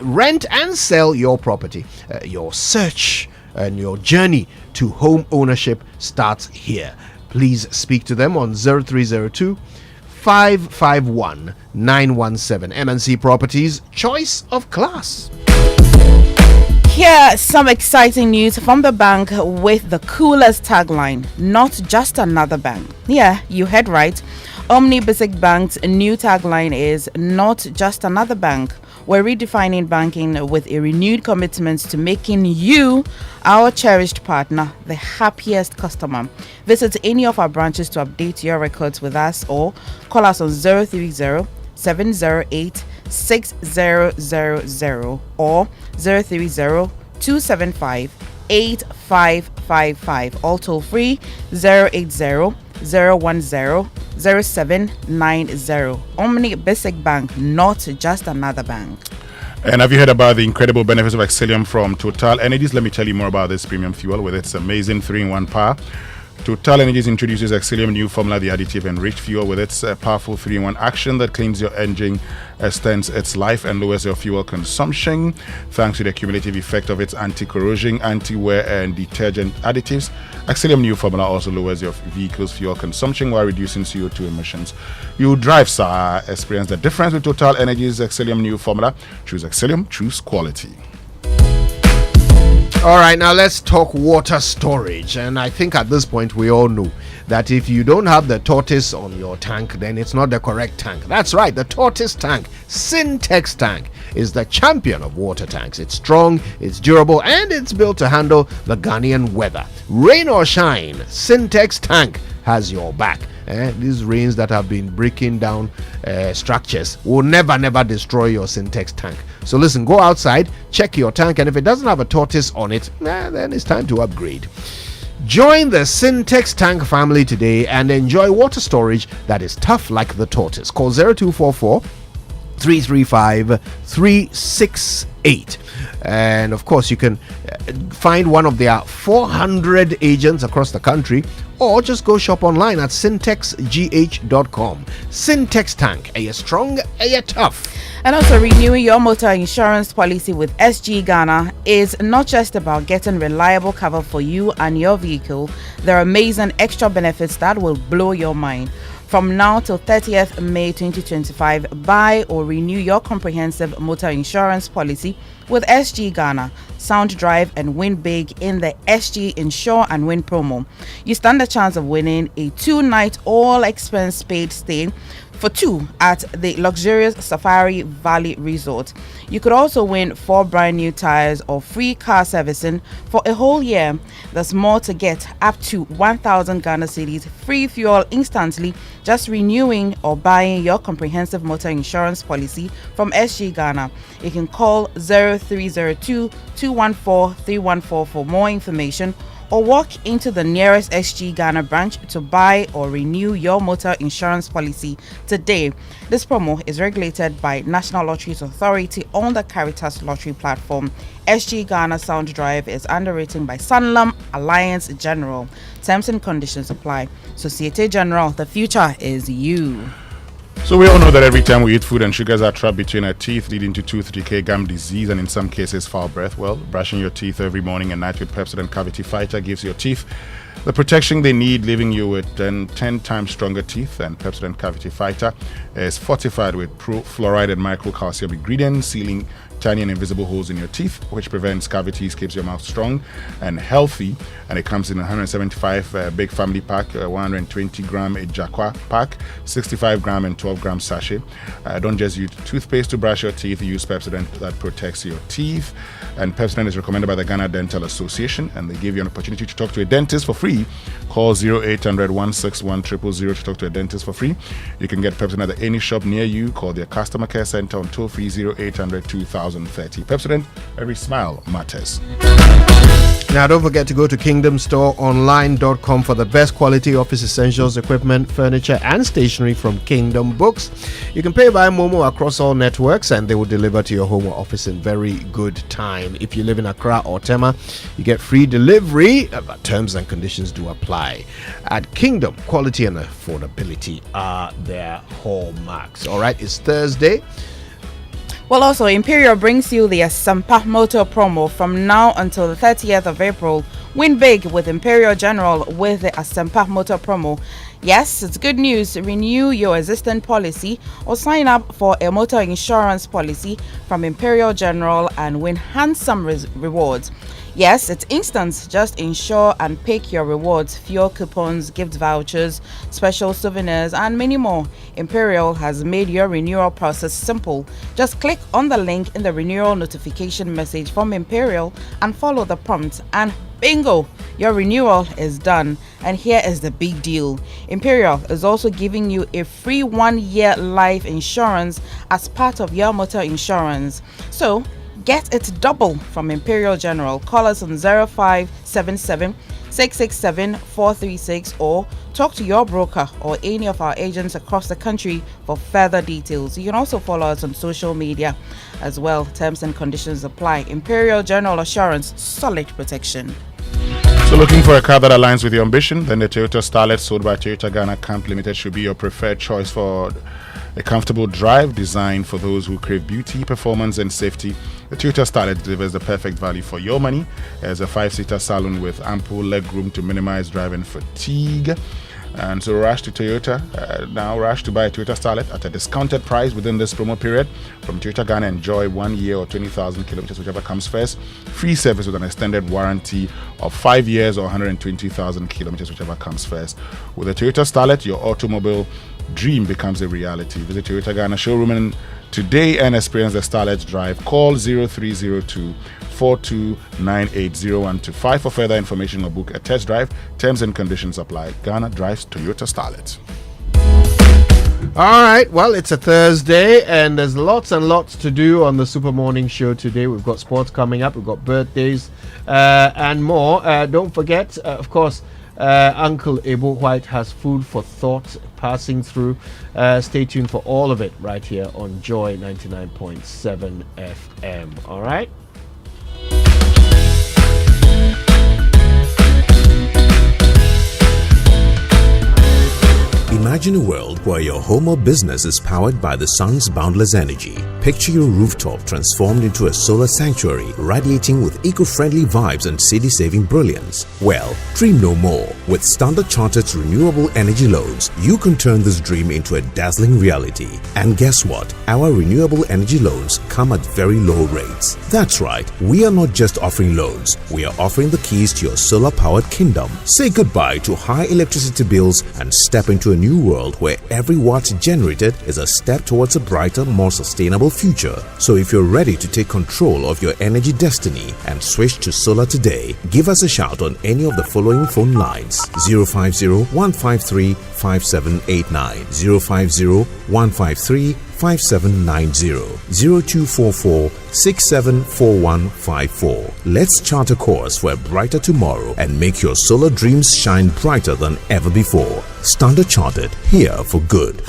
rent and sell your property. Your search and your journey to home ownership starts here. Please speak to them on 0302 551 917. MNC Properties, choice of class. Here, some exciting news from the bank with the coolest tagline, not just another bank. Yeah, you heard right. Omni Basic Bank's new tagline is not just another bank. We're redefining banking with a renewed commitment to making you, our cherished partner, the happiest customer. Visit any of our branches to update your records with us or call us on 030 708 6000 or 030-275-8555. All toll free 080-010-0790. Omni Basic Bank, not just another bank. And have you heard about the incredible benefits of Excellium from Total Energies? Let me tell you more about this premium fuel with its amazing 3-in-1 power. Total Energies introduces Excellium new formula, the additive enriched fuel, with its powerful 3-in-1 action that cleans your engine, extends its life, and lowers your fuel consumption. Thanks to the cumulative effect of its anti-corrosion, anti-wear, and detergent additives, Excellium new formula also lowers your vehicle's fuel consumption while reducing CO2 emissions. You drive, sir. Experience the difference with Total Energies Excellium new formula. Choose Excellium, choose quality. All right, now let's talk water storage. And I think at this point we all know that if you don't have the tortoise on your tank, then it's not the correct tank. That's right, the tortoise tank, Syntex tank, is the champion of water tanks. It's strong, it's durable, and it's built to handle the Ghanaian weather. Rain or shine, Syntex tank has your back. These rains that have been breaking down structures will never destroy your Syntex tank. So listen, go outside, check your tank, and if it doesn't have a tortoise on it, then it's time to upgrade. Join the Syntex tank family today and enjoy water storage that is tough like the tortoise. Call 0244 335 368. And of course, you can find one of their 400 agents across the country, or just go shop online at syntexgh.com. Syntex tank, are you strong, are you tough? And also, renewing your motor insurance policy with SG Ghana is not just about getting reliable cover for you and your vehicle. There are amazing extra benefits that will blow your mind. From now till 30th May 2025, buy or renew your comprehensive motor insurance policy with SG Ghana. Sound drive and win big in the SG Insure and Win promo. You stand a chance of winning a 2-night all-expense paid stay for 2 at the luxurious Safari Valley Resort. You could also win 4 brand new tires or free car servicing for a whole year. There's more to get, up to 1,000 Ghana cedis, free fuel instantly, just renewing or buying your comprehensive motor insurance policy from SG Ghana. You can call 0302 214 314 for more information, or walk into the nearest SG Ghana branch to buy or renew your motor insurance policy today. This promo is regulated by National Lotteries Authority on the Caritas Lottery platform. SG Ghana Sound Drive is underwritten by Sanlam Alliance General. Terms and conditions apply. Societe Generale, the future is you. So we all know that every time we eat food and sugars are trapped between our teeth, leading to tooth decay, gum disease, and in some cases foul breath. Well, brushing your teeth every morning and night with Pepsodent Cavity Fighter gives your teeth the protection they need, leaving you with 10 times stronger teeth. And Pepsodent Cavity Fighter is fortified with fluoride and microcalcium ingredients, sealing tiny and invisible holes in your teeth, which prevents cavities, keeps your mouth strong and healthy. And it comes in 175 big family pack, 120 gram Ejakwa pack, 65 gram and 12 gram sachet. Don't just use toothpaste to brush your teeth, use Pepsodent that protects your teeth. And Pepsodent is recommended by the Ghana Dental Association, and they give you an opportunity to talk to a dentist for free. Call 0800 161 000 to talk to a dentist for free. You can get Pepsodent at any shop near you. Call their customer care center on toll free 0800 2030. Pepsodent, every smile matters. Now, don't forget to go to kingdomstoreonline.com for the best quality office essentials, equipment, furniture, and stationery from Kingdom Books. You can pay by Momo across all networks, and they will deliver to your home or office in very good time. If you live in Accra or Tema, you get free delivery, but terms and conditions do apply. At Kingdom, quality and affordability are their hallmarks. All right, it's Thursday. Well, also, Imperial brings you the Asampa Motor promo from now until the 30th of April. Win big with Imperial General with the Asampa Motor promo. Yes, it's good news. Renew your existing policy or sign up for a motor insurance policy from Imperial General and win handsome rewards. Yes, it's instant. Just insure and pick your rewards, fuel coupons, gift vouchers, special souvenirs, and many more. Imperial has made your renewal process simple. Just click on the link in the renewal notification message from Imperial and follow the prompts, and bingo, your renewal is done. And here is the big deal. Imperial is also giving you a free 1-year life insurance as part of your motor insurance. So, get it double from Imperial General. Call us on 0577 667 436 or talk to your broker or any of our agents across the country for further details. You can also follow us on social media as well. Terms and conditions apply. Imperial General Assurance, solid protection. So looking for a car that aligns with your ambition? Then the Toyota Starlet sold by Toyota Ghana Camp Limited should be your preferred choice for a comfortable drive designed for those who crave beauty, performance, and safety. The Toyota Starlet delivers the perfect value for your money. As a 5-seater saloon with ample leg room to minimize driving fatigue. And so rush to Toyota. Now rush to buy a Toyota Starlet at a discounted price within this promo period. From Toyota Ghana, enjoy 1 year or 20,000 kilometers, whichever comes first. Free service with an extended warranty of 5 years or 120,000 kilometers, whichever comes first. With a Toyota Starlet, your automobile dream becomes a reality. Visit Toyota Ghana showroom today and experience the Starlet drive. Call 0302 42980125 for further information or book a test drive. Terms and conditions apply. Ghana drives Toyota Starlet. All right, well, it's a Thursday and there's lots and lots to do on the Super Morning Show today. We've got sports coming up, we've got birthdays and more. Don't forget, of course, Uncle Abel White has food for thought passing through. Stay tuned for all of it right here on Joy 99.7 FM. All right. Imagine a world where your home or business is powered by the sun's boundless energy. Picture your rooftop transformed into a solar sanctuary, radiating with eco-friendly vibes and city-saving brilliance. Well, dream no more. With Standard Chartered's renewable energy loans, you can turn this dream into a dazzling reality. And guess what? Our renewable energy loans come at very low rates. That's right, we are not just offering loans, we are offering the keys to your solar-powered kingdom. Say goodbye to high electricity bills and step into a new world where every watt generated is a step towards a brighter, more sustainable future. So if you're ready to take control of your energy destiny and switch to solar today, give us a shout on any of the following phone lines: 050-153-5789, 050-153-5790, 0244-674154. Let's chart a course for a brighter tomorrow and make your solar dreams shine brighter than ever before. Standard Chartered, here for good.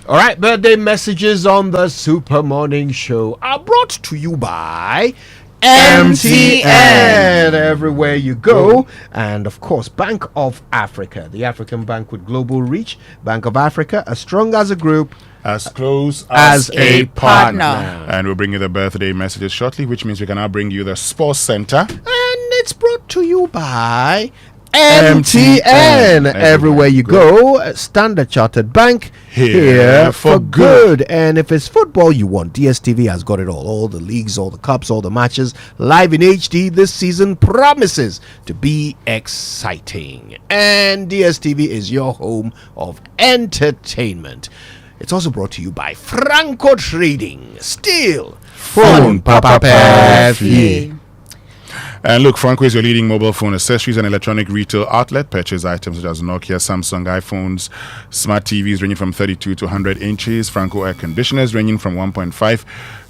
All right, birthday messages on the Super Morning Show are brought to you by MTN. Everywhere you go. And of course, Bank of Africa, the African bank with global reach. Bank of Africa, as strong as a group, as close as a partner. And we'll bring you the birthday messages shortly, which means we can now bring you the Sports Center. And it's brought to you by MTN. Everywhere you go, Standard Chartered Bank, here for good. And if it's football you want, DSTV has got it all the leagues, all the cups, all the matches live in HD this season promises to be exciting. And DSTV is your home of entertainment. It's also brought to you by Franco Trading. Still phone Papa Perfy. And look, Franco is your leading mobile phone accessories and electronic retail outlet. Purchase items such as Nokia, Samsung, iPhones, smart TVs ranging from 32 to 100 inches, Franco air conditioners ranging from 1.5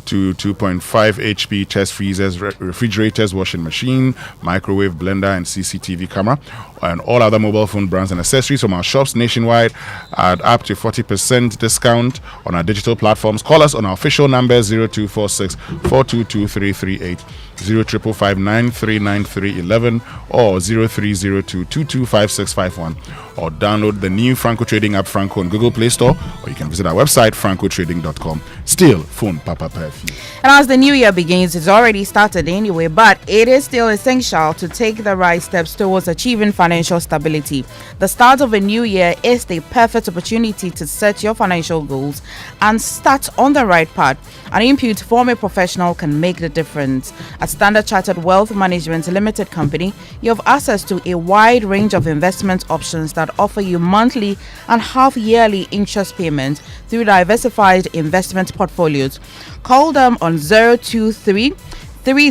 to 2.5 HP chest freezers, refrigerators, washing machine, microwave, blender, and CCTV camera, and all other mobile phone brands and accessories from our shops nationwide at up to 40% discount on our digital platforms. Call us on our official number 0246 422 338, 0555939311, or 0302 225651, or download the new Franco Trading app, Franco, on Google Play Store, or you can visit our website, francotrading.com. Still, phone Papa Perfume. And as the new year begins, it's already started anyway, but it is still essential to take the right steps towards achieving financial stability. The start of a new year is the perfect opportunity to set your financial goals and start on the right path. An input from a professional can make the difference. At Standard Chartered Wealth Management Limited Company, you have access to a wide range of investment options that offer you monthly and half-yearly interest payments through diversified investment portfolios. Call them on 023 30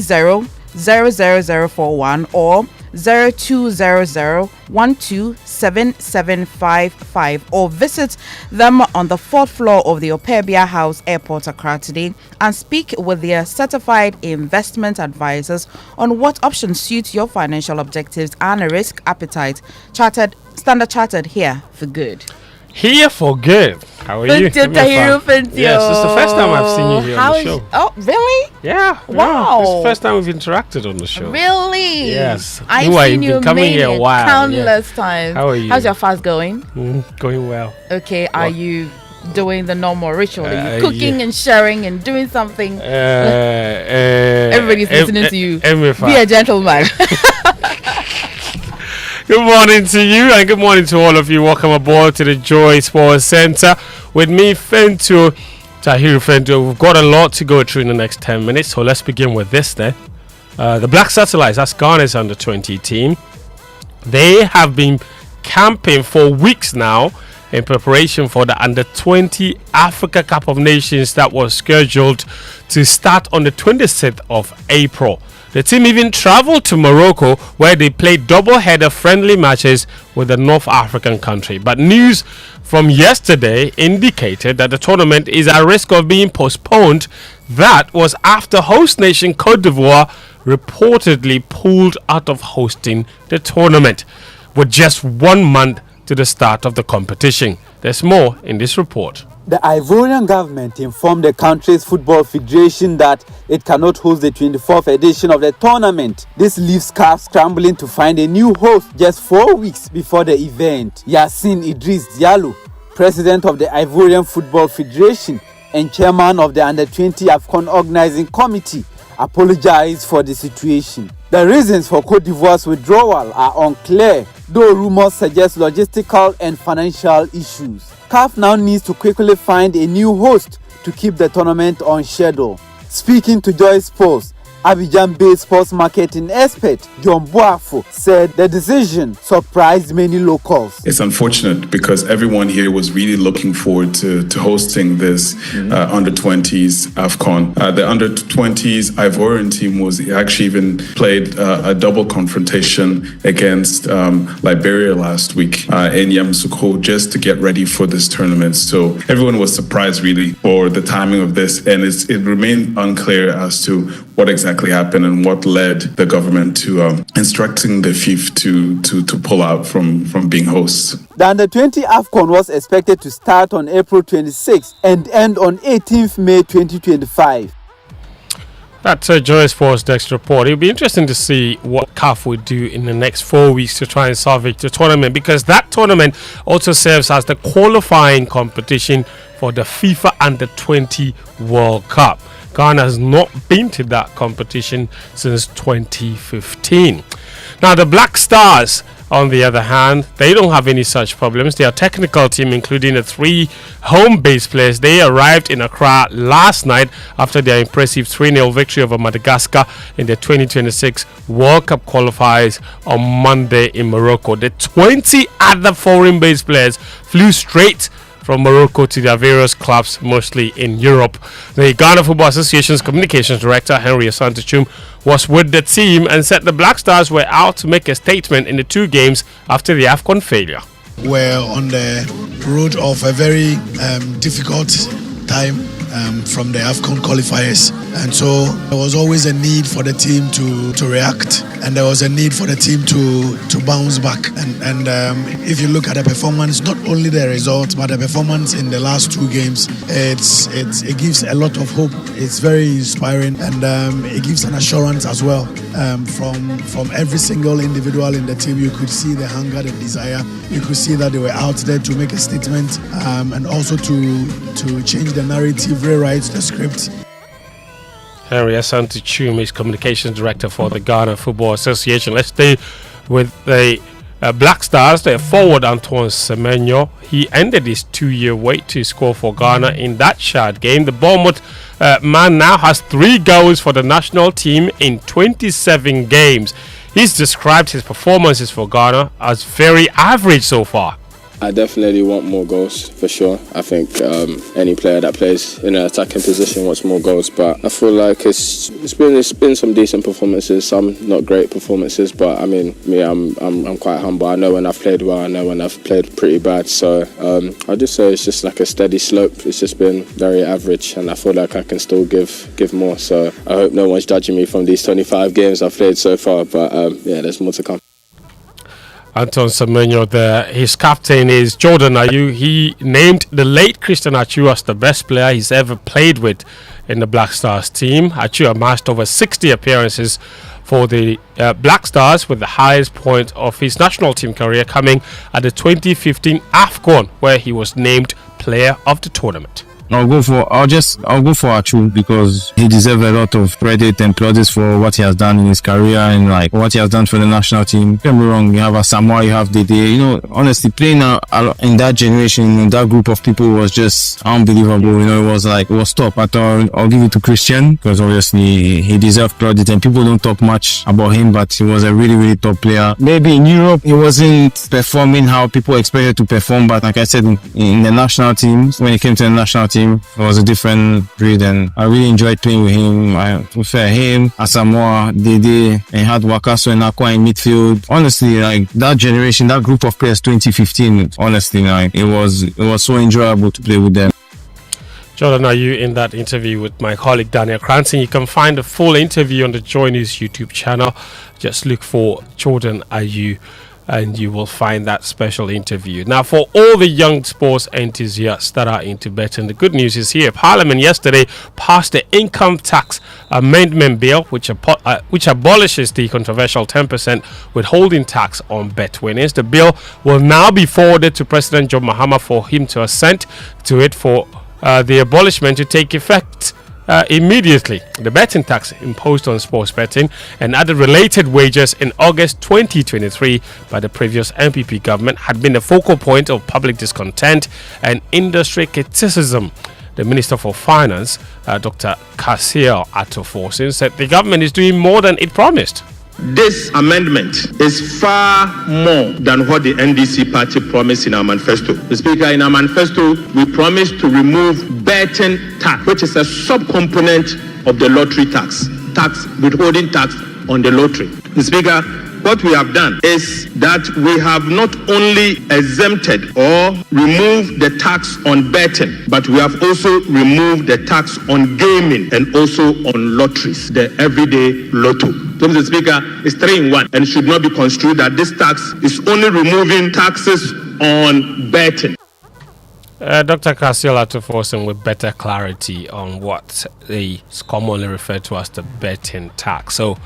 00041 or 0200 127755, or visit them on the 4th floor of the Opebia House, Airport, Accra today, and speak with their certified investment advisors on what options suit your financial objectives and risk appetite. Standard Chartered, here for good. Here for good. How are you? Yes, it's the first time I've seen you here on the show. Oh, really? Yeah. Wow. It's the first time we've interacted on the show. Really? Yes. I've seen you coming here a while. Countless times. How are you? How's your fast going? Going well. Okay. Are you doing the normal ritual? Are you cooking and sharing and doing something? Everybody's listening to you. Be a gentleman. Good morning to you and good morning to all of you. Welcome aboard to the Joy Sports Center with me, Tahiru Fento. We've got a lot to go through in the next 10 minutes, so let's begin with this then. The Black Satellites, that's Ghana's under-20 team. They have been camping for weeks now in preparation for the under-20 Africa Cup of Nations that was scheduled to start on the 26th of April. The team even traveled to Morocco, where they played double-header friendly matches with the North African country. But news from yesterday indicated that the tournament is at risk of being postponed. That was after host nation Cote d'Ivoire reportedly pulled out of hosting the tournament with just 1 month to the start of the competition. There's more in this report. The Ivorian government informed the country's football federation that it cannot host the 24th edition of the tournament. This leaves CAF scrambling to find a new host just 4 weeks before the event. Yassine Idriss Diallo, president of the Ivorian Football Federation and chairman of the Under-20 AFCON Organizing Committee, apologized for the situation. The reasons for Cote d'Ivoire's withdrawal are unclear, though rumors suggest logistical and financial issues. CAF now needs to quickly find a new host to keep the tournament on schedule. Speaking to Joy Sports, Abidjan-based sports marketing expert John Boafo said the decision surprised many locals. It's unfortunate because everyone here was really looking forward to hosting this under-20s AFCON. The under-20s Ivorian team was actually even played a double confrontation against Liberia last week in Yamoussoukro just to get ready for this tournament. So everyone was surprised really for the timing of this, and it remained unclear as to what exactly happened and what led the government to instructing the FIF to pull out from being hosts. The Under-20 AFCON was expected to start on April 26 and end on 18th May 2025. That's Joy Sports Dex report. It'll be interesting to see what CAF will do in the next 4 weeks to try and salvage the tournament, because that tournament also serves as the qualifying competition for the FIFA Under-20 World Cup. Ghana has not been to that competition since 2015. Now, the Black Stars, on the other hand, they don't have any such problems. Their technical team, including the 3 home-based players, they arrived in Accra last night after their impressive 3-0 victory over Madagascar in the 2026 World Cup qualifiers on Monday in Morocco. The 20 other foreign-based players flew straight from Morocco to their various clubs, mostly in Europe. The Ghana Football Association's communications director, Henry Asantachum, was with the team and said the Black Stars were out to make a statement in the 2 games after the AFCON failure. We're on the road of a very difficult time from the AFCON qualifiers. And so there was always a need for the team to react, and there was a need for the team to bounce back. And if you look at the performance, not only the results, but the performance in the last 2 games, it gives a lot of hope. It's very inspiring, and it gives an assurance as well. From every single individual in the team, you could see the hunger, the desire. You could see that they were out there to make a statement, and also to change the narrative, rewrite the script. Henry Asante Chum is Communications Director for the Ghana Football Association. Let's stay with the Black Stars. Their forward Antoine Semenyo, he ended his 2-year wait to score for Ghana in that Chad game. The Bournemouth man now has 3 goals for the national team in 27 games. He's described his performances for Ghana as very average so far. I definitely want more goals, for sure. I think any player that plays in an attacking position wants more goals, but I feel like it's been some decent performances, some not great performances, but I mean, me, I'm quite humble. I know when I've played well, I know when I've played pretty bad, so I'll just say it's just like a steady slope. It's just been very average, and I feel like I can still give more, so I hope no one's judging me from these 25 games I've played so far, but yeah, there's more to come. Anton Semenyo there. His captain is Jordan Ayew. He named the late Christian Achu as the best player he's ever played with in the Black Stars team. Achu amassed over 60 appearances for the Black Stars, with the highest point of his national team career coming at the 2015 AFCON, where he was named player of the tournament. I'll go for Achu because he deserves a lot of credit and plaudits for what he has done in his career and like what he has done for the national team. Don't get me wrong, you have a Samoa, you have Dede. You know, honestly, playing in that generation, in that group of people was just unbelievable. You know, it was top. I thought I'll give it to Christian because obviously he deserved credit and people don't talk much about him, but he was a really, really top player. Maybe in Europe, he wasn't performing how people expected to perform, but like I said, in the national team, when it came to the national team, it was a different breed, and I really enjoyed playing with him. I prefer him, Asamoah, Dede, and had Wakaso and Akwa in midfield. Honestly, like that generation, that group of players, 2015. Honestly, like it was so enjoyable to play with them. Jordan, are you in that interview with my colleague Daniel Cranston? You can find the full interview on the Joy News YouTube channel. Just look for Jordan Ayew, and you will find that special interview. Now, for all the young sports enthusiasts that are into betting, the good news is here. Parliament yesterday passed the Income Tax Amendment Bill, which abolishes the controversial 10% withholding tax on bet winnings. The bill will now be forwarded to President John Mahama for him to assent to it for the abolishment to take effect immediately. The betting tax imposed on sports betting and other related wagers in August 2023 by the previous MPP government had been the focal point of public discontent and industry criticism. The Minister for Finance, Dr. Kasiel Atoforsin, said the government is doing more than it promised. This amendment is far more than what the NDC party promised in our manifesto. The Speaker, in our manifesto, we promised to remove betting tax, which is a subcomponent of the lottery tax withholding tax on the lottery. The Speaker, what we have done is that we have not only exempted or removed the tax on betting, but we have also removed the tax on gaming and also on lotteries, the everyday lotto. So, Mr. Speaker, it's 3 in 1 and should not be construed that this tax is only removing taxes on betting. Dr. Kasiel Atoforsin with better clarity on what is commonly referred to as the betting tax. So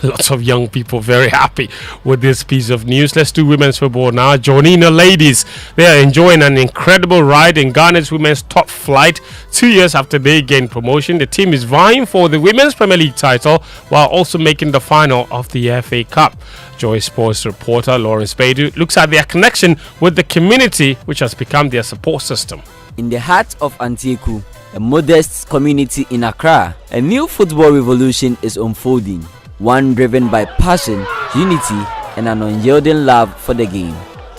lots of young people very happy with this piece of news. Let's do women's football now. Jonina ladies, they are enjoying an incredible ride in Ghana's women's top flight. 2 years after they gained promotion, the team is vying for the Women's Premier League title while also making the final of the FA Cup. Joy Sports reporter Lawrence Baidu looks at their connection with the community, which has become their support system. In the heart of Antieku, a modest community in Accra, a new football revolution is unfolding, one driven by passion, unity, and an unyielding love for the game.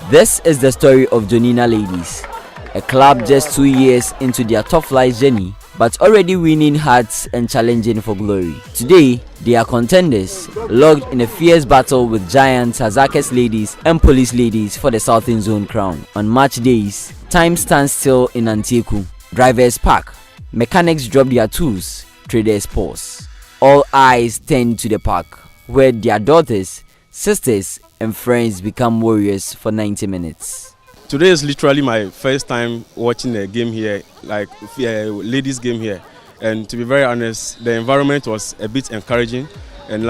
This is the story of Jonina Ladies, a club just 2 years into their top flight journey, but already winning hearts and challenging for glory. Today, they are contenders, locked in a fierce battle with giants Hazakes Ladies and Police Ladies for the Southern Zone crown. On match days, time stands still in Antieku. Drivers park, Mechanics drop their tools, traders pause. All eyes turn to the park, where their daughters, sisters, and friends become warriors for 90 minutes. Today is literally my first time watching a game here, like a ladies game here. And to be very honest, the environment was a bit encouraging. And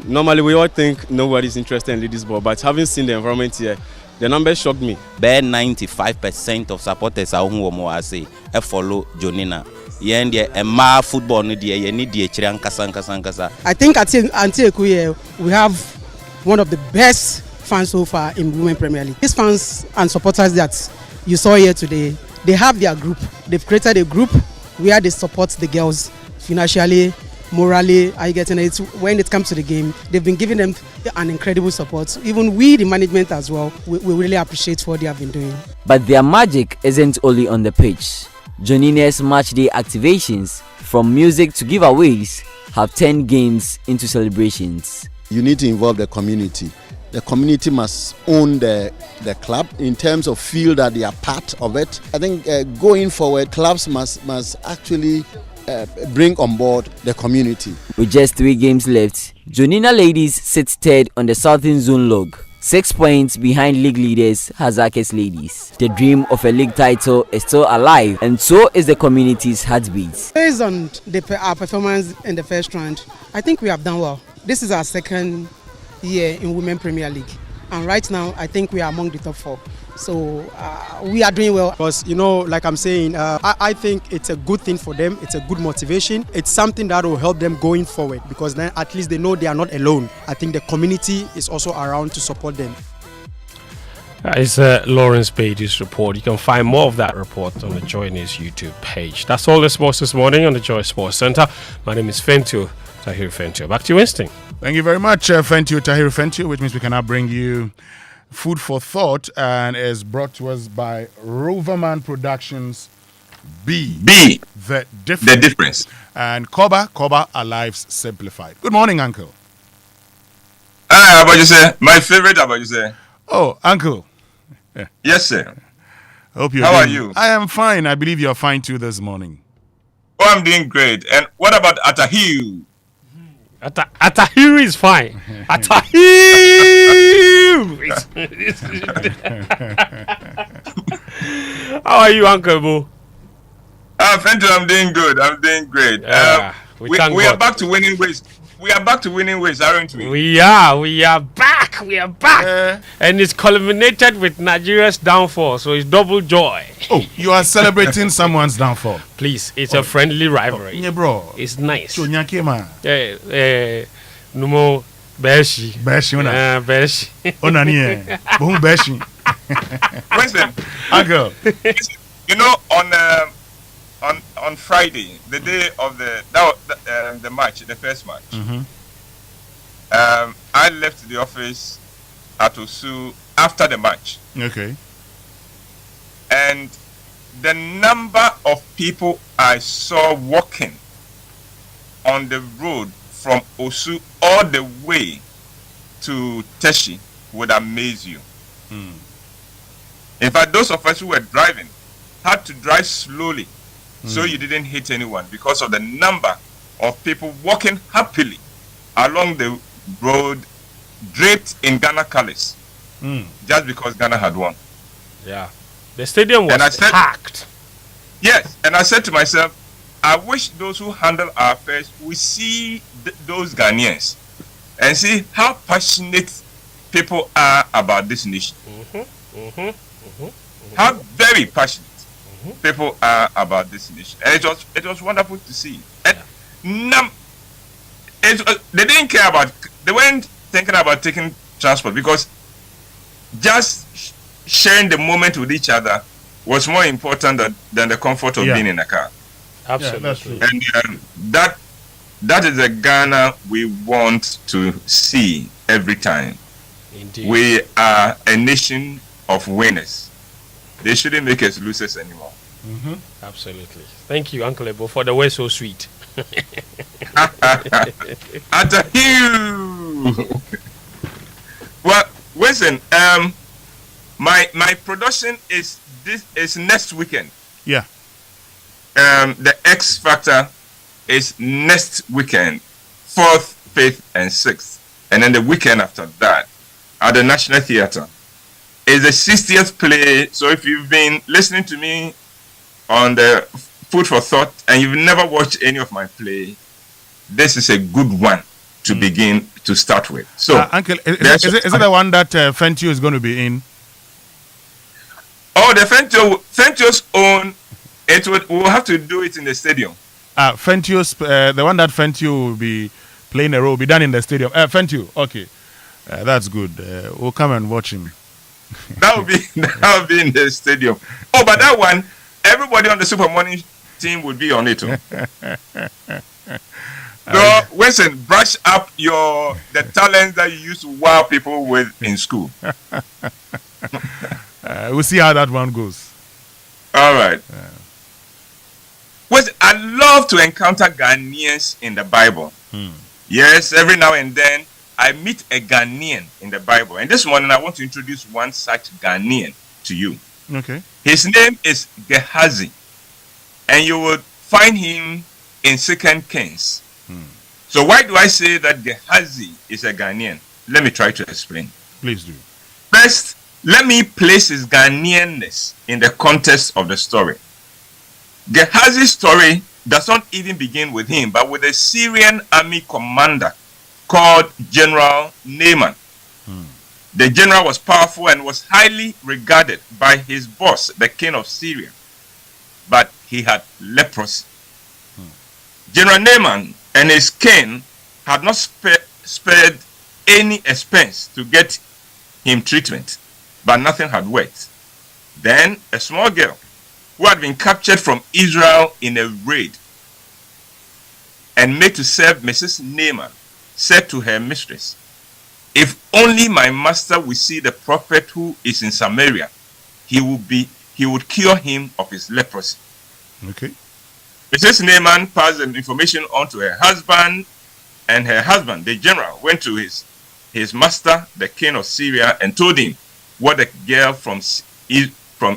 normally we all think nobody's interested in ladies ball, but having seen the environment here, the numbers shocked me. Bare 95% of supporters are who say follow Jonina. And football I think at Antieku we have one of the best fans so far in Women Premier League. These fans and supporters that you saw here today, they have their group. They've created a group where they support the girls financially, morally. Are you getting it? When it comes to the game, they've been giving them an incredible support. Even we, the management as well, we really appreciate what they have been doing. But their magic isn't only on the pitch. Jonina's matchday activations, from music to giveaways, have turned games into celebrations. You need to involve the community. The community must own the club in terms of feel that they are part of it. I think going forward, clubs must actually bring on board the community. With just 3 games left, Jonina ladies sit third on the Southern Zone log, 6 points behind league leaders Hazakes ladies. The dream of a league title is still alive, and so is the community's heartbeat. Based on our performance in the first round, I think we have done well. This is our second year in Women Premier League, and right now I think we are among the top 4. So we are doing well. Because, like I'm saying, I think it's a good thing for them. It's a good motivation. It's something that will help them going forward, because then at least they know they are not alone. I think the community is also around to support them. That is Lawrence Beatty's report. You can find more of that report on the Joy News YouTube page. That's all the sports this morning on the Joy Sports Center. My name is Fentio, Tahir Fentio. Back to you, Winston. Thank you very much, Fentio, Tahir Fentio, which means we can now bring you Food for Thought, and is brought to us by Roverman Productions. B. The difference. And Koba, our lives simplified. Good morning, Uncle. How about you say? My favorite, how about you say? Oh, Uncle. Yes, sir. Hope you're How are you? I am fine. I believe you're fine too this morning. Oh, I'm doing great. And what about Atahiru? Atahiru is fine. Atahiru! How are you, Uncle Bo? Fento, I'm doing good. I'm doing great. We are back to winning ways. We are back to winning ways, aren't we? We are back. And it's culminated with Nigeria's downfall, so it's double joy. Oh, you are celebrating someone's downfall. Please, it's a friendly rivalry. Yeah, bro. It's nice. So Nyakema. Numo Beshi. Una. Beshi. Onani. Boom Beshi. Listen, Uncle. On Friday, the day of the match, the first match. Mm-hmm. I left the office at Osu after the match. Okay. And the number of people I saw walking on the road from Osu all the way to Teshi would amaze you. Mm. In fact, those of us who were driving had to drive slowly so you didn't hit anyone because of the number of people walking happily along the road draped in Ghana colors just because Ghana had won. Yeah. The stadium was packed. Yes, and I said to myself, I wish those who handle our affairs would see those Ghanaians and see how passionate people are about this nation. How very passionate people are about this nation. And it was wonderful to see. And they didn't care about, they weren't thinking about taking transport because just sharing the moment with each other was more important than the comfort of being in a car. Absolutely. And that is the Ghana we want to see every time. Indeed. We are a nation of winners. They shouldn't make us losers anymore. Absolutely. Thank you, Uncle Ebo, for the way so sweet. Well, listen, my production is next weekend. Yeah. the X factor is next weekend, 4th, 5th, and 6th. And then the weekend after that, at the National Theatre, is the 60th play. So if you've been listening to me on the Food for Thought and you've never watched any of my play, this is a good one to begin to start with. So, Uncle, is it the one that Fentio is going to be in? Oh, the Fentio's own. We'll have to do it in the stadium. Fentio's the one that Fentio will be playing a role will be done in the stadium. Fentio, okay, that's good. We'll come and watch him. That will be in the stadium. Oh, but that one, everybody on the Super Morning team would be on it. So, Winston, brush up the talents that you used to wow people with in school. We'll see how that one goes. All right. Winston, I love to encounter Ghanaians in the Bible. Yes, every now and then I meet a Ghanaian in the Bible. And this morning I want to introduce one such Ghanaian to you. Okay. His name is Gehazi. And you will find him in 2 Kings. So why do I say that Gehazi is a Ghanaian? Let me try to explain. Please do. First, let me place his Ghanaianness in the context of the story. Gehazi's story does not even begin with him, but with a Syrian army commander called General Naaman. The general was powerful and was highly regarded by his boss, the king of Syria. But he had leprosy. General Naaman and his king had not spared any expense to get him treatment, but nothing had worked. Then a small girl who had been captured from Israel in a raid and made to serve Mrs. Naaman said to her mistress, "If only my master will see the prophet who is in Samaria, he would cure him of his leprosy." Okay. Mrs. Naaman passed the information on to her husband, and her husband, the general, went to his master, the king of Syria, and told him what the girl from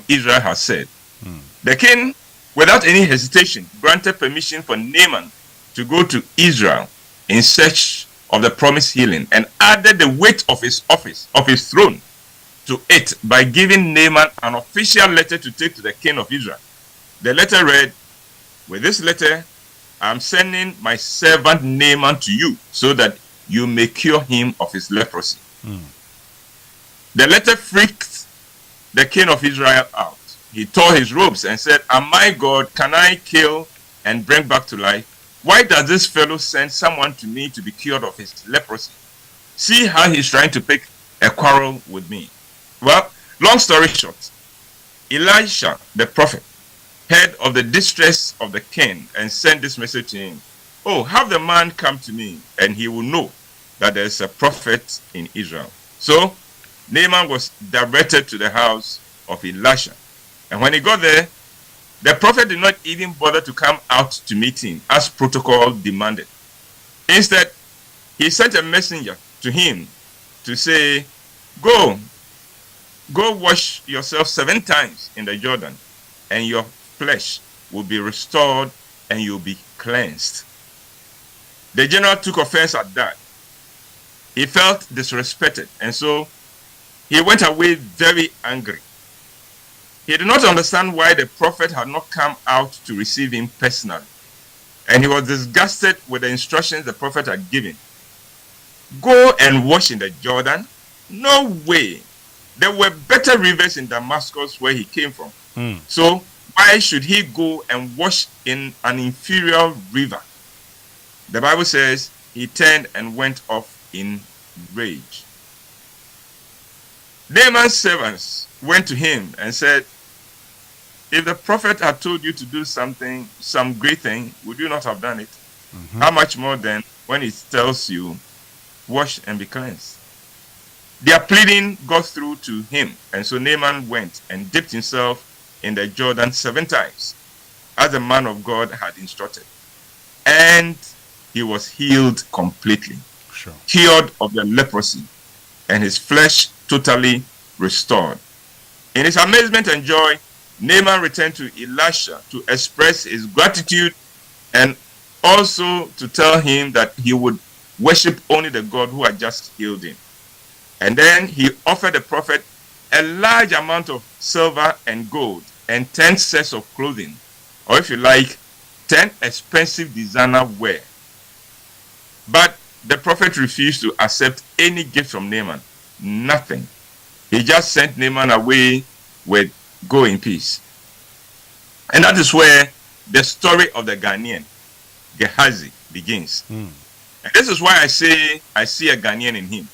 Israel had said. The king, without any hesitation, granted permission for Naaman to go to Israel in search of the promised healing, and added the weight of his office, of his throne, to it by giving Naaman an official letter to take to the king of Israel. The letter read, "With this letter, I am sending my servant Naaman to you, so that you may cure him of his leprosy." The letter freaked the king of Israel out. He tore his robes and said, "Am I God? Can I kill and bring back to life? Why does this fellow send someone to me to be cured of his leprosy? See how he's trying to pick a quarrel with me." Well, long story short, Elisha, the prophet, heard of the distress of the king and sent this message to him: "Oh, have the man come to me, and he will know that there is a prophet in Israel." So Naaman was directed to the house of Elisha. And when he got there, the prophet did not even bother to come out to meet him, as protocol demanded. Instead, he sent a messenger to him to say, Go wash yourself 7 times in the Jordan, and your flesh will be restored and you'll be cleansed." The general took offense at that. He felt disrespected, and so he went away very angry. He did not understand why the prophet had not come out to receive him personally, and he was disgusted with the instructions the prophet had given. Go and wash in the Jordan? No way. There were better rivers in Damascus where he came from. So why should he go and wash in an inferior river? The Bible says he turned and went off in rage. Naaman's servants went to him and said, "If the prophet had told you to do something, some great thing, would you not have done it? How much more then when he tells you, wash and be cleansed?" Their pleading got through to him, and so Naaman went and dipped himself in the Jordan 7 times, as the man of God had instructed. And he was healed completely, cured of the leprosy, and his flesh totally restored. In his amazement and joy, Naaman returned to Elisha to express his gratitude and also to tell him that he would worship only the God who had just healed him. And then he offered the prophet a large amount of silver and gold and 10 sets of clothing, or if you like, 10 expensive designer wear. But the prophet refused to accept any gift from Naaman. Nothing. He just sent Naaman away with "Go in peace." And that is where the story of the Ghanaian, Gehazi, begins. And this is why I say I see a Ghanaian in him.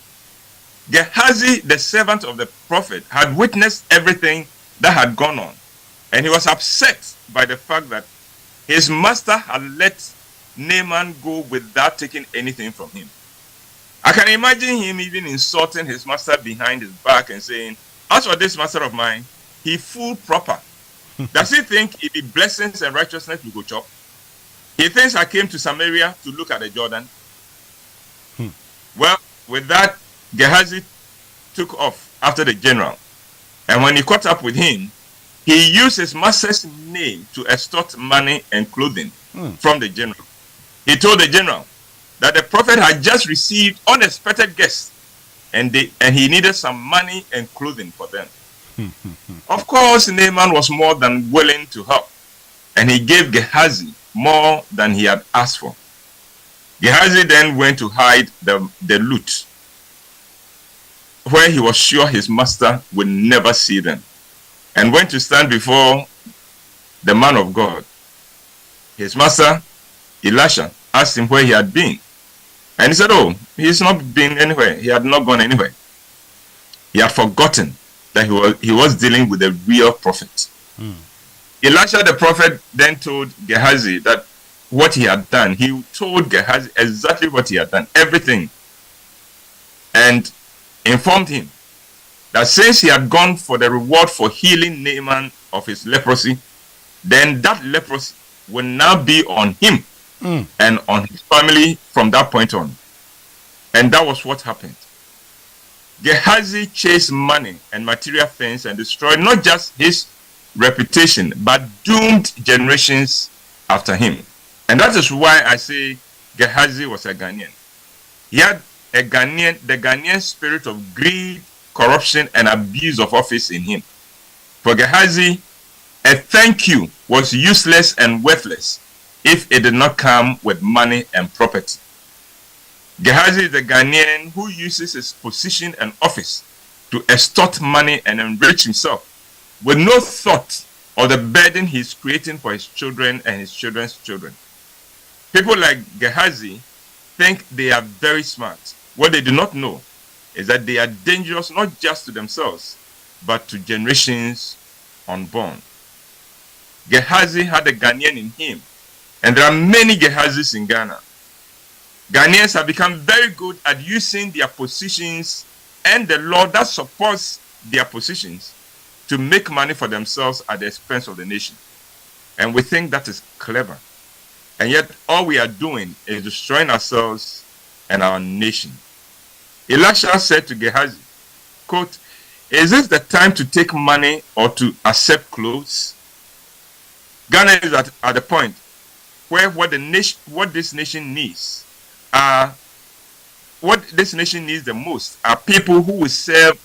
Gehazi, the servant of the prophet, had witnessed everything that had gone on. And he was upset by the fact that his master had let Naaman go without taking anything from him. I can imagine him even insulting his master behind his back and saying, "As for this master of mine, he fool proper. Does he think it be blessings and righteousness we go chop? He thinks I came to Samaria to look at the Jordan." Well, with that, Gehazi took off after the general. And when he caught up with him, he used his master's name to extort money and clothing from the general. He told the general that the prophet had just received unexpected guests and he needed some money and clothing for them. Of course, Naaman was more than willing to help, and he gave Gehazi more than he had asked for. Gehazi then went to hide the loot, where he was sure his master would never see them, and went to stand before the man of God. His master, Elisha, asked him where he had been. And he said, "Oh, he's not been anywhere. He had not gone anywhere. He had forgotten that he was dealing with a real prophet." Elisha the prophet then told Gehazi that what he had done. He told Gehazi exactly what he had done, everything, and informed him that since he had gone for the reward for healing Naaman of his leprosy, then that leprosy will now be on him and on his family from that point on. And that was what happened. Gehazi chased money and material things and destroyed not just his reputation, but doomed generations after him. And that is why I say Gehazi was a Ghanaian. He had the Ghanaian spirit of greed, corruption, and abuse of office in him. For Gehazi, a thank you was useless and worthless if it did not come with money and property. Gehazi is the Ghanaian who uses his position and office to extort money and enrich himself with no thought of the burden he's creating for his children and his children's children. People like Gehazi think they are very smart. What they do not know is that they are dangerous not just to themselves, but to generations unborn. Gehazi had a Ghanaian in him, and there are many Gehazis in Ghana. Ghanaians have become very good at using their positions and the law that supports their positions to make money for themselves at the expense of the nation. And we think that is clever. And yet all we are doing is destroying ourselves and our nation. Elisha said to Gehazi, quote, "Is this the time to take money or to accept clothes?" Ghana is at the point where what this nation needs the most are people who will serve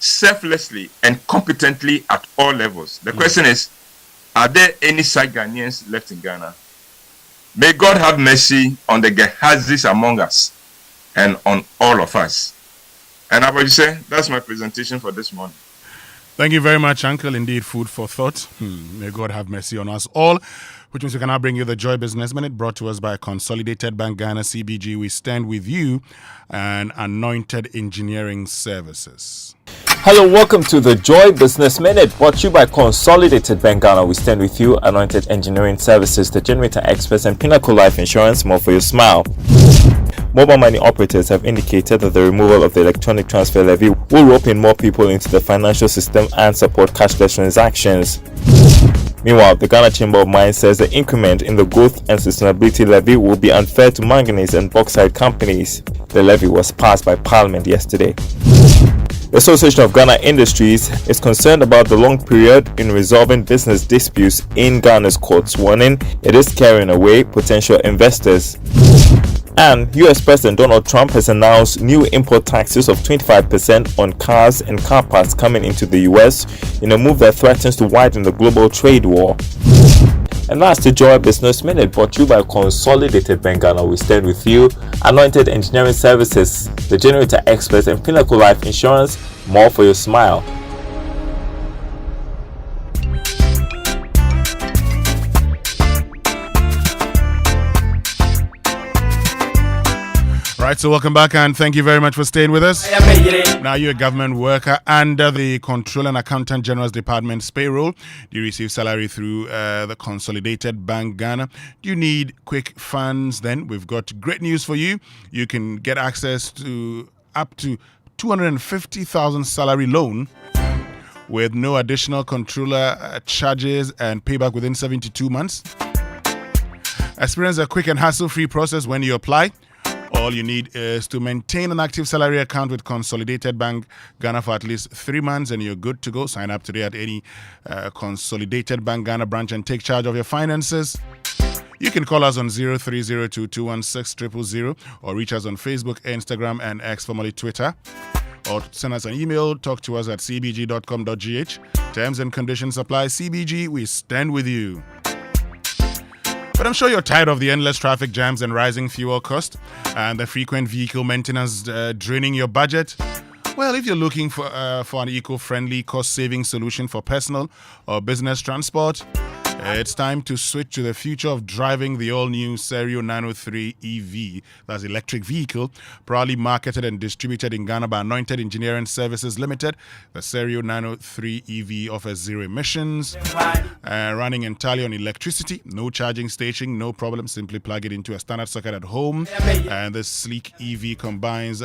selflessly and competently at all levels. The question is, are there any such Ghanaians left in Ghana? May God have mercy on the Gehazis among us and on all of us. And I would say that's my presentation for this morning. Thank you very much, Uncle. Indeed, food for thought. May God have mercy on us all. Which means we can now bring you the Joy Business Minute, brought to us by Consolidated Bank Ghana CBG. We stand with you and Anointed Engineering Services. Hello, welcome to the Joy Business Minute, brought to you by Consolidated Bank Ghana. We stand with you, Anointed Engineering Services, the Generator Experts, and Pinnacle Life Insurance. More for your smile. Mobile money operators have indicated that the removal of the electronic transfer levy will rope in more people into the financial system and support cashless transactions. Meanwhile, the Ghana Chamber of Mines says the increment in the growth and sustainability levy will be unfair to manganese and bauxite companies. The levy was passed by Parliament yesterday. The Association of Ghana Industries is concerned about the long period in resolving business disputes in Ghana's courts, warning it is scaring away potential investors. And US President Donald Trump has announced new import taxes of 25% on cars and car parts coming into the US in a move that threatens to widen the global trade war. And that's the Joy Business Minute, brought to you by Consolidated Bank Ghana. We stand with you. Anointed Engineering Services, the Generator Experts, and Pinnacle Life Insurance. More for your smile. Right, so welcome back and thank you very much for staying with us. Now, you're a government worker under the Controller and Accountant General's Department's payroll. Do you receive salary through the Consolidated Bank Ghana? Do you need quick funds? Then we've got great news for you. You can get access to up to 250,000 salary loan with no additional controller charges and payback within 72 months. Experience a quick and hassle-free process when you apply. All you need is to maintain an active salary account with Consolidated Bank Ghana for at least 3 months and you're good to go. Sign up today at any Consolidated Bank Ghana branch and take charge of your finances. You can call us on 0302216000 or reach us on Facebook, Instagram, and X, formerly Twitter. Or send us an email, talk to us at cbg.com.gh. Terms and conditions apply. CBG, we stand with you. But I'm sure you're tired of the endless traffic jams and rising fuel cost and the frequent vehicle maintenance draining your budget. Well, if you're looking for an eco-friendly, cost-saving solution for personal or business transport, it's time to switch to the future of driving the all-new Serio 903 EV, that's electric vehicle, proudly marketed and distributed in Ghana by Anointed Engineering Services Limited. The Serio 903 EV offers zero emissions, running entirely on electricity, no charging station, no problem. Simply plug it into a standard socket at home. And this sleek EV combines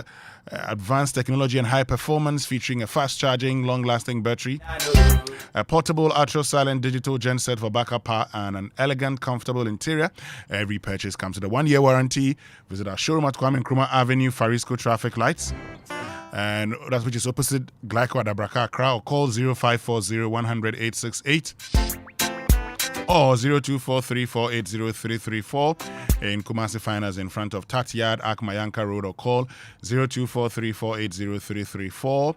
advanced technology and high performance, featuring a fast-charging, long-lasting battery, a portable, ultra-silent digital genset for backup power, and an elegant, comfortable interior. Every purchase comes with a 1-year warranty. Visit our showroom at Kwame Nkrumah Avenue, Farisco Traffic Lights, and that's which is opposite Glyco Adabraka Accra, or call 0540-100-868 or 0243480334. In Kumasi, find us in front of Tatyard, Akmayanka Road, or call 0243480334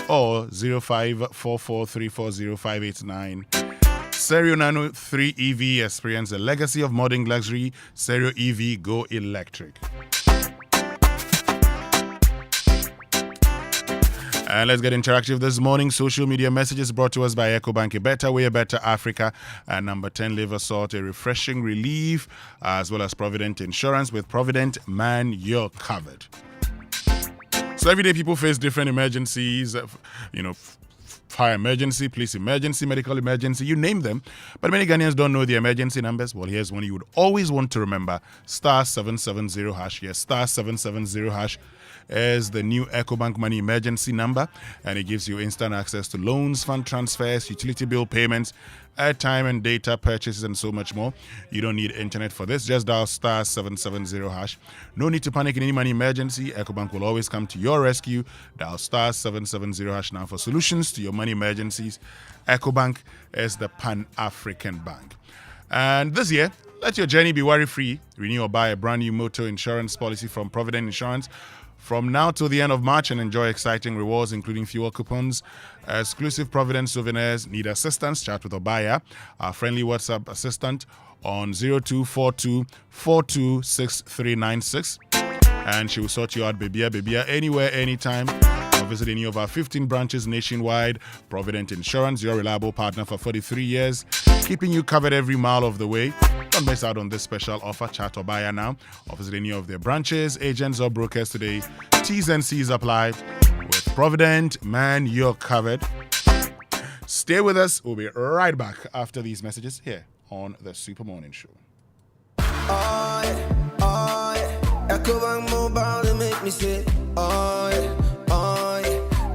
or 0544340589. Serio 903 EV, experience the legacy of modern luxury. Serio EV, go electric. And let's get interactive this morning. Social media messages brought to us by EcoBank, a better way, a better Africa. And number 10, liver salt, a refreshing relief, as well as Provident Insurance. With Provident, man, you're covered. So every day people face different emergencies, fire emergency, police emergency, medical emergency, you name them. But many Ghanaians don't know the emergency numbers. Well, here's one you would always want to remember. *770#. Yes, *770# is the new EcoBank Money Emergency number, and it gives you instant access to loans, fund transfers, utility bill payments, airtime and data purchases, and so much more. You don't need internet for this. Just dial *770#. No need to panic in any money emergency. EcoBank will always come to your rescue. Dial *770# now for solutions to your money emergencies. EcoBank is the Pan-African bank. And this year, let your journey be worry-free. Renew or buy a brand new motor insurance policy from Provident Insurance from now till the end of March and enjoy exciting rewards, including fuel coupons, exclusive Provident souvenirs. Need assistance? Chat with Obaya, our friendly WhatsApp assistant, on 0242 426396. And she will sort you out, Bibia, anywhere, anytime. Or visit any of our 15 branches nationwide. Provident Insurance, your reliable partner for 43 years, keeping you covered every mile of the way. Don't miss out on this special offer. Chat or buy now, or visit any of their branches, agents, or brokers today. T's and C's apply. With Provident, man, you're covered. Stay with us. We'll be right back after these messages here on the Super Morning Show. EcoBank Mobile, they make me say, oh yeah.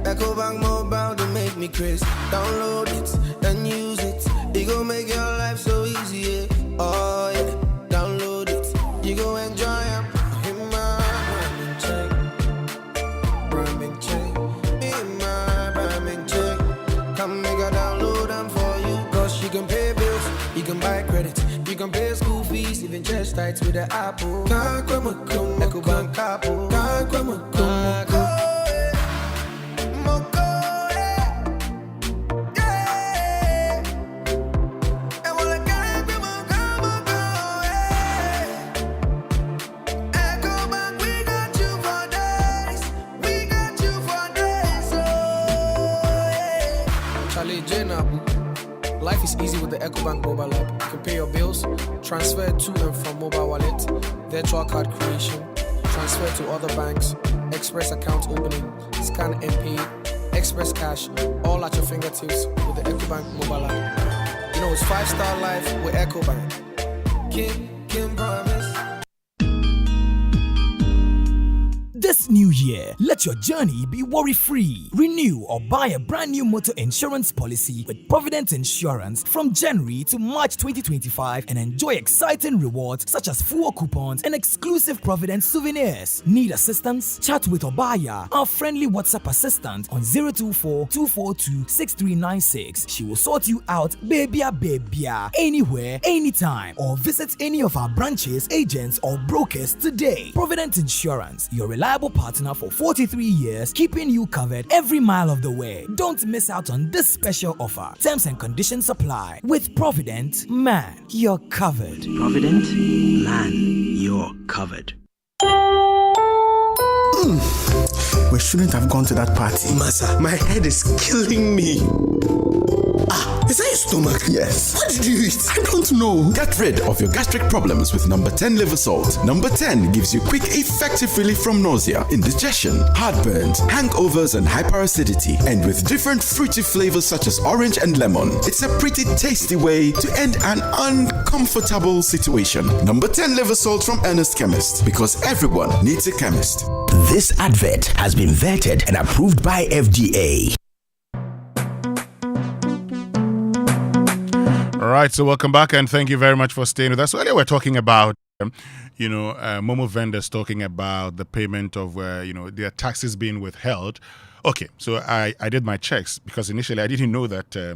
EcoBank Mobile, they make me crazy. Download it and use it. It gon' make your life so easy, yeah. Oh yeah. Download it. You gon' enjoy it. In my check. In my Pay school fees, even church tights with the apple. Ecobank Capo. Life is easy with the EcoBank mobile app. You can pay your bills, transfer to and from mobile wallet, virtual card creation, transfer to other banks, express account opening, scan and pay, express cash, all at your fingertips with the EcoBank mobile app. You know, it's 5-star life with EcoBank. Kim promise. This new year, let your journey be worry-free. Renew or buy a brand new motor insurance policy with Provident Insurance from January to March 2025 and enjoy exciting rewards such as fuel coupons and exclusive Provident souvenirs. Need assistance? Chat with Obaya, our friendly WhatsApp assistant on 024-242-6396. She will sort you out babia, anywhere, anytime, or visit any of our branches, agents, or brokers today. Provident Insurance, your reliable partner for 43 years, keeping you covered every mile of the way. Don't miss out on this special offer. Terms and conditions apply. With Provident, man, you're covered. Provident, man, you're covered. We shouldn't have gone to that party. Masa, my head is killing me. Is that your stomach? Yes. What did you eat? I don't know. Get rid of your gastric problems with number 10 liver salt. Number 10 gives you quick, effective relief from nausea, indigestion, heartburns, hangovers, and hyperacidity. And with different fruity flavors such as orange and lemon, it's a pretty tasty way to end an uncomfortable situation. Number 10 liver salt from Ernest Chemist, because everyone needs a chemist. This advert has been vetted and approved by FDA. All right, so welcome back and thank you very much for staying with us. So earlier we're talking about, Momo vendors talking about the payment of, their taxes being withheld. Okay, so I did my checks because initially I didn't know that, they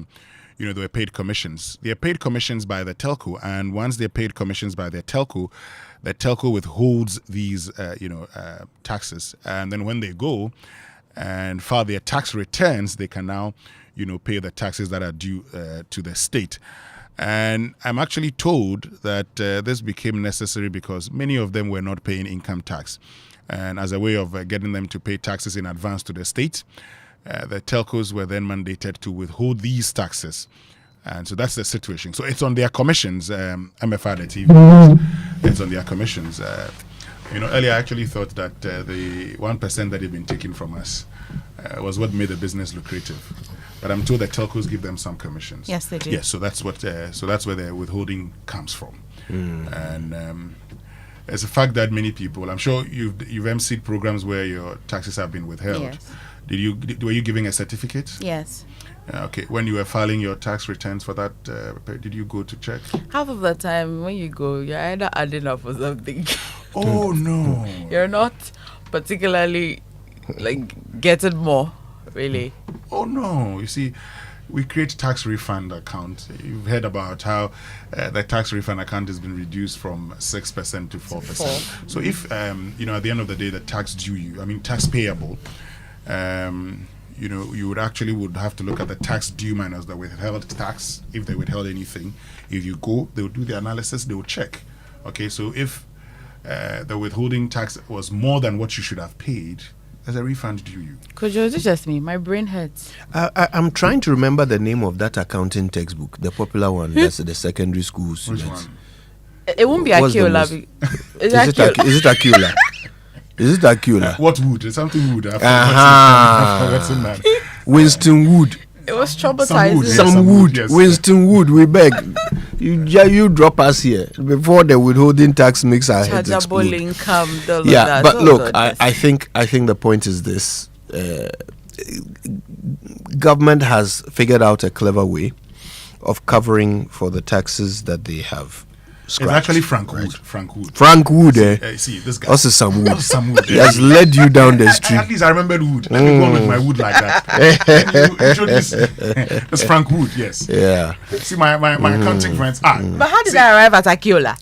were paid commissions. They are paid commissions by the telco, and once they're paid commissions by the telco withholds these, taxes. And then when they go and file their tax returns, they can now, pay the taxes that are due to the state. And I'm actually told that this became necessary because many of them were not paying income tax. And as a way of getting them to pay taxes in advance to the state, the telcos were then mandated to withhold these taxes. And so that's the situation. So it's on their commissions, MFR, the TV. It's on their commissions. Earlier I actually thought that the 1% that had been taken from us was what made the business lucrative. But I'm told that telcos give them some commissions. Yes, they do. Yes, so that's what. So that's where the withholding comes from. And it's a fact that many people. I'm sure you've emceed programs where your taxes have been withheld. Yes. Were you giving a certificate? Yes. Okay. When you were filing your tax returns for that, did you go to check? Half of the time when you go, you're either adding up or something. Oh no! You're not particularly getting more. Really? Oh no! You see, we create tax refund account. You've heard about how the tax refund account has been reduced from 6% to 4%. So if at the end of the day, the tax due tax payable, you would have to look at the tax due minus the withheld tax. If they withheld anything, if you go, they will do the analysis. They will check. Okay, so if the withholding tax was more than what you should have paid, there's a refund due you. Could you just me? My brain hurts. I'm trying to remember the name of that accounting textbook, the popular one. That's the secondary school students. Which one? It won't be Akiola. Is it Akiola? Is it Akiola? What wood? It's something wood. Winston Wood. It was traumatizing. Some wood. Yes. Winston Wood, we beg. You drop us here before the withholding tax makes our heads explode. Income, but look, I think the point is this: government has figured out a clever way of covering for the taxes that they have It's actually Frank Wood. Frank Wood. Frank Wood, See, this guy. Also some Wood. Some Wood. He has led you down the street. At least I remembered Wood. Let me go on with my Wood like that. You introduce. That's Frank Wood, yes. Yeah. See, my accounting friends. But how did I arrive at Akiola?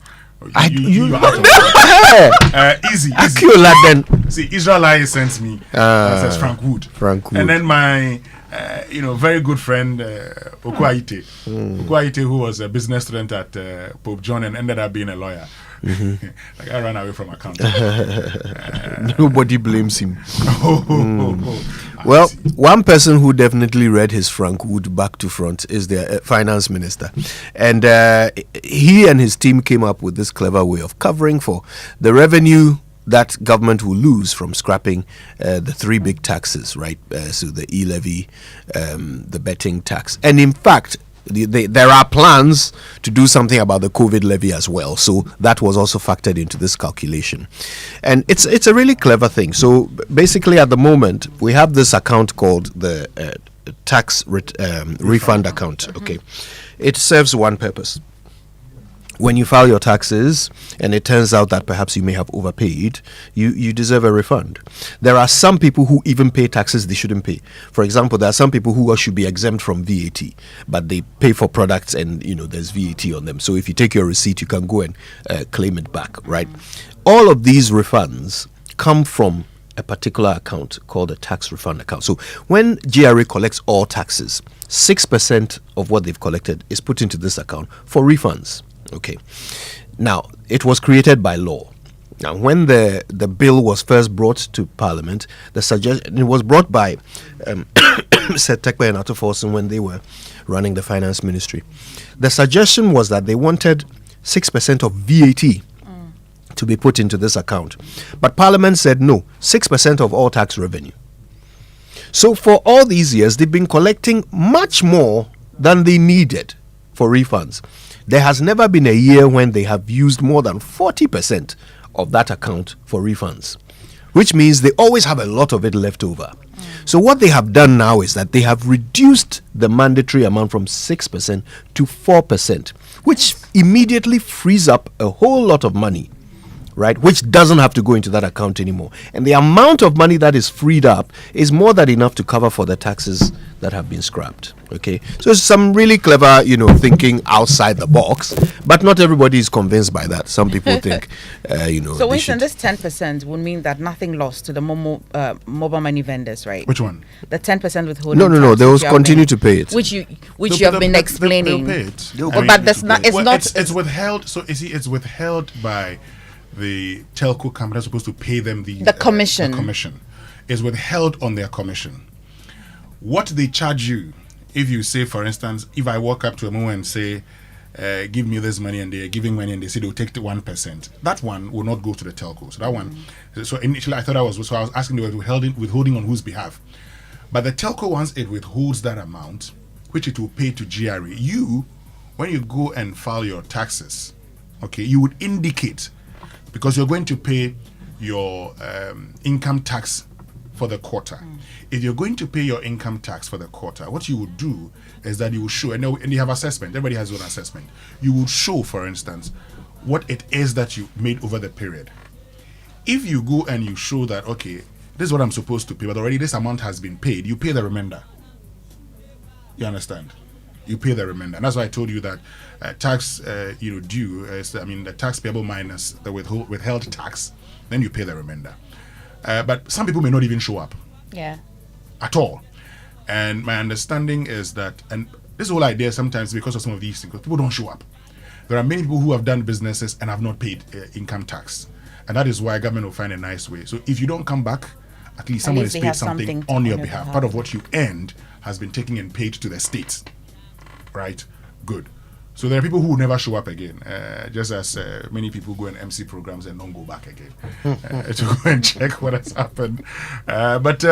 Easy. Akiola then. See, Israel sent me. Says Frank Wood. Frank Wood. And then my, very good friend Okwaite. Okwaite, who was a business student at Pope John and ended up being a lawyer. Like I ran away from accounting. Nobody blames him. Well, one person who definitely read his Frank Wood back to front is the finance minister, and he and his team came up with this clever way of covering for the revenue that government will lose from scrapping the three big taxes, right? So the E-levy, the betting tax, and in fact, there are plans to do something about the COVID levy as well. So that was also factored into this calculation. And it's a really clever thing. So basically at the moment, we have this account called the tax refund account. Okay. It serves one purpose. When you file your taxes and it turns out that perhaps you may have overpaid, you deserve a refund. There are some people who even pay taxes they shouldn't pay. For example, there are some people who should be exempt from VAT, but they pay for products and there's VAT on them. So if you take your receipt, you can go and claim it back, right? All of these refunds come from a particular account called a tax refund account. So when GRA collects all taxes, 6% of what they've collected is put into this account for refunds. Okay. Now, it was created by law. Now, when the bill was first brought to Parliament, it was brought by Sir Tekpe and Ato Forson when they were running the finance ministry. The suggestion was that they wanted 6% of VAT to be put into this account. But Parliament said no, 6% of all tax revenue. So for all these years, they've been collecting much more than they needed for refunds. There has never been a year when they have used more than 40% of that account for refunds, which means they always have a lot of it left over. So what they have done now is that they have reduced the mandatory amount from 6% to 4%, which immediately frees up a whole lot of money, right, which doesn't have to go into that account anymore. And the amount of money that is freed up is more than enough to cover for the taxes that have been scrapped. Okay, so it's some really clever, thinking outside the box, but not everybody is convinced by that. Some people think, So, Winston, this 10% would mean that nothing lost to the mobile money vendors, right? Which one? The 10% withholding. No. They will continue to pay it. Which you have been explaining. They'll pay it. But that's not. It's not. It's withheld. So you see, it's withheld by the telco company that's supposed to pay them the commission. The commission is withheld on their commission. What they charge you, if you say, for instance, if I walk up to a moment and say, give me this money, and they're giving money and they say they'll take the 1%, that one will not go to the telco. So that one, so initially I thought I was asking they were withholding on whose behalf. But the telco, once it withholds that amount, which it will pay to GRA, when you go and file your taxes, okay, you would indicate, because you're going to pay your income tax for the quarter. If you're going to pay your income tax for the quarter, what you would do is that you will show, and you have assessment, everybody has their own assessment. You will show, for instance, what it is that you made over the period. If you go and you show that, okay, this is what I'm supposed to pay, but already this amount has been paid, you pay the remainder. You understand? You pay the remainder. And that's why I told you that tax due is, the tax payable minus the withheld tax, then you pay the remainder. But some people may not even show up. Yeah. At all. And my understanding is that, and this whole idea sometimes because of some of these things, because people don't show up. There are many people who have done businesses and have not paid income tax. And that is why government will find a nice way. So if you don't come back, at least someone has paid something on your behalf. Part of what you earned has been taken and paid to the state. Right? Good. So there are people who will never show up again, just as many people go and MC programs and don't go back again to go and check what has happened. But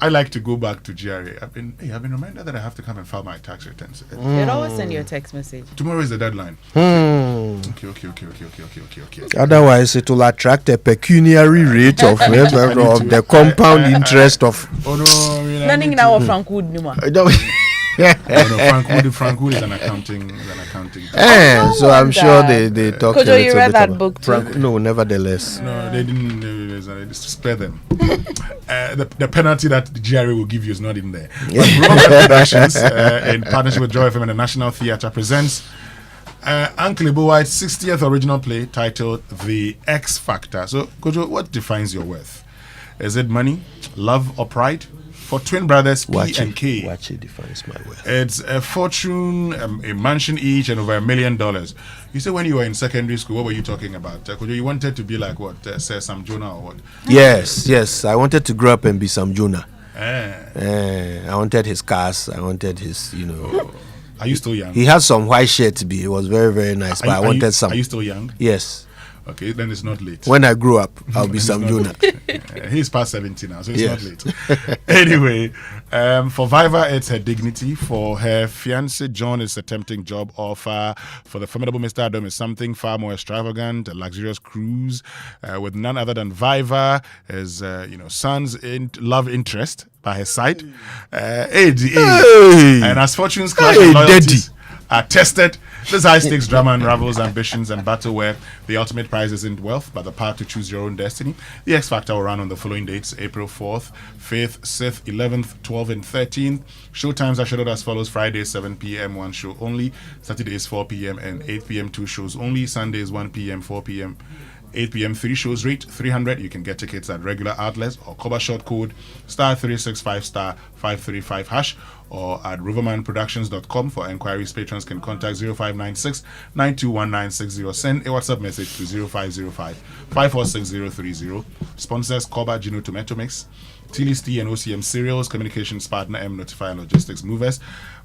I like to go back to GRA. I've been reminded that I have to come and file my tax returns. You'd always send your text message. Tomorrow is the deadline. Okay. Otherwise, it will attract a pecuniary rate of the compound interest of. Nothing now Frank Wood, Frank Wood is an accounting. So I'm sure they talk. Kojo, you read that book too? No, nevertheless. No, they didn't. They spare them. The penalty that the GRA will give you is not in there. But Roman Productions, in partnership with Joy FM and the National Theatre, presents Uncle Ibo White's 60th original play titled The X Factor. So, Kojo, what defines your worth? Is it money, love, or pride? For twin brothers P and K, Wachi defines my worth. It's a fortune, a mansion each, and over $1 million. You say when you were in secondary school, what were you talking about? Kojo, you wanted to be like what? Say Sam Jonah or what? Yes. I wanted to grow up and be Sam Jonah. I wanted his cars. I wanted his, Are you still young? He had some white shirt to be. It was very, very nice. But I wanted some. Are you still young? Yes. Okay, then it's not late. When I grow up, I'll be Sam Jonah. He's past 70 now, so it's not late. Anyway, for Viva, it's her dignity. For her fiance, John, it's a tempting job offer. For the formidable Mr. Adum, it's something far more extravagant, a luxurious cruise with none other than Viva, his son's love interest by his side. And as fortunes clash and loyalties are tested, this high-stakes drama unravels ambitions and battle where the ultimate prize isn't wealth, but the power to choose your own destiny. The X Factor will run on the following dates: April 4th, 5th, 6th, 11th, 12th, and 13th. Show times are scheduled as follows: Friday, 7 p.m., 1 show only. Saturdays, 4 p.m. and 8 p.m., 2 shows only. Sundays, 1 p.m., 4 p.m., 8 p.m., 3 shows. Rate 300. You can get tickets at regular outlets or cover short code *365 *535 hash or at rivermanproductions.com. For inquiries, patrons can contact 0596 921960. Send a WhatsApp message to 0505 546030. Sponsors: Koba Gino Tomato Mix, Tilly's Tea and OCM Cereals, communications partner M Notify and Logistics Movers.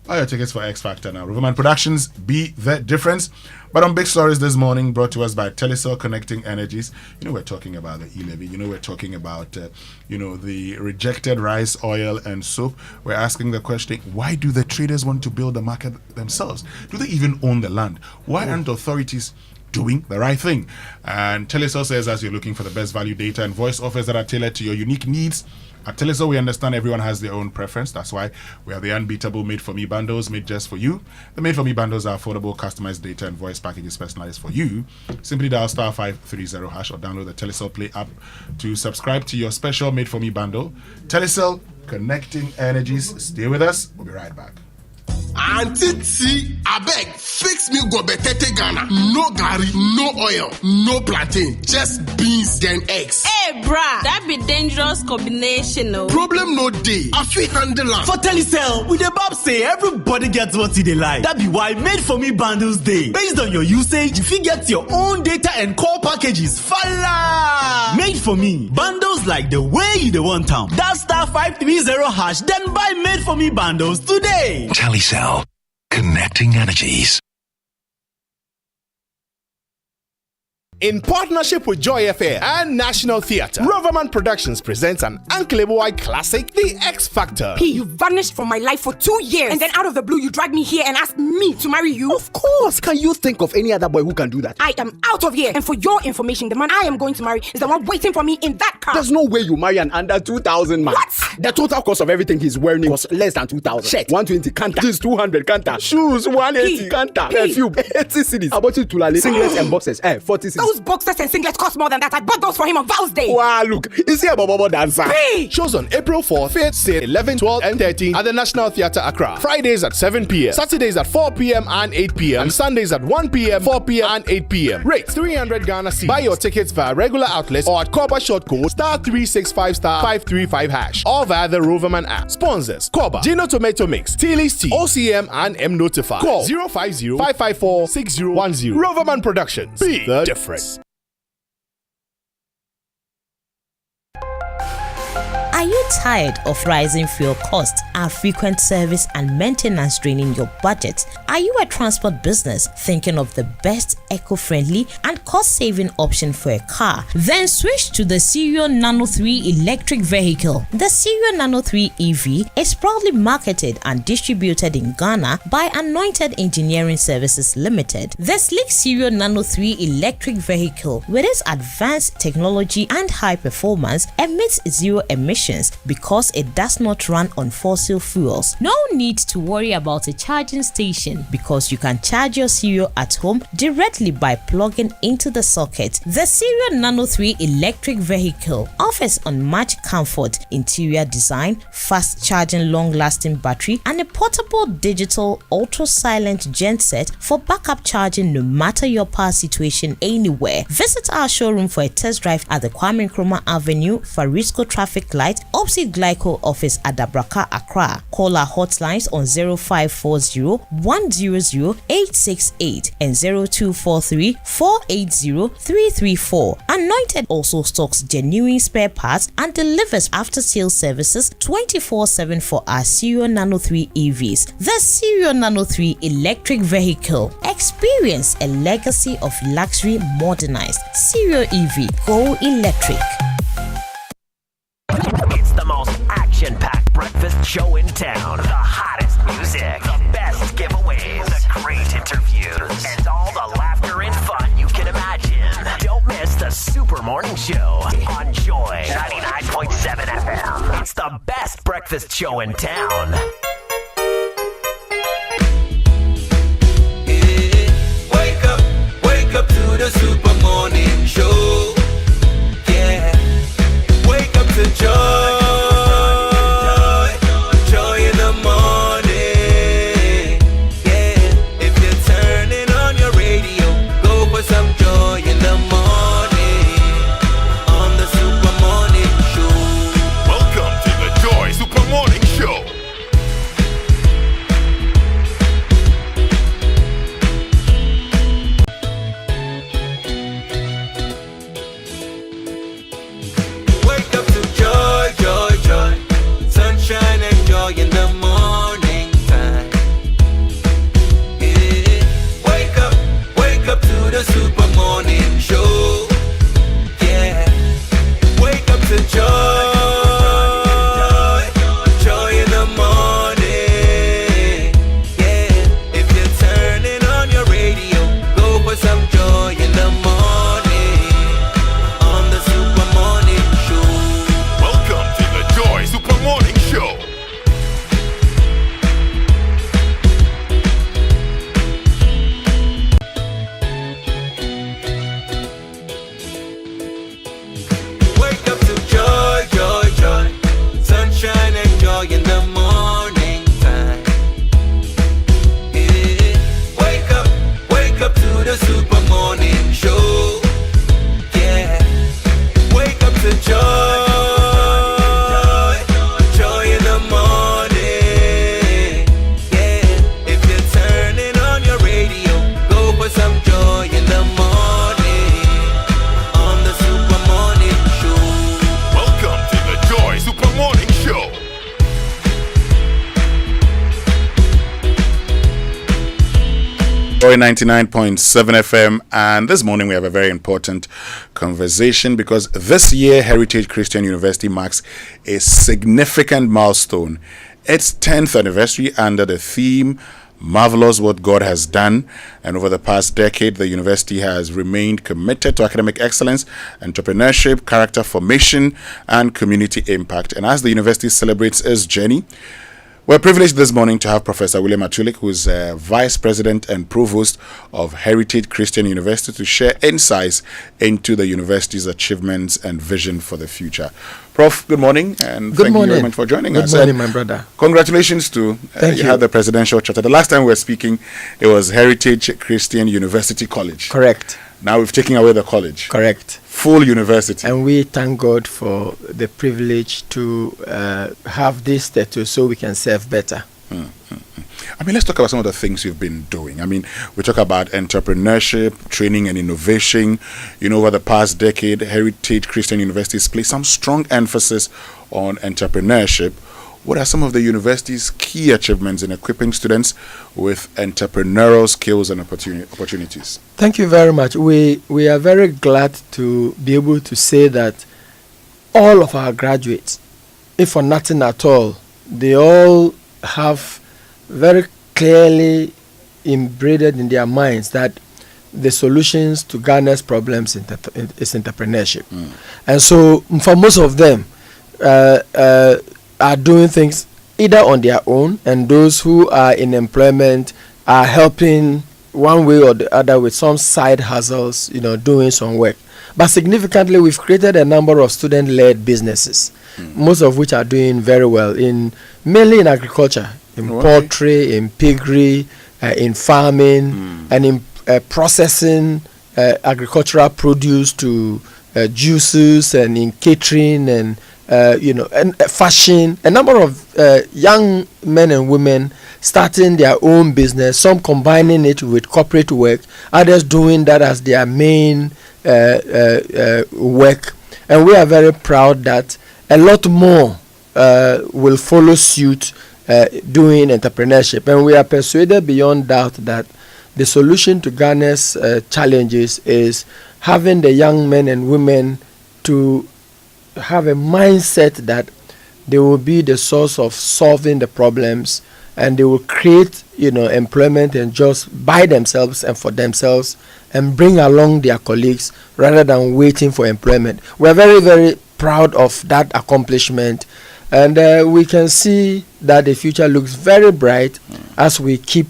Buy your tickets for X Factor now. Riverman Productions, be the difference. But on big stories this morning, brought to us by Telecel Connecting Energies. We're talking about the E-levy. We're talking about, the rejected rice, oil, and soap. We're asking the question, why do the traders want to build the market themselves? Do they even own the land? Why aren't authorities doing the right thing? And Telecel says, as you're looking for the best value data and voice offers that are tailored to your unique needs, at Telecel, we understand everyone has their own preference. That's why we have the unbeatable Made For Me bundles, made just for you. The Made For Me bundles are affordable, customized data and voice packages personalized for you. Simply dial *530 hash or download the Telecel Play app to subscribe to your special Made For Me bundle. Telecel, connecting energies. Stay with us. We'll be right back. Auntie T, abeg, fix me go betete Ghana. No garri, no oil, no plantain, just beans then eggs. Hey, brah, that be dangerous combination, no? Problem no day. I fit handle am. For Telecel, we the Bob say everybody gets what they like. That be why Made For Me bundles day. Based on your usage, you fit get your own data and call packages. Fala! Made For Me bundles like the way you the want town. That *530 hash, then buy Made For Me bundles today. Telecel, connecting energies. In partnership with Joy FM and National Theatre, Riverman Productions presents an Uncle White classic, The X Factor. P, you vanished from my life for 2 years, and then out of the blue, you dragged me here and asked me to marry you? Of course! Can you think of any other boy who can do that? I am out of here, and for your information, the man I am going to marry is the one waiting for me in that car. There's no way you marry an under 2,000 man. What? The total cost of everything he's wearing was less than 2,000. Shirt, 120 kanta. Jeans, 200 kanta. Shoes, 180 kanta. Perfume, 80 cedis. About it to Lali. Singlets and boxes, 40 cedis. Those boxes and singlets cost more than that. I bought those for him on Val's Day. Wow, look, is he a bobo dancer? P! Shows on April 4th, 5th, 6th, 11th, 12th, and 13th at the National Theatre Accra. Fridays at 7 p.m. Saturdays at 4 p.m. and 8 p.m. and Sundays at 1 p.m., 4 p.m. and 8 p.m. Rates 300 Ghana cedis. Buy your tickets via regular outlets or at Koba short code *365 *535 hash or via the Roverman app. Sponsors: Koba, Gino Tomato Mix, Tilly's Tea, OCM, and M Notify. Call 050 554 6010. Roverman Productions. Be the difference. Are you tired of rising fuel costs and frequent service and maintenance draining your budget? Are you a transport business thinking of the best eco-friendly and cost-saving option for a car? Then switch to the Serio Nano 3 electric vehicle. The Serio Nano 3 EV is proudly marketed and distributed in Ghana by Anointed Engineering Services Limited. The sleek Serio Nano 3 electric vehicle, with its advanced technology and high performance, emits zero emissions emissions because it does not run on fossil fuels. No need to worry about a charging station because you can charge your Cereal at home directly by plugging into the socket. The Cereal Nano 3 electric vehicle offers unmatched comfort, interior design, fast charging, long-lasting battery, and a portable digital ultra-silent genset for backup charging no matter your power situation anywhere. Visit our showroom for a test drive at the Kwame Nkrumah Avenue, Farisco Traffic Light, opposite Glyco Office at Dabraka, Accra. Call our hotlines on 0540 100 868 and 0243 480 334. Anointed also stocks genuine spare parts and delivers after-sales services 24/7 for our Cereal Nano 3 EVs. The Cereal Nano 3 electric vehicle. Experience a legacy of luxury modernized. Cereal EV. Go electric. It's the most action-packed breakfast show in town. The hottest music, the best giveaways, the great interviews, and all the laughter and fun you can imagine. Don't miss the Super Morning Show on Joy 99.7 FM. It's the best breakfast show in town. Wake up to the Super Morning Show. Yeah. Wake up to joy. Joy in the morning. Yeah. If you're turning on your radio, go for some joy in the morning. On the Super Morning Show. Welcome to the Joy Super Morning Show. Wake up to joy, joy, joy. Sunshine and joy in the morning time. Yeah. Wake up to the Super Morning Show. Yeah. Wake up to joy, joy in the morning. Yeah. If you're turning on your radio, go for some joy in the morning. On the Super Morning Show. Welcome to the Joy Super Morning Show. Wake up to joy, joy, joy. Sunshine and joy in the morning time. Yeah. Wake up to the Super Morning Show. Yeah. Wake up to joy, joy in the morning. Yeah. If you're turning on your radio, go for some joy in the morning. On the Super Morning Show. Welcome to the Joy Super Morning Show. Joy 99.7 FM, and this morning we have a very important conversation because this year Heritage Christian University marks a significant milestone, its 10th anniversary under the theme Marvelous What God Has Done. And over the past decade, the university has remained committed to academic excellence, entrepreneurship, character formation, and community impact. And as the university celebrates its journey, we're privileged this morning to have Professor William Atulik, who's Vice President and Provost of Heritage Christian University, to share insights into the university's achievements and vision for the future. Prof, good morning, and thank you very much for joining us. Good morning, my brother. Congratulations to you had the presidential charter. The last time we were speaking, it was Heritage Christian University College. Correct. Now we've taken away the college. Correct. Full university. And we thank God for the privilege to have this status so we can serve better. I mean, let's talk about some of the things you've been doing. I mean, we talk about entrepreneurship, training and innovation. You know, over the past decade, Heritage Christian University has placed some strong emphasis on entrepreneurship. What are some of the university's key achievements in equipping students with entrepreneurial skills and opportunities? Thank you very much. We are very glad to be able to say that all of our graduates, if for nothing at all, they all have very clearly embedded in their minds that the solutions to Ghana's problems is entrepreneurship. And so for most of them, are doing things either on their own, and those who are in employment are helping one way or the other with some side hustles, doing some work. But significantly, we've created a number of student-led businesses, most of which are doing very well, mainly in agriculture, in poultry, in piggery, in farming, and in processing agricultural produce to juices, and in catering, and and fashion. A number of young men and women starting their own business, some combining it with corporate work, others doing that as their main work. And we are very proud that a lot more will follow suit doing entrepreneurship. And we are persuaded beyond doubt that the solution to Ghana's challenges is having the young men and women to have a mindset that they will be the source of solving the problems, and they will create employment and jobs by themselves and for themselves, and bring along their colleagues rather than waiting for employment. We are very, very proud of that accomplishment, and we can see that the future looks very bright as we keep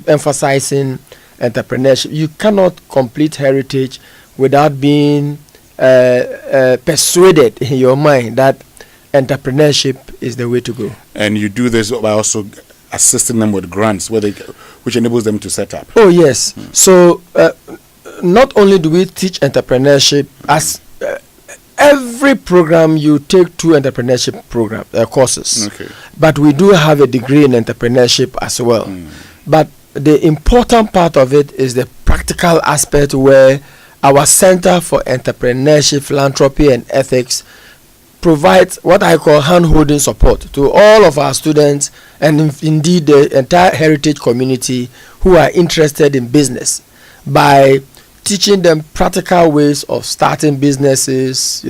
emphasizing entrepreneurship. You cannot complete heritage without being persuaded in your mind that entrepreneurship is the way to go. And you do this by also assisting them with grants, which enables them to set up. Oh yes. So not only do we teach entrepreneurship, as every program you take 2 entrepreneurship courses, but we do have a degree in entrepreneurship as well. But the important part of it is the practical aspect, where our Center for Entrepreneurship, Philanthropy and Ethics provides what I call hand-holding support to all of our students, and indeed the entire heritage community who are interested in business, by teaching them practical ways of starting businesses,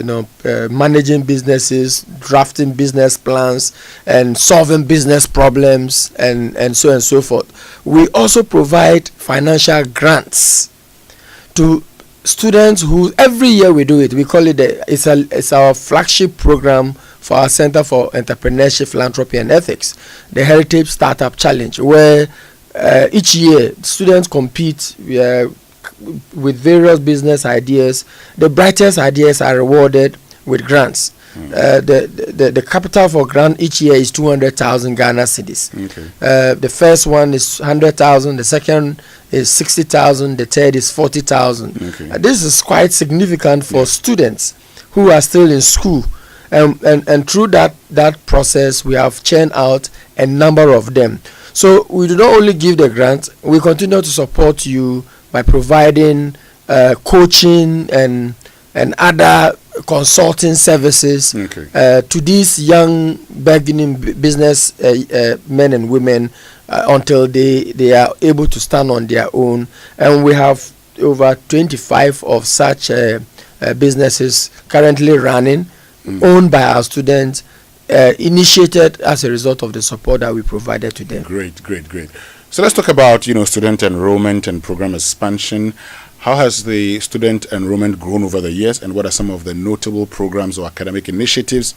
managing businesses, drafting business plans, and solving business problems, and so on and so forth. We also provide financial grants to students who, every year we do it. We call it it's our flagship program for our Center for Entrepreneurship, Philanthropy and Ethics, the Heritage Startup Challenge, where each year students compete with various business ideas. The brightest ideas are rewarded with grants. The capital for grant each year is 200,000 Ghana cedis. The first one is 100,000, the second is 60,000, the third is 40,000. This is quite significant for students who are still in school, and through that process we have churned out a number of them. So we do not only give the grant, we continue to support you by providing coaching and other consulting services to these young beginning business men and women until they are able to stand on their own. And we have over 25 of such businesses currently running, owned by our students, initiated as a result of the support that we provided to them. Great. So let's talk about student enrollment and program expansion. How has the student enrollment grown over the years, and what are some of the notable programs or academic initiatives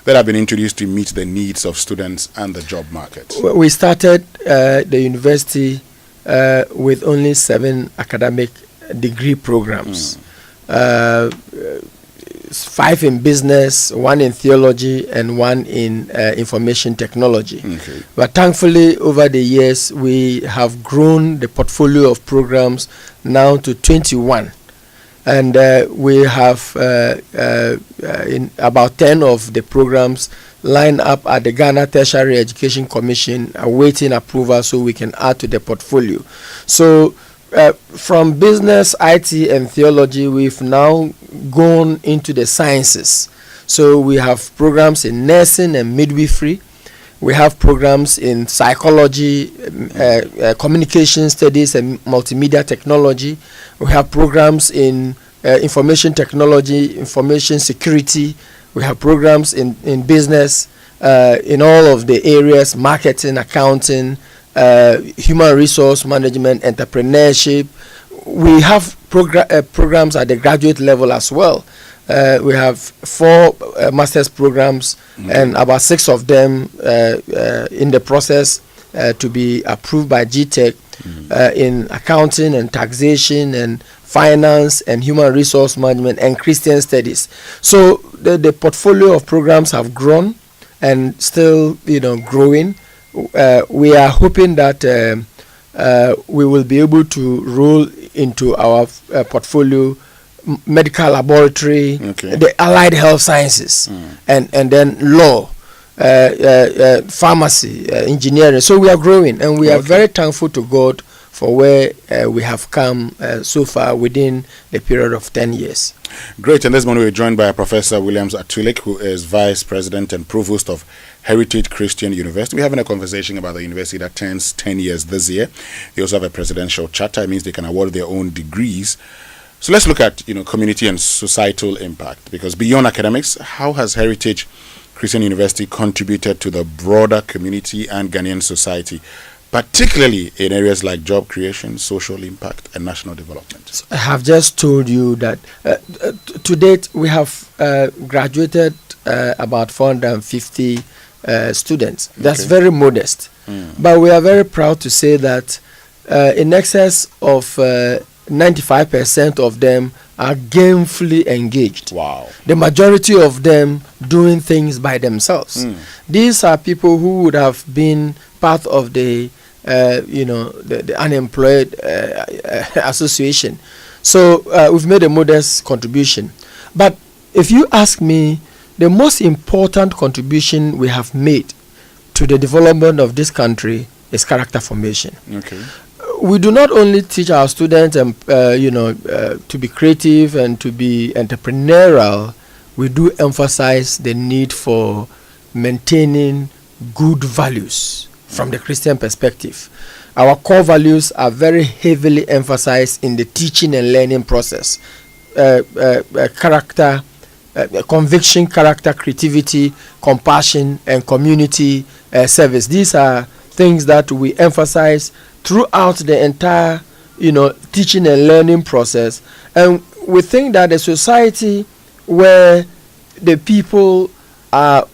that have been introduced to meet the needs of students and the job market? We started the university with only 7 academic degree programs. 5 in business, 1 in theology, and 1 in information technology. But thankfully, over the years, we have grown the portfolio of programs now to 21. And we have in about 10 of the programs lined up at the Ghana Tertiary Education Commission awaiting approval so we can add to the portfolio. So from business, IT, and theology, we've now gone into the sciences. So we have programs in nursing and midwifery. We have programs in psychology, communication studies, and multimedia technology. We have programs in information technology, information security. We have programs in business, in all of the areas: marketing, accounting, human resource management, entrepreneurship. We have programs at the graduate level as well. We have 4 master's programs, and about 6 of them in the process to be approved by GTech in accounting and taxation and finance and human resource management and Christian studies. So the portfolio of programs have grown and still, growing. We are hoping that we will be able to roll into our portfolio medical laboratory, the allied health sciences, and then law, pharmacy, engineering. So we are growing, and we are very thankful to God for where we have come so far within the period of 10 years. Great. And this morning we're joined by Professor Williams Atulik, who is Vice President and Provost of Heritage Christian University. We're having a conversation about the university that turns 10 years this year. They also have a presidential charter. It means they can award their own degrees. So let's look at community and societal impact, because beyond academics, how has Heritage Christian University contributed to the broader community and Ghanaian society, particularly in areas like job creation, social impact, and national development? So I have just told you that to date we have graduated about 450 students. That's very modest, but we are very proud to say that in excess of 95% of them are gainfully engaged. Wow. The majority of them doing things by themselves. These are people who would have been part of the unemployed association. So we've made a modest contribution. But if you ask me, the most important contribution we have made to the development of this country is character formation. Okay. We do not only teach our students to be creative and to be entrepreneurial. We do emphasize the need for maintaining good values from the Christian perspective. Our core values are very heavily emphasized in the teaching and learning process. Character, conviction, character, creativity, compassion, and community service. These are things that we emphasize throughout the entire, teaching and learning process. And we think that a society where the people are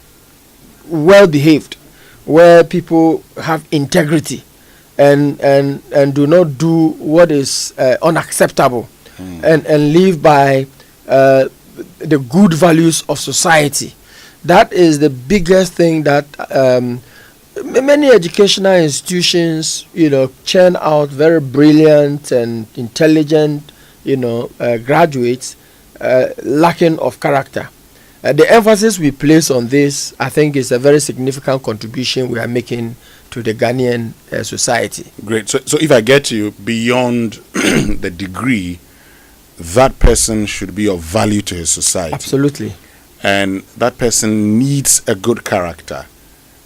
well behaved, where people have integrity and do not do what is unacceptable and live by the good values of society. That is the biggest thing that many educational institutions, churn out very brilliant and intelligent, graduates lacking of character. The emphasis we place on this, I think, is a very significant contribution we are making to the Ghanaian society. Great. So if I get you, beyond the degree, that person should be of value to his society. Absolutely. And that person needs a good character.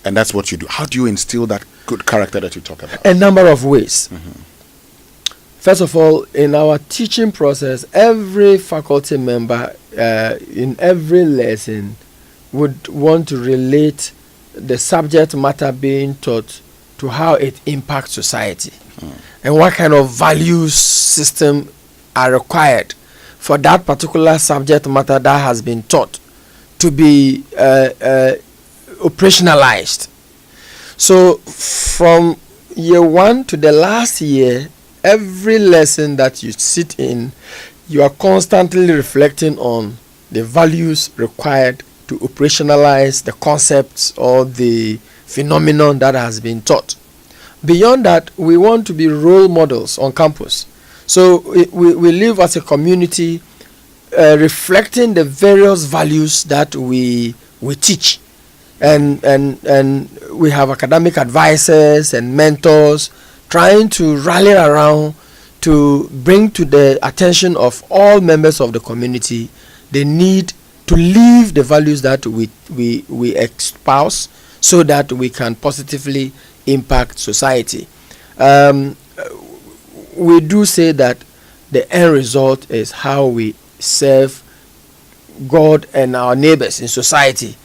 And that's what you do. How do you instill that good character that you talk about? A number of ways. First of all, in our teaching process, every faculty member in every lesson would want to relate the subject matter being taught to how it impacts society and what kind of values system are required for that particular subject matter that has been taught to be operationalized. So from year 1 to the last year, every lesson that you sit in, you are constantly reflecting on the values required to operationalize the concepts or the phenomenon that has been taught. Beyond that, we want to be role models on campus. So we live as a community reflecting the various values that we teach. And we have academic advisors and mentors trying to rally around to bring to the attention of all members of the community the need to live the values that we espouse so that we can positively impact society. We do say that the end result is how we serve God and our neighbors in society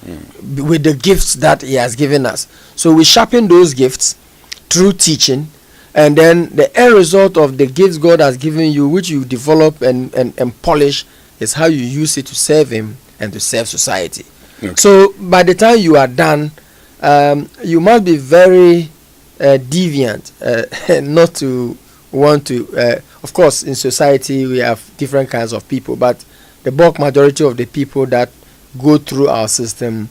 with the gifts that He has given us. So we sharpen those gifts through teaching, and then the end result of the gifts God has given you, which you develop and polish, It's how you use it to serve him and to serve society. Okay. So by the time you are done, you must be very deviant, not to want to. Of course, in society we have different kinds of people, but the bulk majority of the people that go through our system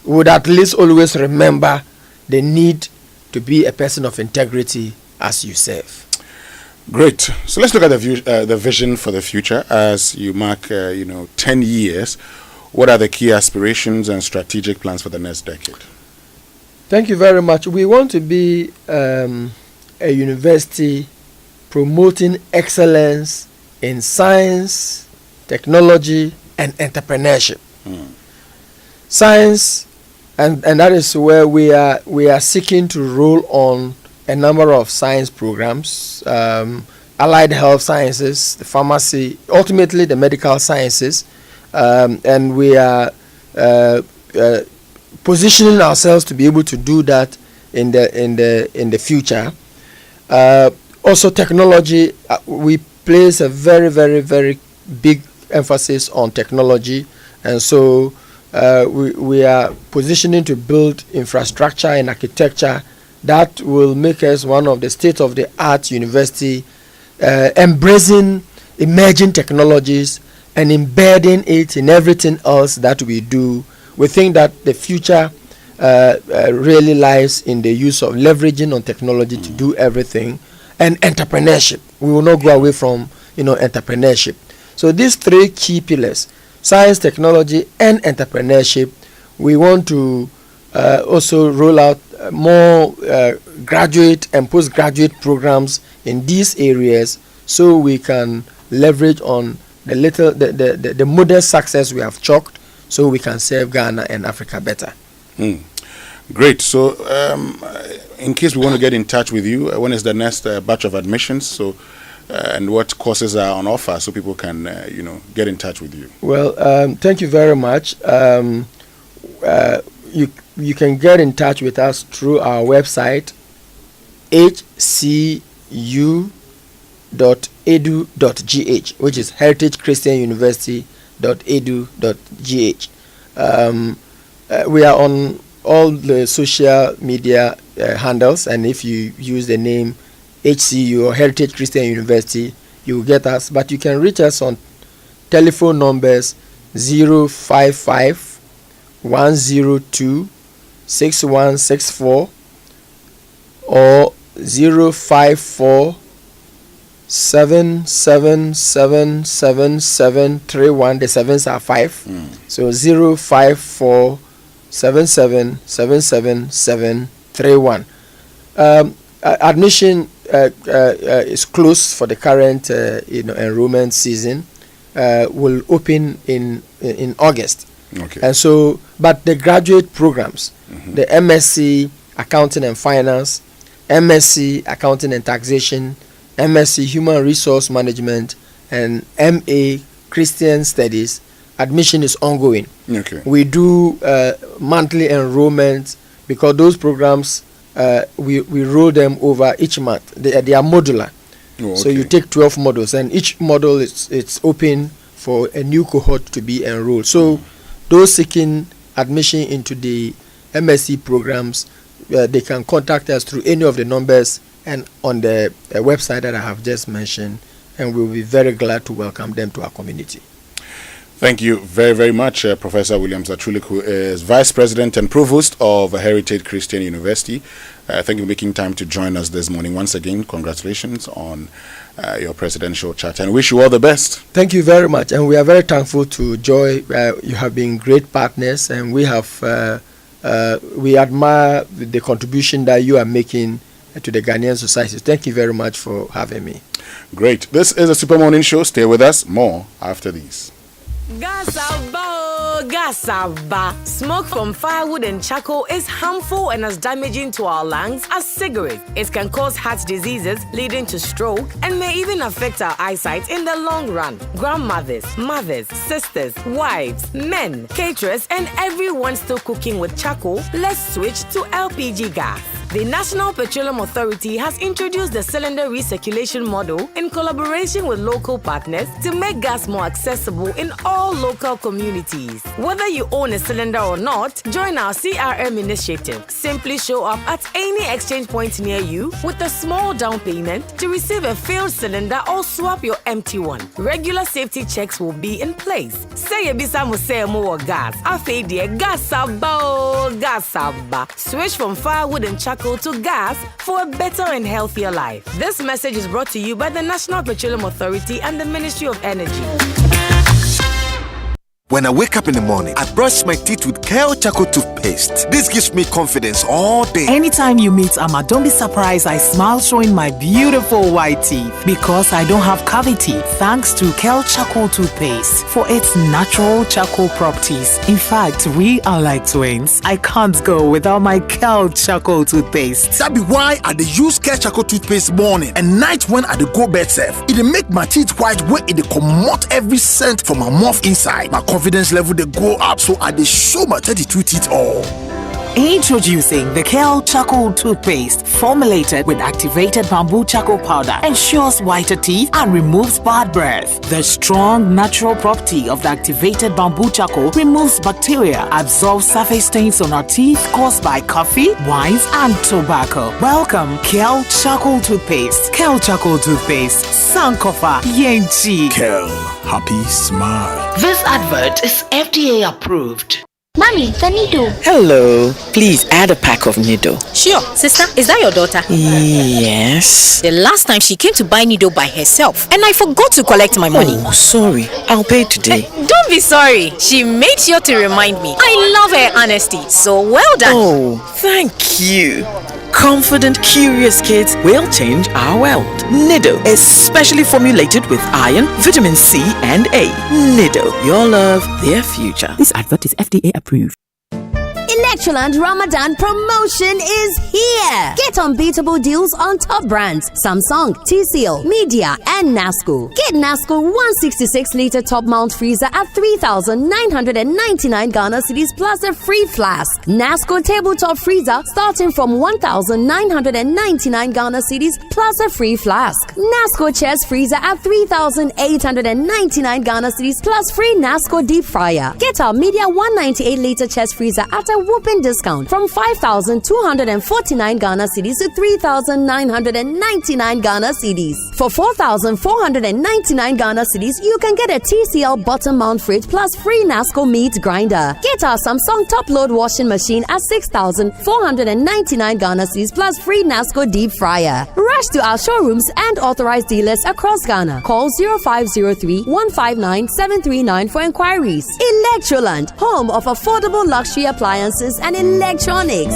would at least always remember the need to be a person of integrity as you serve. Great. So let's look at the vision for the future as you mark 10 years. What are the key aspirations and strategic plans for the next decade? Thank you very much. We want to be a university promoting excellence in science, technology, and entrepreneurship. Science, and that is where we are seeking to roll on a number of science programs, allied health sciences, the pharmacy, ultimately the medical sciences, and we are positioning ourselves to be able to do that in the future. Also, technology, we place a very, very, very big emphasis on technology, and so we are positioning to build infrastructure and architecture that will make us one of the state-of-the-art university, embracing emerging technologies and embedding it in everything else that we do. We think that the future really lies in the use of leveraging on technology to do everything, and entrepreneurship. We will not go away from entrepreneurship. So these three key pillars: science, technology, and entrepreneurship. We want to also roll out more graduate and postgraduate programs in these areas, so we can leverage on the modest success we have chalked, so we can serve Ghana and Africa better. Great. So in case we want to get in touch with you, when is the next batch of admissions? So and what courses are on offer, so people can get in touch with you? Well, thank you very much. You can get in touch with us through our website, hcu.edu.gh, which is heritagechristianuniversity.edu.gh. We are on all the social media handles, and if you use the name HCU or Heritage Christian University, you will get us. But you can reach us on telephone numbers 055 102 6164 or 054 777731. The sevens are 5. So 054 777731. Admission is closed for the current enrollment season. Will open in August. Okay. And so, but the graduate programs, the MSc Accounting and Finance, MSc Accounting and Taxation, MSc Human Resource Management, and MA Christian Studies, admission is ongoing. Okay. We do monthly enrollment because those programs we roll them over each month. They are modular. Oh, okay. So you take 12 modules, and each module it's open for a new cohort to be enrolled. So those seeking admission into the MSc programs, they can contact us through any of the numbers and on the website that I have just mentioned, and we'll be very glad to welcome them to our community. Thank you very, very much, Professor William Zatrulik, who is Vice President and Provost of Heritage Christian University. Thank you for making time to join us this morning. Once again, congratulations on your presidential charter, and wish you all the best. Thank you very much, and we are very thankful to Joy. You have been great partners, and we admire the contribution that you are making to the Ghanaian society. Thank you very much for having me. Great. This is a Super Morning Show. Stay with us. More after these. Gasaba. Smoke from firewood and charcoal is harmful and as damaging to our lungs as cigarettes. It can cause heart diseases leading to stroke and may even affect our eyesight in the long run. Grandmothers, mothers, sisters, wives, men, caterers, and everyone still cooking with charcoal, let's switch to LPG gas. The National Petroleum Authority has introduced the cylinder recirculation model in collaboration with local partners to make gas more accessible in all local communities. Whether you own a cylinder or not, join our CRM initiative. Simply show up at any exchange point near you with a small down payment to receive a filled cylinder or swap your empty one. Regular safety checks will be in place. Say ebisa mo say more gas. Afe die gas saba. Switch from firewood and charcoal to gas for a better and healthier life. This message is brought to you by the National Petroleum Authority and the Ministry of Energy. When I wake up in the morning, I brush my teeth with Kale Charcoal toothpaste. This gives me confidence all day. Anytime you meet Amma, don't be surprised I smile showing my beautiful white teeth because I don't have cavity thanks to Kale Charcoal toothpaste for its natural charcoal properties. In fact, we are like twins. I can't go without my Kale Charcoal toothpaste. That be why I dey use Kale Charcoal toothpaste morning and night when I dey go bed safe. It dey make my teeth white when it dey comot every scent from my mouth inside. My confidence level they go up, so I dey show my 32 teeth all. Introducing the Kale Charcoal toothpaste, formulated with activated bamboo charcoal powder, ensures whiter teeth and removes bad breath. The strong natural property of the activated bamboo charcoal removes bacteria, absorbs surface stains on our teeth caused by coffee, wines, and tobacco. Welcome, Kale Charcoal toothpaste. Kale Charcoal toothpaste, Sankofa Yenchi. Kale, happy smile. This advert is FDA approved. Mommy, the needle. Hello. Please add a pack of needle. Sure. Sister, is that your daughter? Yes. The last time she came to buy needle by herself and I forgot to collect my money. Oh, sorry. I'll pay today. Don't be sorry. She made sure to remind me. I love her honesty. So well done. Oh, thank you. Confident, curious kids will change our world. Nido is specially formulated with iron, vitamin C, and A. Nido, your love, their future. This advert is FDA approved. Electroland Ramadan promotion is here. Get unbeatable deals on top brands Samsung, TCL, Media, and Nasco. Get Nasco 166-liter top mount freezer at 3,999 Ghana cedis plus a free flask. Nasco tabletop freezer starting from 1,999 Ghana cedis plus a free flask. Nasco chest freezer at 3,899 Ghana cedis plus free Nasco deep fryer. Get our Media 198-liter chest freezer at a whooping discount from 5,249 Ghana cedis to 3,999 Ghana cedis. For 4,499 Ghana cedis, you can get a TCL bottom mount fridge plus free Nasco meat grinder. Get our Samsung top load washing machine at 6,499 Ghana cedis plus free Nasco deep fryer. Rush to our showrooms and authorized dealers across Ghana. Call 0503 159 739 for inquiries. Electroland, home of affordable luxury appliances and electronics.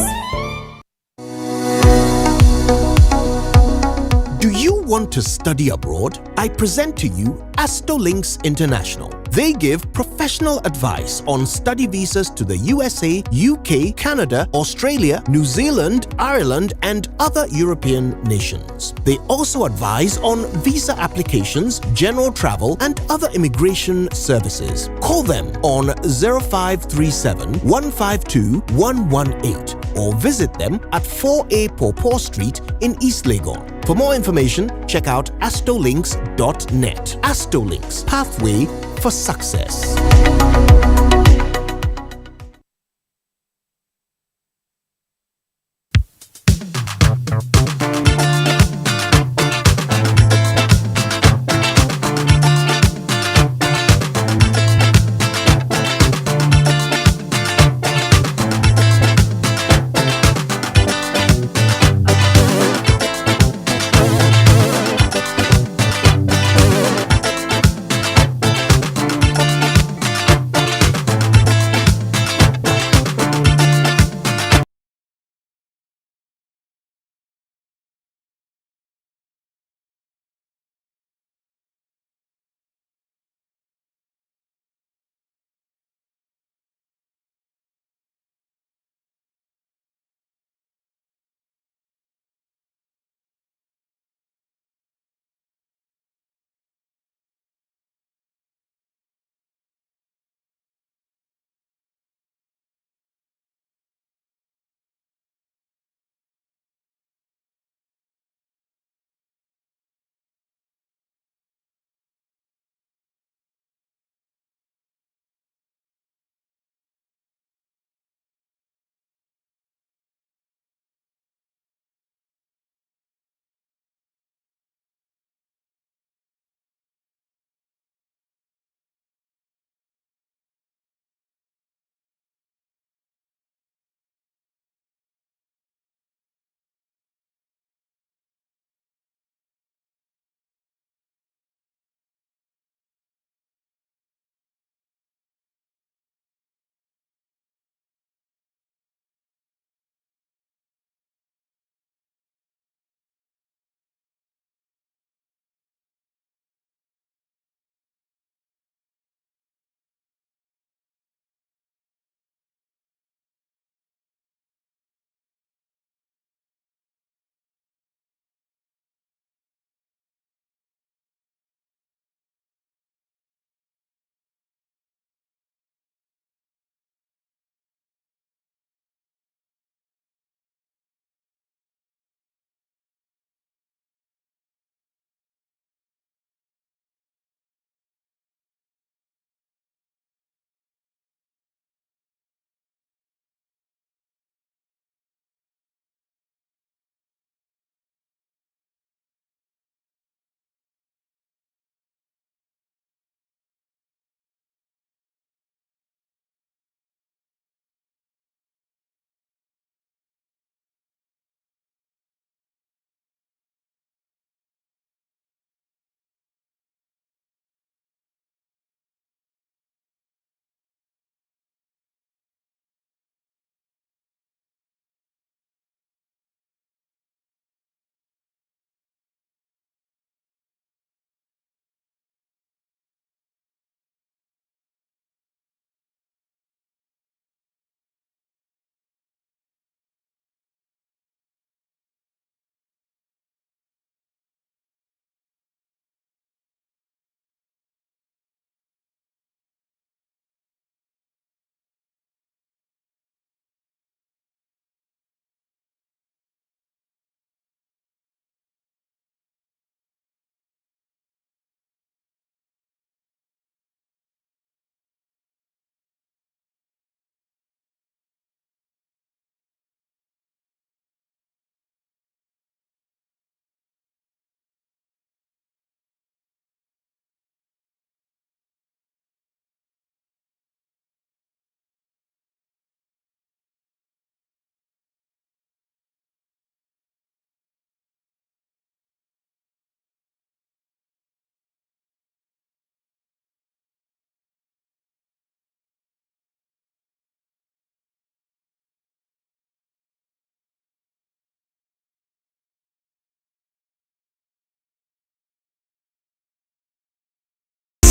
Do you want to study abroad? I present to you Astolinks International. They give professional advice on study visas to the USA, UK, Canada, Australia, New Zealand, Ireland, and other European nations. They also advise on visa applications, general travel, and other immigration services. Call them on 0537 152 118 or visit them at 4A Pawpaw Street in East Legon. For more information, check out astolinks.net. Astolinks, pathway for success.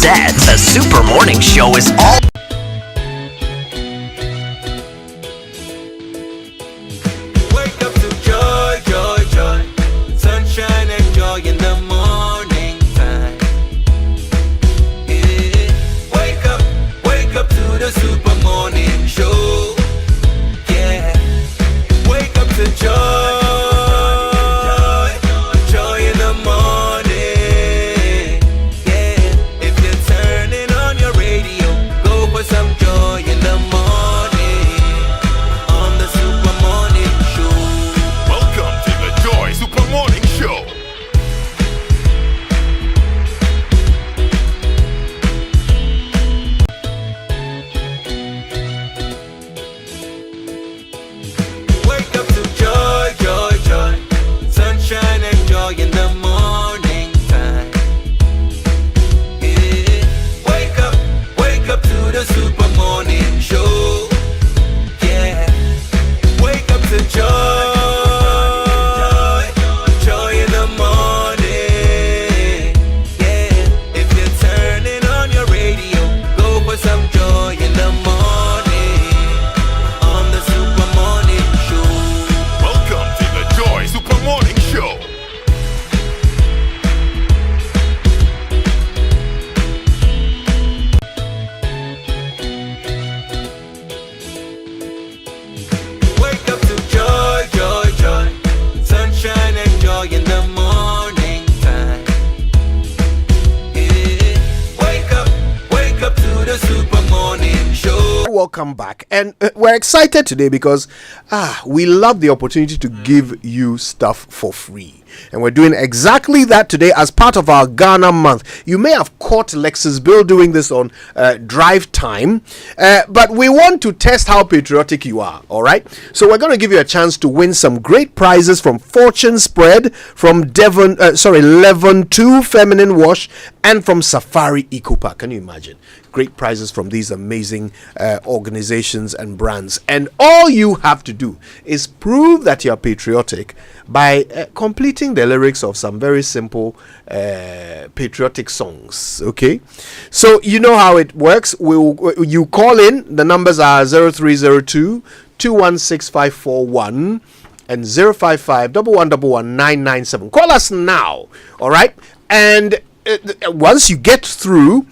set. The Super Morning Show is all. Wake up to joy, joy, joy. Sunshine and joy in the morning time. Yeah. Wake up to the Super Morning Show. Yeah. Wake up to joy. Welcome back, and we're excited today because we love the opportunity to give you stuff for free, and we're doing exactly that today as part of our Ghana month. You may have caught Lexus Bill doing this on drive time, but we want to test how patriotic you are. All right, so we're going to give you a chance to win some great prizes from Fortune Spread, from Levon 2 Feminine Wash, and from Safari Eco Park. Can you imagine? Great prizes from these amazing organizations and brands, and all you have to do is prove that you're patriotic by completing the lyrics of some very simple patriotic songs. Okay, so you know how it works. You call in. The numbers are 0302 216541 and 055 1111997. Call us now. All right, and once you get through,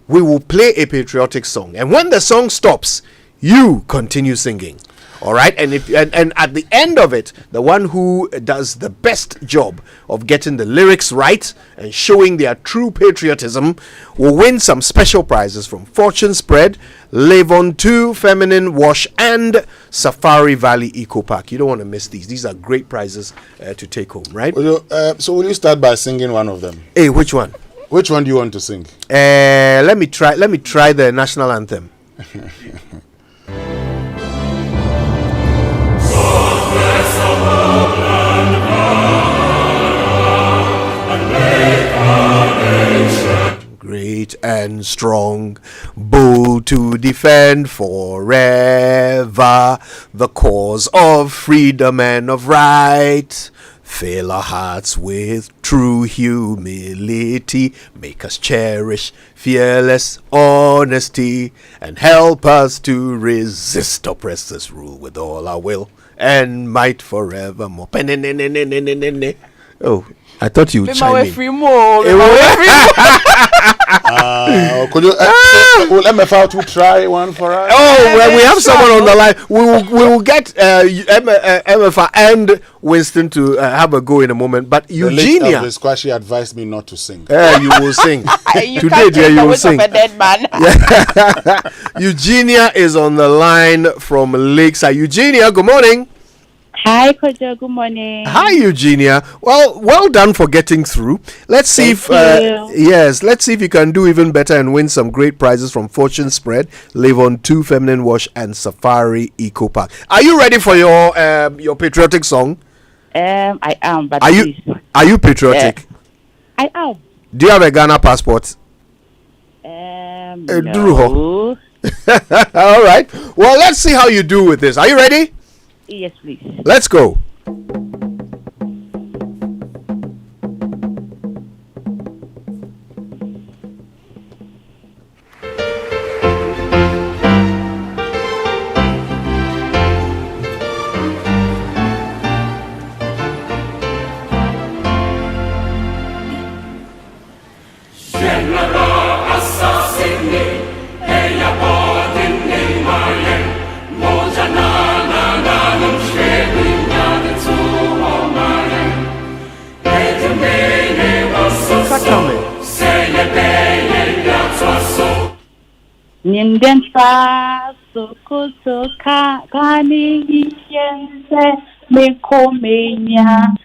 we will play a patriotic song, and when the song stops, you continue singing. All right, and at the end of it, the one who does the best job of getting the lyrics right and showing their true patriotism will win some special prizes from Fortune Spread, Levon 2 Feminine Wash, and Safari Valley Eco Park. You don't want to miss these. These are great prizes to take home, right? So will you start by singing one of them? Hey, which one? Which one do you want to sing? Let me try the national anthem. Great and strong, bold to defend forever the cause of freedom and of right. Fill our hearts with true humility, make us cherish fearless honesty, and help us to resist oppressors' rule with all our will and might forevermore. Oh, I thought you would chime in. Could you let me to try one for us? Well, we have someone on the line. We will get MFA and Winston to have a go in a moment. But Eugenia, the squash, she advised me not to sing. You will sing today. Dear, you will sing. Eugenia is on the line from Lakeside. Eugenia, good morning. Hi, Kojo. Good morning. Hi, Eugenia. Well done for getting through. Let's see let's see if you can do even better and win some great prizes from Fortune Spread, Levon 2 Feminine Wash, and Safari Eco Park. Are you ready for your patriotic song? I am. But are you patriotic? I am. Do you have a Ghana passport? No. All right. Well, let's see how you do with this. Are you ready? Yes, please. Let's go. Nindensa sokoto kani yense mekomenya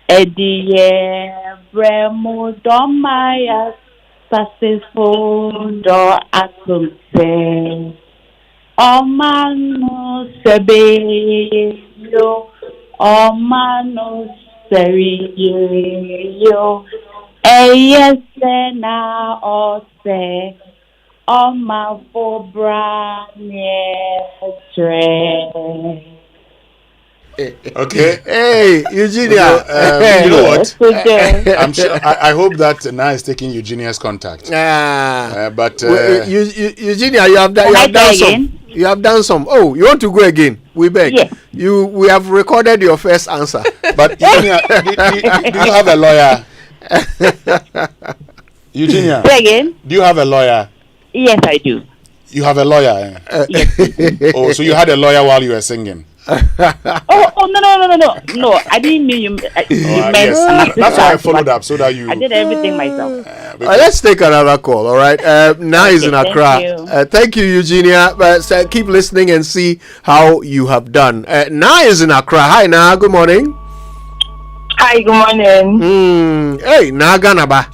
ediye bremo domaya successful do atumse omano sebeyo omano seriyo eyese na ose Oma Fobra Okay. Hey, Eugenia. You know what? I'm sure. I hope that Na is taking Eugenia's contact. But Eugenia, you have done some. You have done some. Oh, you want to go again? We beg. Yes. We have recorded your first answer. But Eugenia, do you have a lawyer? Eugenia. Say again. Do you have a lawyer? Yes, I do. You have a lawyer? Yes. Oh, so you had a lawyer while you were singing? No! No, I didn't mean you. Yes. That's why I followed up so that you. I did everything myself. Let's take another call. All right. Now is in Accra. Thank you, Eugenia. Keep listening and see how you have done. Now is in Accra. Hi, Na. Good morning. Hi. Good morning. Hey, Na Ganaba.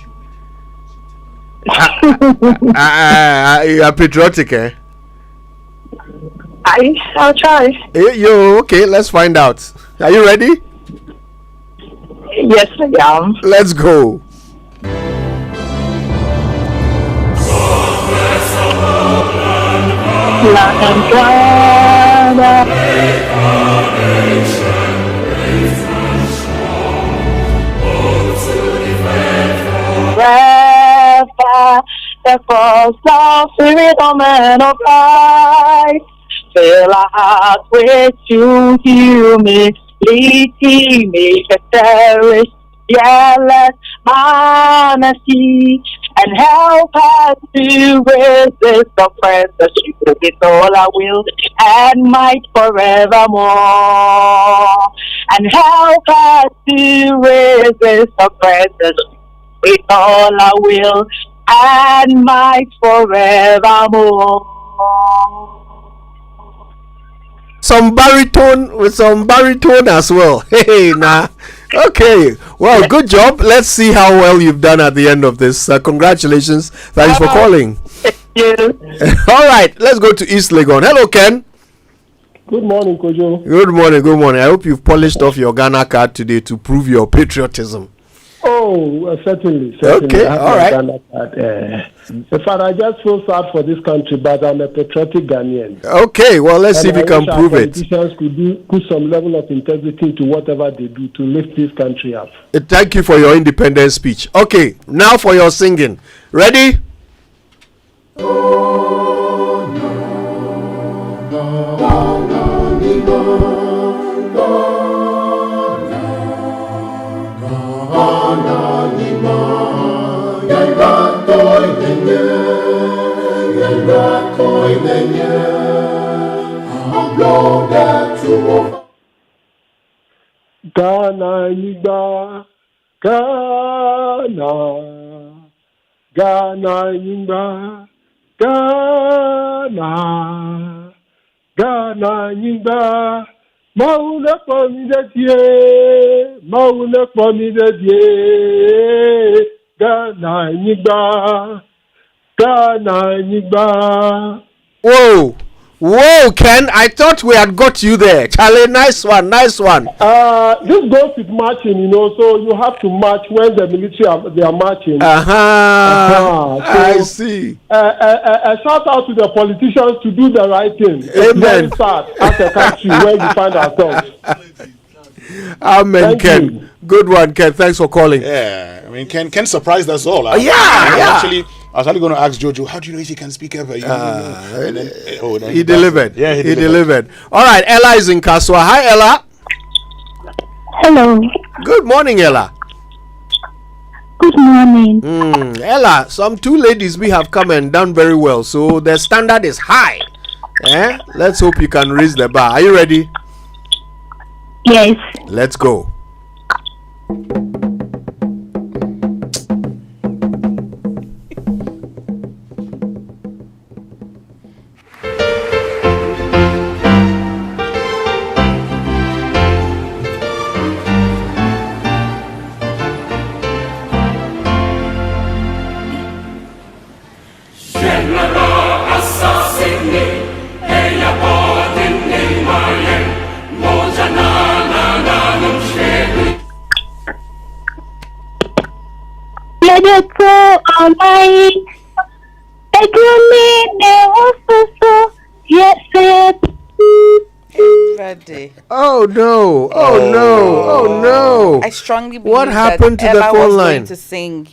You are patriotic, eh? I'll try. Yo, okay, let's find out. Are you ready? Yes, I am. Let's go. The first love, spirit of man of Christ. Fill our hearts with you, humility, make us cherish, jealous honesty, and help us to resist the friendship with all our will and might forevermore. And help us to resist the friendship with all our will and might forevermore. Some baritone as well. Hey, nah. Okay. Well, good job. Let's see how well you've done at the end of this. Congratulations. Thanks for calling. All right. Let's go to East Legon. Hello, Ken. Good morning, Kojo. Good morning. Good morning. I hope you've polished off your Ghana card today to prove your patriotism. Oh, certainly. Okay, all right. In fact, I just feel sad for this country, but I'm a patriotic Ghanaian. Okay, well, let's see if you can prove it. Politicians could put some level of integrity into whatever they do to lift this country up. Thank you for your independent speech. Okay, now for your singing. Ready? Ghana, Yiba, Ghana, Ghana, Yiba, Ghana, Ghana, Yiba, Mauna Pomidie, Mauna Pomidie, Ghana, Yiba, Ghana, Yiba. Whoa! Whoa, Ken, I thought we had got you there. Charlie, nice one, nice one. This goes with marching, you know, so you have to march when the military they are marching. So, I see. A shout out to the politicians to do the right thing. It's Amen. very sad as a country where we find ourselves. Amen, Thank Ken. you. Good one, Ken. Thanks for calling. Yeah, I mean, Ken surprised us all. Yeah. I was actually going to ask Jojo, how do you know if he can speak ever? He delivered. Yeah, he delivered. All right, Ella is in Kaswa. Hi, Ella. Hello. Good morning, Ella. Good morning. Ella, some two ladies we have come and done very well, so the standard is high. Let's hope you can raise the bar. Are you ready? Yes. Let's go. Ledeto amai Egumi ne osusu yes Ready. Oh no! Oh no! Oh no! I strongly believe what happened that to the Ella phone was line? going to sing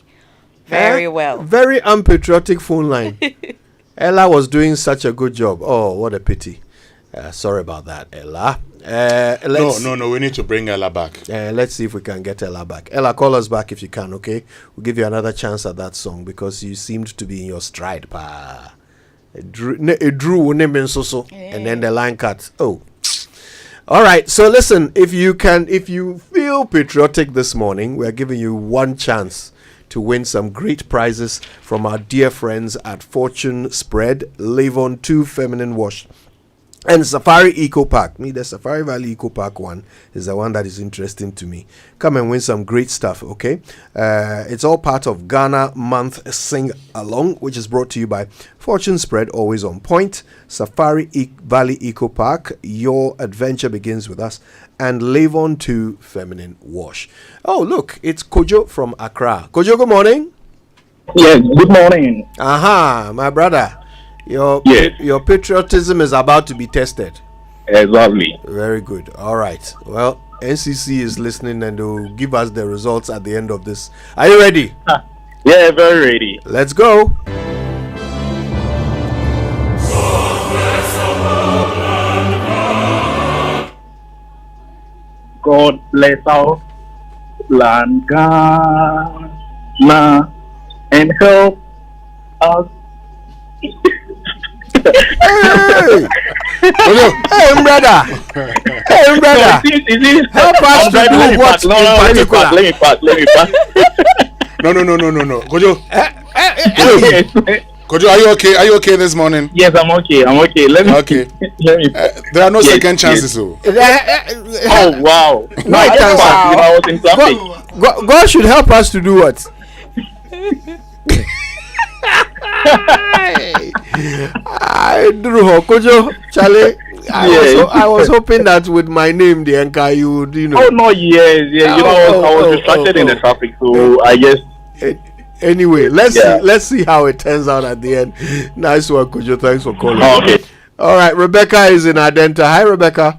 very well. Very unpatriotic phone line. Ella was doing such a good job. Oh, what a pity. Sorry about that, Ella. No. We need to bring Ella back. Let's see if we can get Ella back. Ella, call us back if you can, okay? We'll give you another chance at that song because you seemed to be in your stride. Pa. It drew and then the line cut. Oh. All right. So listen, if you feel patriotic this morning, we're giving you one chance to win some great prizes from our dear friends at Fortune Spread, Live On 2 Feminine Wash, and Safari Eco Park. The Safari Valley Eco Park one is the one that is interesting to me. Come and win some great stuff, okay? It's all part of Ghana Month Sing Along, which is brought to you by Fortune Spread, always on point. Safari Valley Eco Park, your adventure begins with us. And Live On 2 Feminine Wash. Oh, look, it's Kojo from Accra. Kojo, good morning. Yes, good morning. Aha, my brother. Your patriotism is about to be tested. Exactly. Very good. All right. Well, NCC is listening and they'll give us the results at the end of this. Are you ready? Yeah, very ready. Let's go. God bless our land, Ghana, and help us. Hey, brother. Hey, brother. Help us to do what in particular. Let me pass. No. Kojo, are you okay? Are you okay this morning? Yes, I'm okay. Let me. There are no second chances, so. Oh wow! No, I was in traffic. God should help us to do what? I drew Kojo, Charlie. I was hoping that with my name, the anchor, you would, Oh no, yes. I was distracted in the traffic, so I guess. Anyway, let's see how it turns out at the end. Nice one, Kojo. Thanks for calling. Okay. All right, Rebecca is in Adenta. Hi, Rebecca.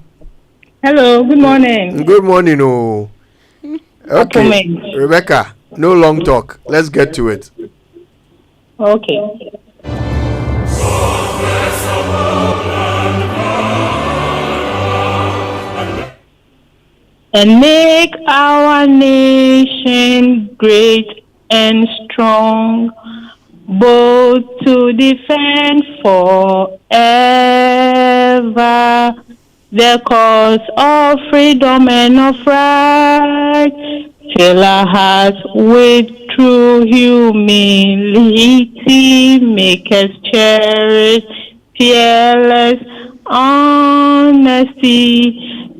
Hello. Good morning. Good morning. Oh. Okay, Rebecca. No long talk. Let's get to it. Okay. And make our nation great and strong, both to defend forever the cause of freedom and of right. Fill our hearts with true humility, make us cherish fearless honesty,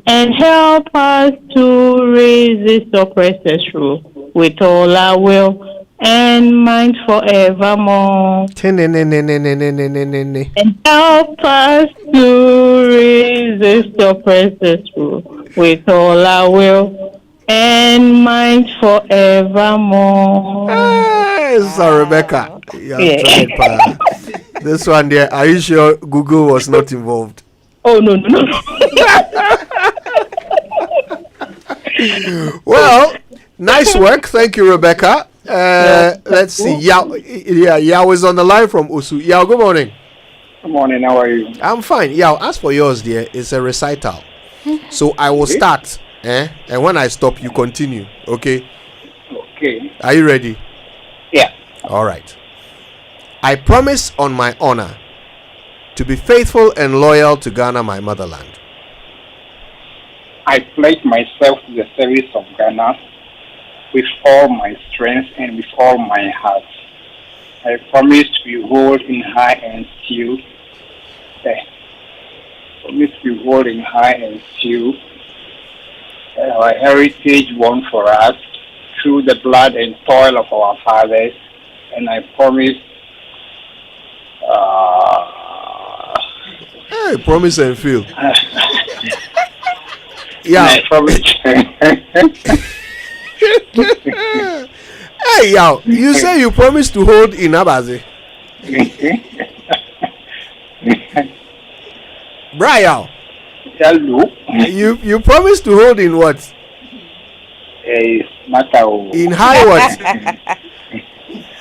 and help us to resist oppressors' rule with all our will and mind forevermore. And help us to resist oppressors' rule with all our will and mind forevermore. Hey, so Rebecca, you have tried, pa. This one there, are you sure Google was not involved? Oh, no. Well, nice work. Thank you, Rebecca. Let's see. Yao is on the line from Usu. Yao, good morning. Good morning. How are you? I'm fine. Yao, as for yours, dear, it's a recital. So I will start. And when I stop, you continue. Okay? Okay. Are you ready? Yeah. All right. I promise on my honor to be faithful and loyal to Ghana, my motherland. I pledge myself to the service of Ghana with all my strength and with all my heart. I promise to be hold in high and still. Promise to be hold in high and still. Our heritage won for us through the blood and toil of our fathers, and I promise Hey, promise and fail. I promise. Hey, yo, you say you promised to hold in Abazi. Brian. Hello. You promised to hold in what? In high what?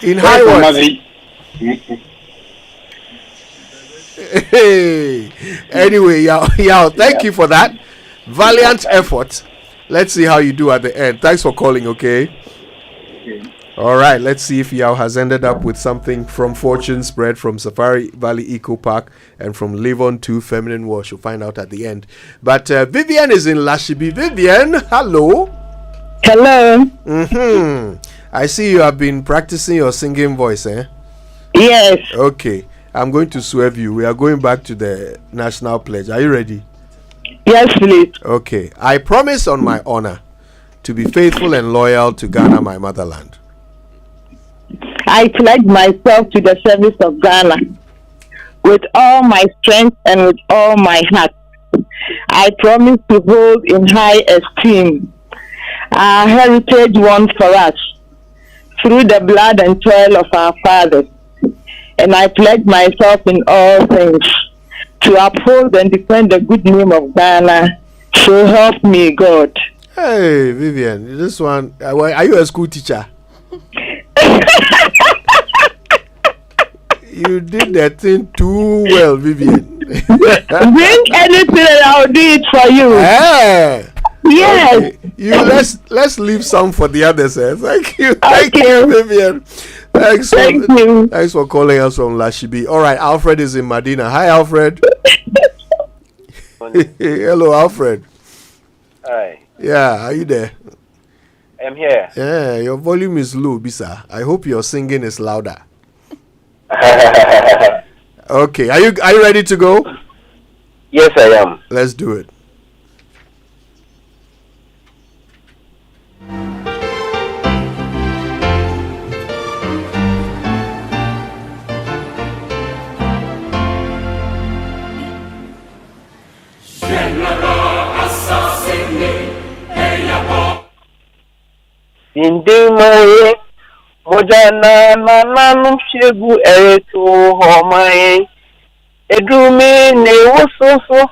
In high what? Hey. Anyway, yo, thank you for that. Valiant effort. Let's see how you do at the end. Thanks for calling, okay? All right, let's see if Yao has ended up with something from Fortune Spread, from Safari Valley Eco Park, and from Live On 2 Feminine Wash. You'll find out at the end. But Vivian is in Lashibi. Vivian, hello. Hello. I see you have been practicing your singing voice, eh? Yes. Okay, I'm going to swerve you. We are going back to the national pledge. Are you ready? Yes, please. Okay, I promise on my honor to be faithful and loyal to Ghana, my motherland. I pledge myself to the service of Ghana with all my strength and with all my heart. I promise to hold in high esteem our heritage won for us through the blood and toil of our fathers. And I pledge myself in all things to uphold and defend the good name of Ghana. So help me God. Hey, Vivian, this one, are you a school teacher? You did that thing too well, Vivian. Bring anything and I'll do it for you. Hey. Yes. Okay. You let's leave some for the others. Eh? Thank you. Thank you, Vivian. Thanks for calling us from Lashibi. All right, Alfred is in Medina. Hi, Alfred. Hello, Alfred. Hi. Yeah, are you there? I'm here. Yeah, your volume is low, Bisa. I hope your singing is louder. Okay, are you ready to go? Yes, I am. Let's do it. Sindimaye mojana nananum shegu eretu homaye edumi ne wososo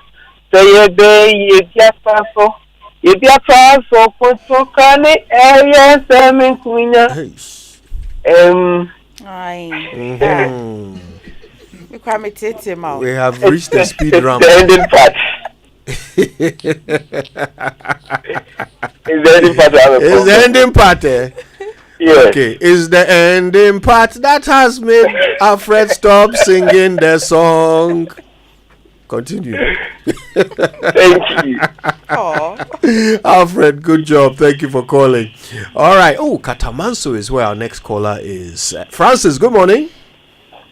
teyebe yebiata so kutuka ni eye semi kunya We have reached the speed ramp. The ending part. Is the ending part, eh? Yes. Okay, is the ending part that has made Alfred stop singing the song. Continue. Thank you. Alfred, good job. Thank you for calling. All right. Oh, Katamanso is where our next caller is. Francis, good morning.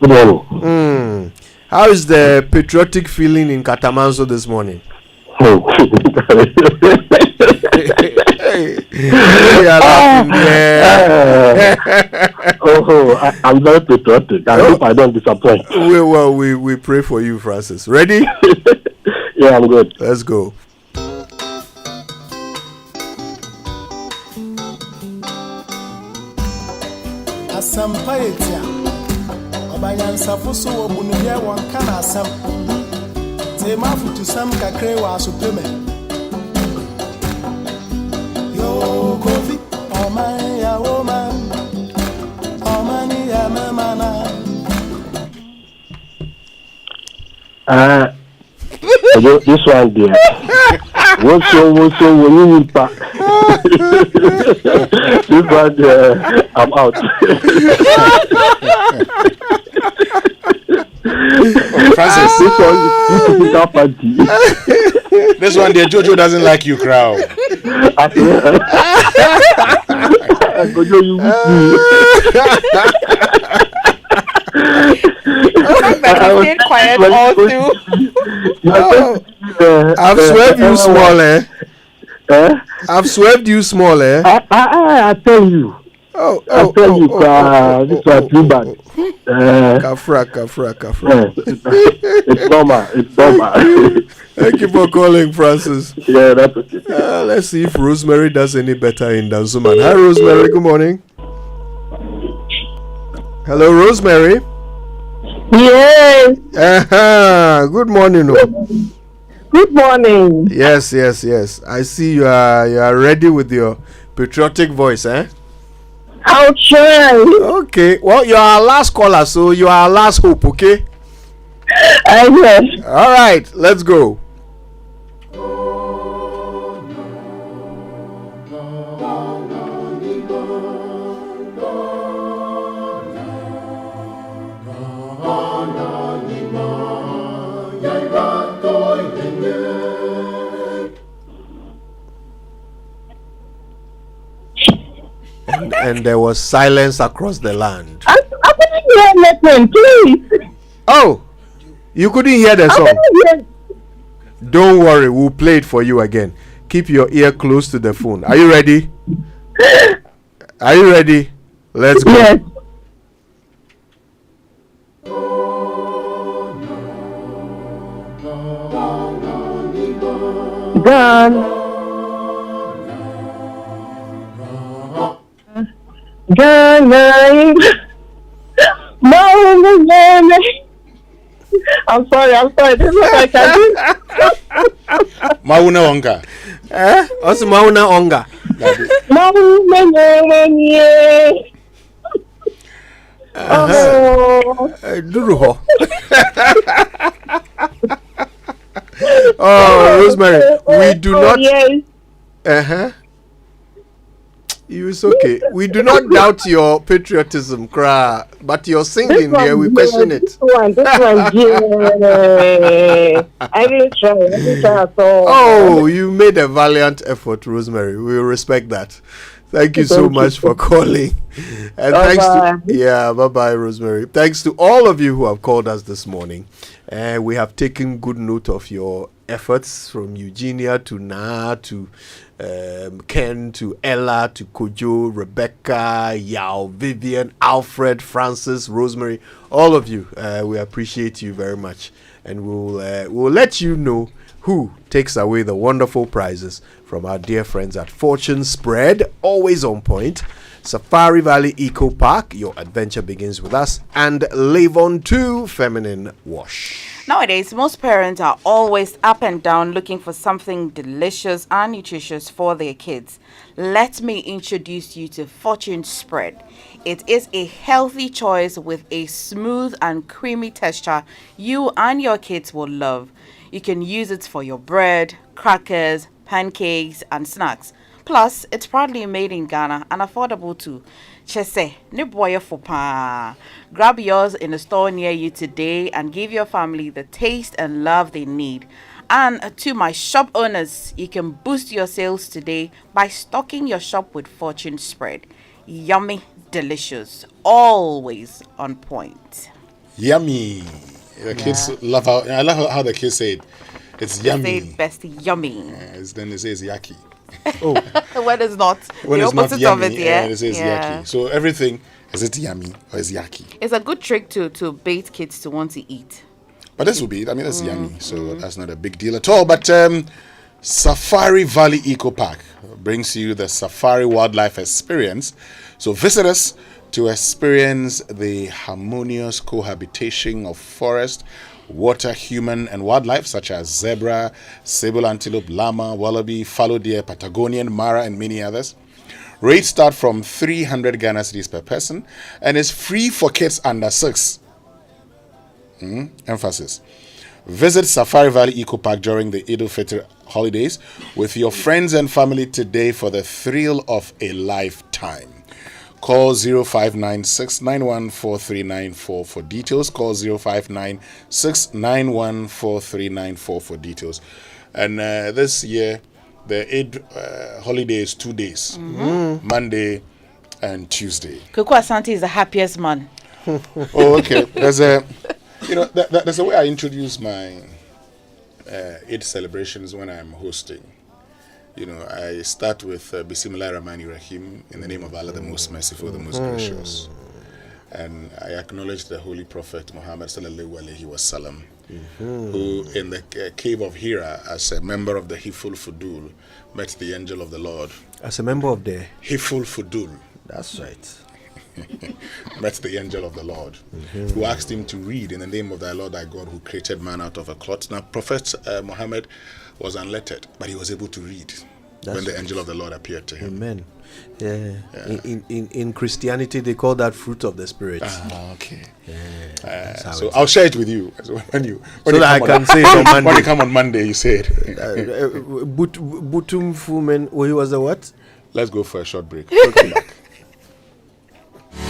Good morning. How is the patriotic feeling in Katamanso this morning? I'm very patriotic. I hope I don't disappoint. We pray for you, Francis. Ready? Yeah, I'm good. Let's go. Mafutu sam kakre wa supreme yo kofi oman ya woman omani ya mamana this one there what's when you need back this one there I'm out. Francis, this one, the Jojo doesn't like you, crowd. I stayed quiet all through. I've swerved you small, eh? I've swerved you small, eh? I tell you. I tell you, this was too bad. Kafra. It's normal. It's normal. Thank you for calling, Francis. Yeah, that's okay. Let's see if Rosemary does any better in Danzuman. Hi, Rosemary. Good morning. Hello, Rosemary. Yes. Good morning. Good morning. Yes. I see you are ready with your patriotic voice, eh? I'll try. Okay. Well, you are our last caller, so you are our last hope, okay? I know. All right, let's go. And there was silence across the land. I couldn't hear nothing, please. Oh, you couldn't hear the song? Don't worry, we'll play it for you again. Keep your ear close to the phone. Are you ready? Are you ready? Let's go. Yes. Gone. I'm sorry. This is what I can do. Mauna Onga. Also Mauna Onga. Duruho. Oh, Rosemary, we do not. Yes. It's okay. We do not doubt your patriotism, but your singing there, we question it. This one, yeah. I didn't try at all. Oh, you made a valiant effort, Rosemary. We respect that. Thank you so much for calling. And bye-bye, Rosemary. Thanks to all of you who have called us this morning. We have taken good note of your efforts, from Eugenia to Na to Ken to Ella to Kojo, Rebecca, Yao, Vivian, Alfred, Francis, Rosemary, all of you. We appreciate you very much, and we'll let you know who takes away the wonderful prizes from our dear friends at Fortune Spread, always on point, Safari Valley Eco Park, your adventure begins with us, and Lavon 2 Feminine Wash. Nowadays, most parents are always up and down looking for something delicious and nutritious for their kids. Let me introduce you to Fortune Spread. It is a healthy choice with a smooth and creamy texture you and your kids will love. You can use it for your bread, crackers, pancakes, and snacks. Plus, it's proudly made in Ghana and affordable too. Chese, ne boye fopa. Grab yours in a store near you today and give your family the taste and love they need. And to my shop owners, you can boost your sales today by stocking your shop with Fortune Spread. Yummy, delicious, always on point. Yummy. The kids love I love how the kids say it. It's yummy. Say it best, yummy. Then they say it's yucky. Oh, when it's not. When the it's not opposite yummy, of it, yeah. It says yucky. So everything, is it yummy or is yucky? It's a good trick to bait kids to want to eat. But this will be, that's yummy. So that's not a big deal at all. But Safari Valley Eco Park brings you the Safari Wildlife Experience. So visit us to experience the harmonious cohabitation of forest, water, human, and wildlife such as zebra, sable antelope, llama, wallaby, fallow deer, Patagonian, mara, and many others. Rates start from 300 Ghana cedis per person and is free for kids under 6. Emphasis. Visit Safari Valley Eco Park during the Eid al-Fitr holidays with your friends and family today for the thrill of a lifetime. Call 0596914394 for details. Call 0596914394 for details. And this year, the Eid holiday is 2 days, Monday and Tuesday. Kuku Asante is the happiest man. Oh, okay. There's a, there's a way I introduce my Eid celebrations when I'm hosting. I start with Bismillah Rahman Rahim, in the name of Allah, the most merciful, the most gracious. And I acknowledge the Holy Prophet Muhammad sallallahu alaihi wasallam, who in the cave of Hira, as a member of the Hiful Fudul, met the angel of the Lord. As a member of the Hiful Fudul. That's right. Met the angel of the Lord, who asked him to read in the name of thy Lord thy God, who created man out of a clot. Now, Prophet Muhammad was unlettered, but he was able to read when the angel of the Lord appeared to him. Amen. Yeah. In Christianity, they call that fruit of the Spirit. Okay. So I'll share it with you. So when you I can say it on Monday. When you come on Monday, you say it. Butum Fumen. He was the what? Let's go for a short break. We'll come back.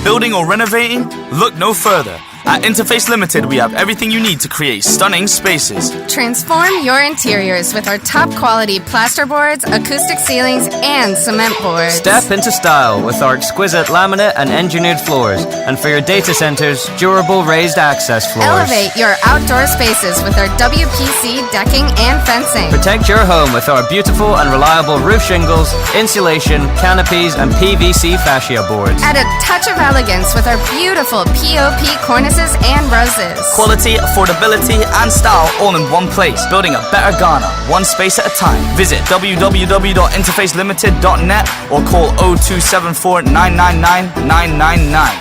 Building or renovating? Look no further. At Interface Limited, we have everything you need to create stunning spaces. Transform your interiors with our top quality plasterboards, acoustic ceilings, and cement boards. Step into style with our exquisite laminate and engineered floors. And for your data centers, durable raised access floors. Elevate your outdoor spaces with our WPC decking and fencing. Protect your home with our beautiful and reliable roof shingles, insulation, canopies, and PVC fascia boards. Add a touch of elegance with our beautiful POP cornices and roses. Quality, affordability, and style all in one place. Building a better Ghana, one space at a time. Visit www.interfacelimited.net or call 0274 999 999.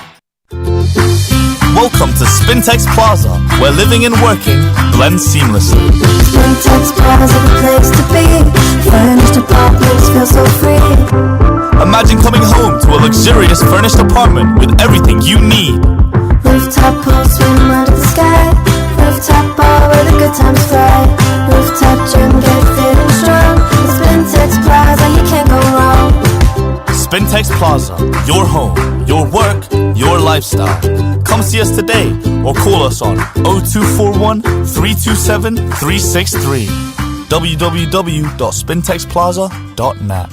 Welcome to Spintex Plaza, where living and working blend seamlessly. Spintex Plaza, the place to be. Furnished apartments feel so free. Imagine coming home to a luxurious furnished apartment with everything you need. Rooftop pool, swim under the sky. Rooftop bar where the good times fly. Rooftop gym, get fit and strong. Spintex Plaza, you can't go wrong. Spintex Plaza, your home, your work, your lifestyle. Come see us today or call us on 0241 327 363. www.spintexplaza.net.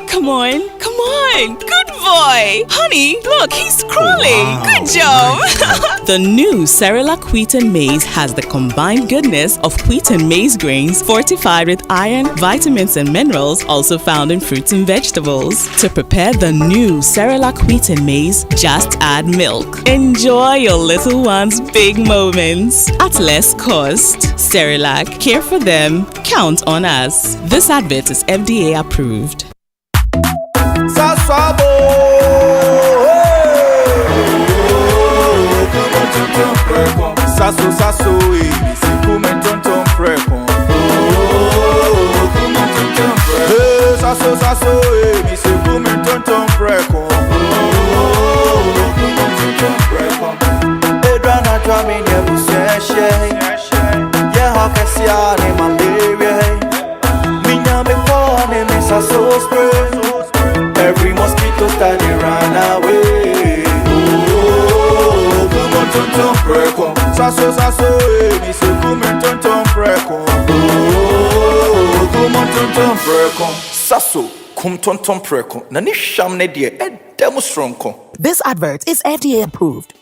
Come on. Good boy. Honey, look, he's crawling. Good job. The new Cerelac Wheat and Maize has the combined goodness of wheat and maize grains fortified with iron, vitamins, and minerals also found in fruits and vegetables. To prepare the new Cerelac Wheat and Maize, just add milk. Enjoy your little one's big moments at less cost. Cerelac, care for them, count on us. This advert is FDA approved. Saswabo, Sasso, Kume tonton prekon. Sasso, Kume tonton prekon. Edrana drami nebu seshe. Yeha kesiane malaria. Minya me pone me sasso spray. Every mosquito study run away. Come on, tonton preko. Sasso, me say come on, tonton preko. Come on, tonton preko. Sasso, come tonton preko. Nani shamne die demo strongko. This advert is FDA approved.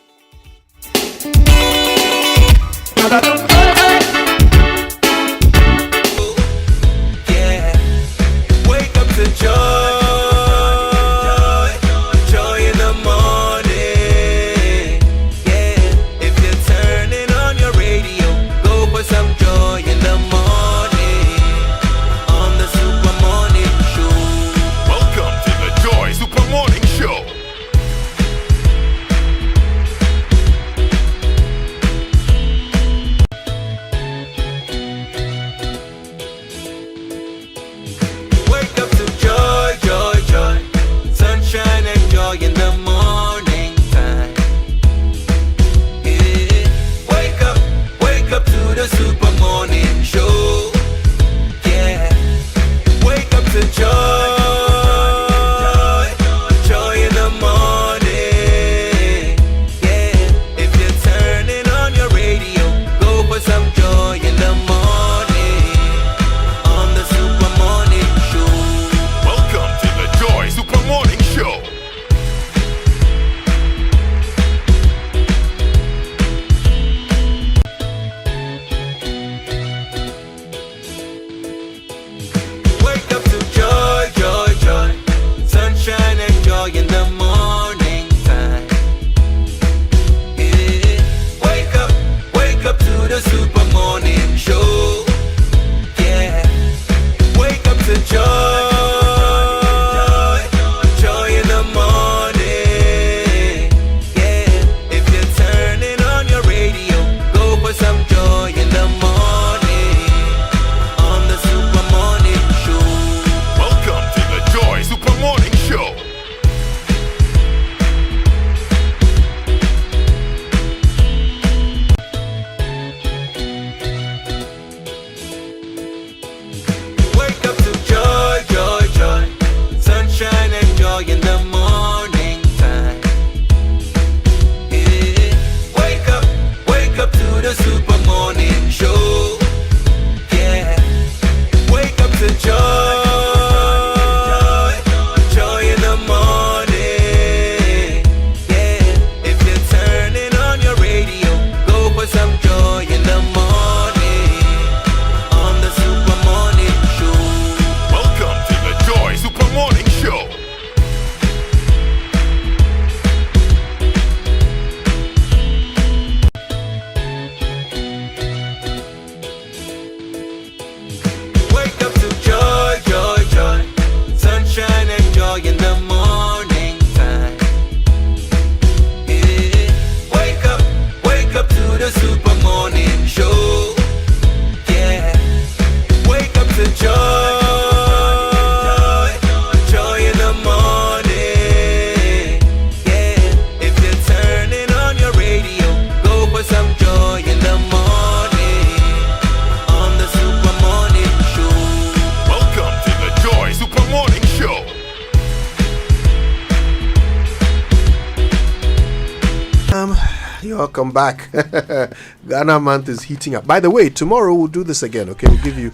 Yeah, wake up to joy. welcome back. Ghana month is heating up. By the way, tomorrow we'll do this again, okay? We'll give you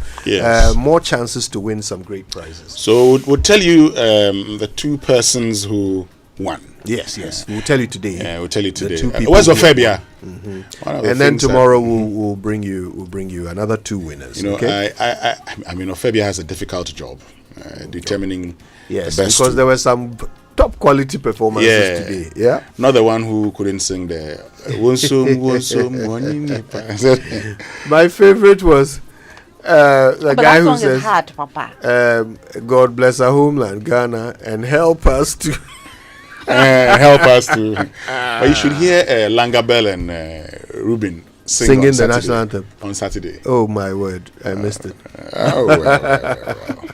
more chances to win some great prizes. So we'll tell you the two persons who won. Yes. We'll tell you today. Yeah, we'll tell you today. People Where's Ophebia? Mm-hmm. And then tomorrow we'll bring you another two winners. You know, okay? I mean, Ophebia has a difficult job determining the best. Because there were some top quality performances today. Yeah, not the one who couldn't sing the. My favorite was the guy who says, hard, Papa. "God bless our homeland, Ghana, and help us to." Help us to. But you should hear Langabell and Rubin singing the national anthem on Saturday. Oh my word, I missed it. Well.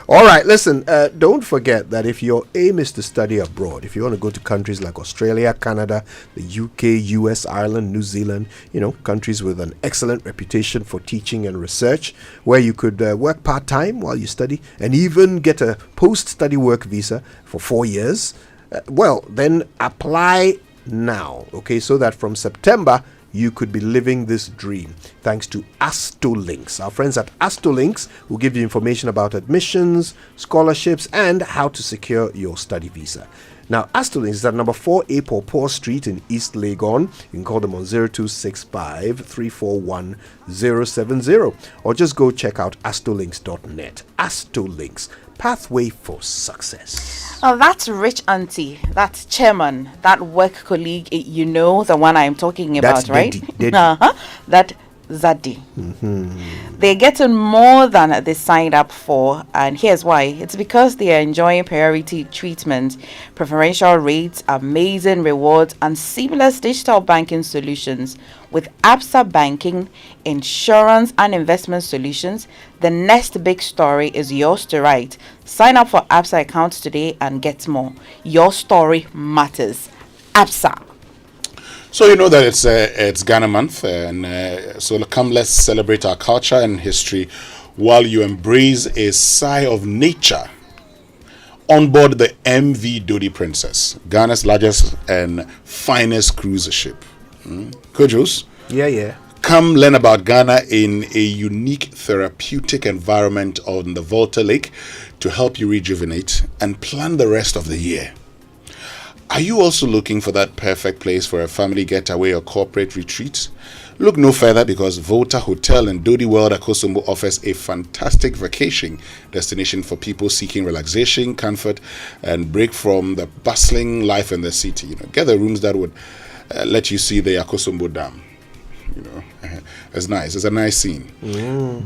All right, listen, don't forget that if your aim is to study abroad, if you want to go to countries like Australia, Canada, the UK, US, Ireland, New Zealand, countries with an excellent reputation for teaching and research, where you could work part-time while you study and even get a post-study work visa for 4 years, well, then apply now, okay, so that from September, you could be living this dream thanks to Astolinks. Our friends at Astolinks will give you information about admissions, scholarships, and how to secure your study visa. Now, Astolinks is at number 4 A Paw Street in East Legon. You can call them on 0265 341 070 or just go check out astolinks.net. Astolinks, pathway for success. Oh, that's Rich Auntie, that's Chairman, that work colleague, the one I'm talking about, that's right? Daddy. That Zaddy. Mm-hmm. They're getting more than they signed up for, and here's why. It's because they are enjoying priority treatment, preferential rates, amazing rewards, and seamless digital banking solutions. With Absa Banking, insurance, and investment solutions, the next big story is yours to write. Sign up for Absa accounts today and get more. Your story matters. Absa. So you know that it's Ghana month, and so come, let's celebrate our culture and history while you embrace a sigh of nature on board the MV Dodi Princess, Ghana's largest and finest cruise ship. Kojos? Yeah. Come learn about Ghana in a unique therapeutic environment on the Volta Lake to help you rejuvenate and plan the rest of the year. Are you also looking for that perfect place for a family getaway or corporate retreat? Look no further, because Volta Hotel in Dodi World Akosombo offers a fantastic vacation destination for people seeking relaxation, comfort, and break from the bustling life in the city. Get the rooms that would let you see the Akosombo Dam. It's nice. It's a nice scene.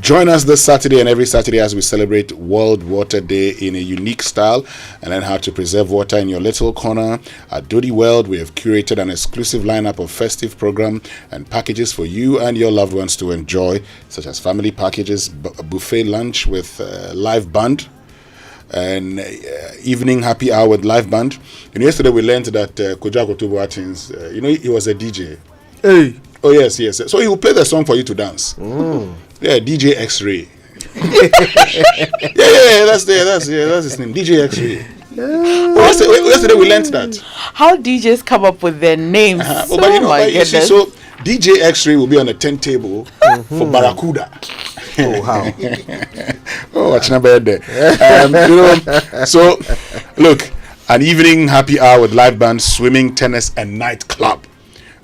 Join us this Saturday and every Saturday as we celebrate World Water Day in a unique style and learn how to preserve water in your little corner. At Dodi World, we have curated an exclusive lineup of festive program and packages for you and your loved ones to enjoy, such as family packages, buffet lunch with live band, and evening happy hour with live band. Yesterday we learned that Kojako Tubo Atins, he was a DJ. Hey. Oh yes. So he will play the song for you to dance. Yeah, DJ X-Ray. yeah, that's his name, DJ X-Ray. Yesterday we learned that. How DJs come up with their names? You see, so DJ X-Ray will be on the turntable for Barracuda. Oh, how? Watch number there. So look, an evening happy hour with live band, swimming, tennis, and nightclub,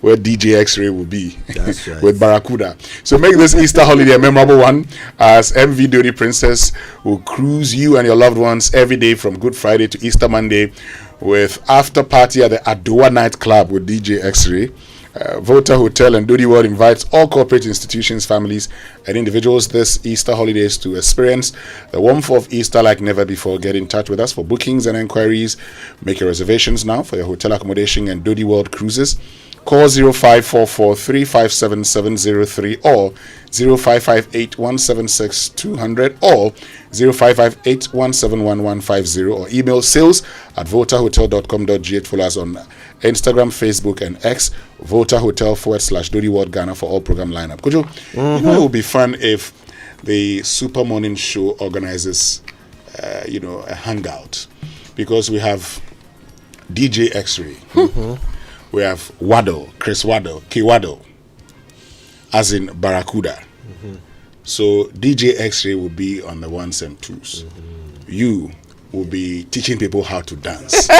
where DJ X-Ray will be. That's right. With Barracuda. So make this Easter holiday a memorable one, as MV Dodi Princess will cruise you and your loved ones every day from Good Friday to Easter Monday, with after party at the Adowa nightclub with DJ X-Ray. Volta Hotel and Dodi World invites all corporate institutions, families, and individuals this Easter holidays to experience the warmth of Easter like never before. Get in touch with us for bookings and enquiries. Make your reservations now for your hotel accommodation and Dodi World cruises. Call 0544-357-703 or 0558-176-200 or 0558-171-150 or email sales@voltahotel.com.gh. Follow us on Instagram, Facebook, and X, Volta Hotel /Dodi World Ghana for all program lineup. Kojo, it would be fun if the Super Morning Show organizes, a hangout, because we have DJ X-Ray. We have Waddle, Chris Waddle, K Waddle, as in Barracuda. So DJ X-Ray will be on the ones and twos. You will be teaching people how to dance.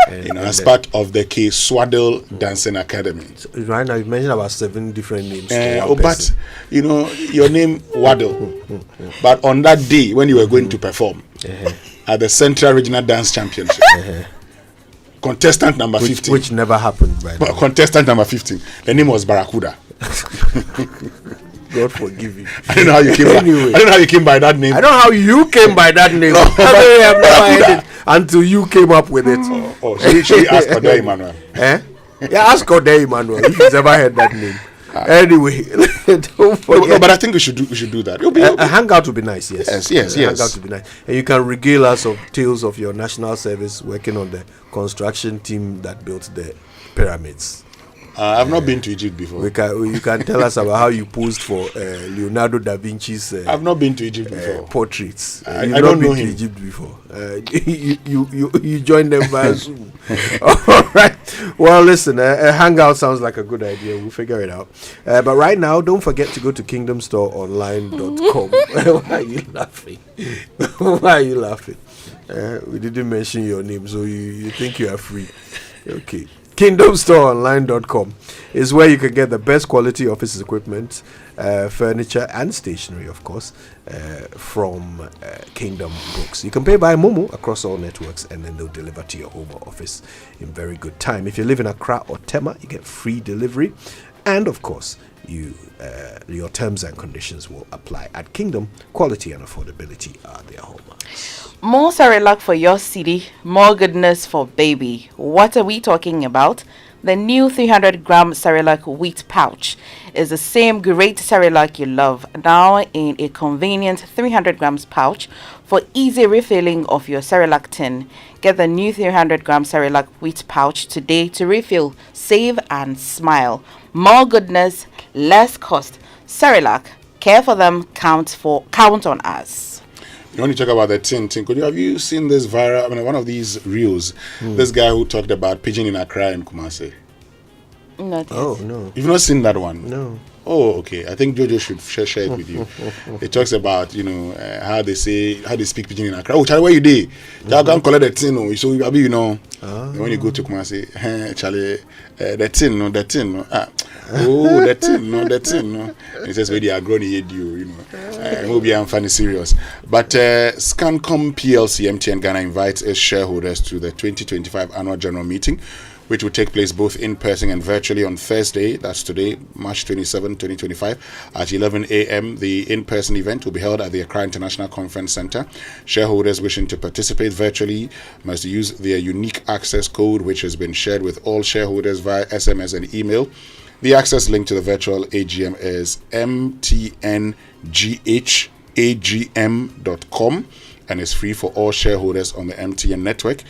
As part of the K Swaddle Dancing Academy. So right now, you've mentioned about 7 different names. But your name Waddle. But on that day when you were going to perform at the Central Regional Dance Championship, contestant number 15, which never happened. But contestant number 15, the name was Barracuda. God forgive you. I don't know how you came. I don't know how you came by that name. I don't know how you came by that name. I have never heard it until you came up with it. Should we ask Ode Emmanuel? Yeah, ask Ode Emmanuel if he's ever heard that name. Anyway, don't forget. No, but I think we should do that. A hangout would be nice. Yes. Yes. Hangout would be nice, and you can regale us of tales of your national service working on the construction team that built the pyramids. I've not been to Egypt before. You can tell us about how you posed for Leonardo da Vinci's. I've not been to Egypt before. Portraits. I don't know him. To Egypt before. You joined them via Zoom. All right. Well, listen. A hangout sounds like a good idea. We'll figure it out. But right now, don't forget to go to kingdomstoreonline.com. Why are you laughing? Why are you laughing? We didn't mention your name, so you think you are free. Okay. KingdomStoreOnline.com is where you can get the best quality office equipment, furniture, and stationery, of course, from Kingdom Books. You can pay by Momo across all networks, and then they'll deliver to your home or office in very good time. If you live in Accra or Tema, you get free delivery, and of course, your terms and conditions will apply. At Kingdom, quality and affordability are their hallmarks. More Cerelac for your city, more goodness for baby. What are we talking about? The new 300-gram Cerelac wheat pouch is the same great Cerelac you love, now in a convenient 300 grams pouch for easy refilling of your Cerelac tin. Get the new 300-gram Cerelac wheat pouch today to refill, save, and smile. More goodness, less cost. Cerelac, care for them, count on us. You want to talk about the tin? Have you seen this viral? One of these reels. This guy who talked about pigeon in Accra and Kumasi. Not yet. Oh no! You've not seen that one? No. Oh, okay. I think Jojo should share it with you. It talks about how they speak pidgin in Accra. Oh, Charlie, where you dey? Y'all can collect the tin. So when you go to Kumasi, Charlie, the tin no. The tin no. It says where they are growing you. Maybe I'm funny serious. But Scancom PLC MTN Ghana invites its shareholders to the 2025 annual general meeting, which will take place both in person and virtually on Thursday, that's today, March 27, 2025, at 11 a.m. The in-person event will be held at the Accra International Conference Center. Shareholders wishing to participate virtually must use their unique access code, which has been shared with all shareholders via SMS and email. The access link to the virtual AGM is mtnghagm.com and is free for all shareholders on the MTN network.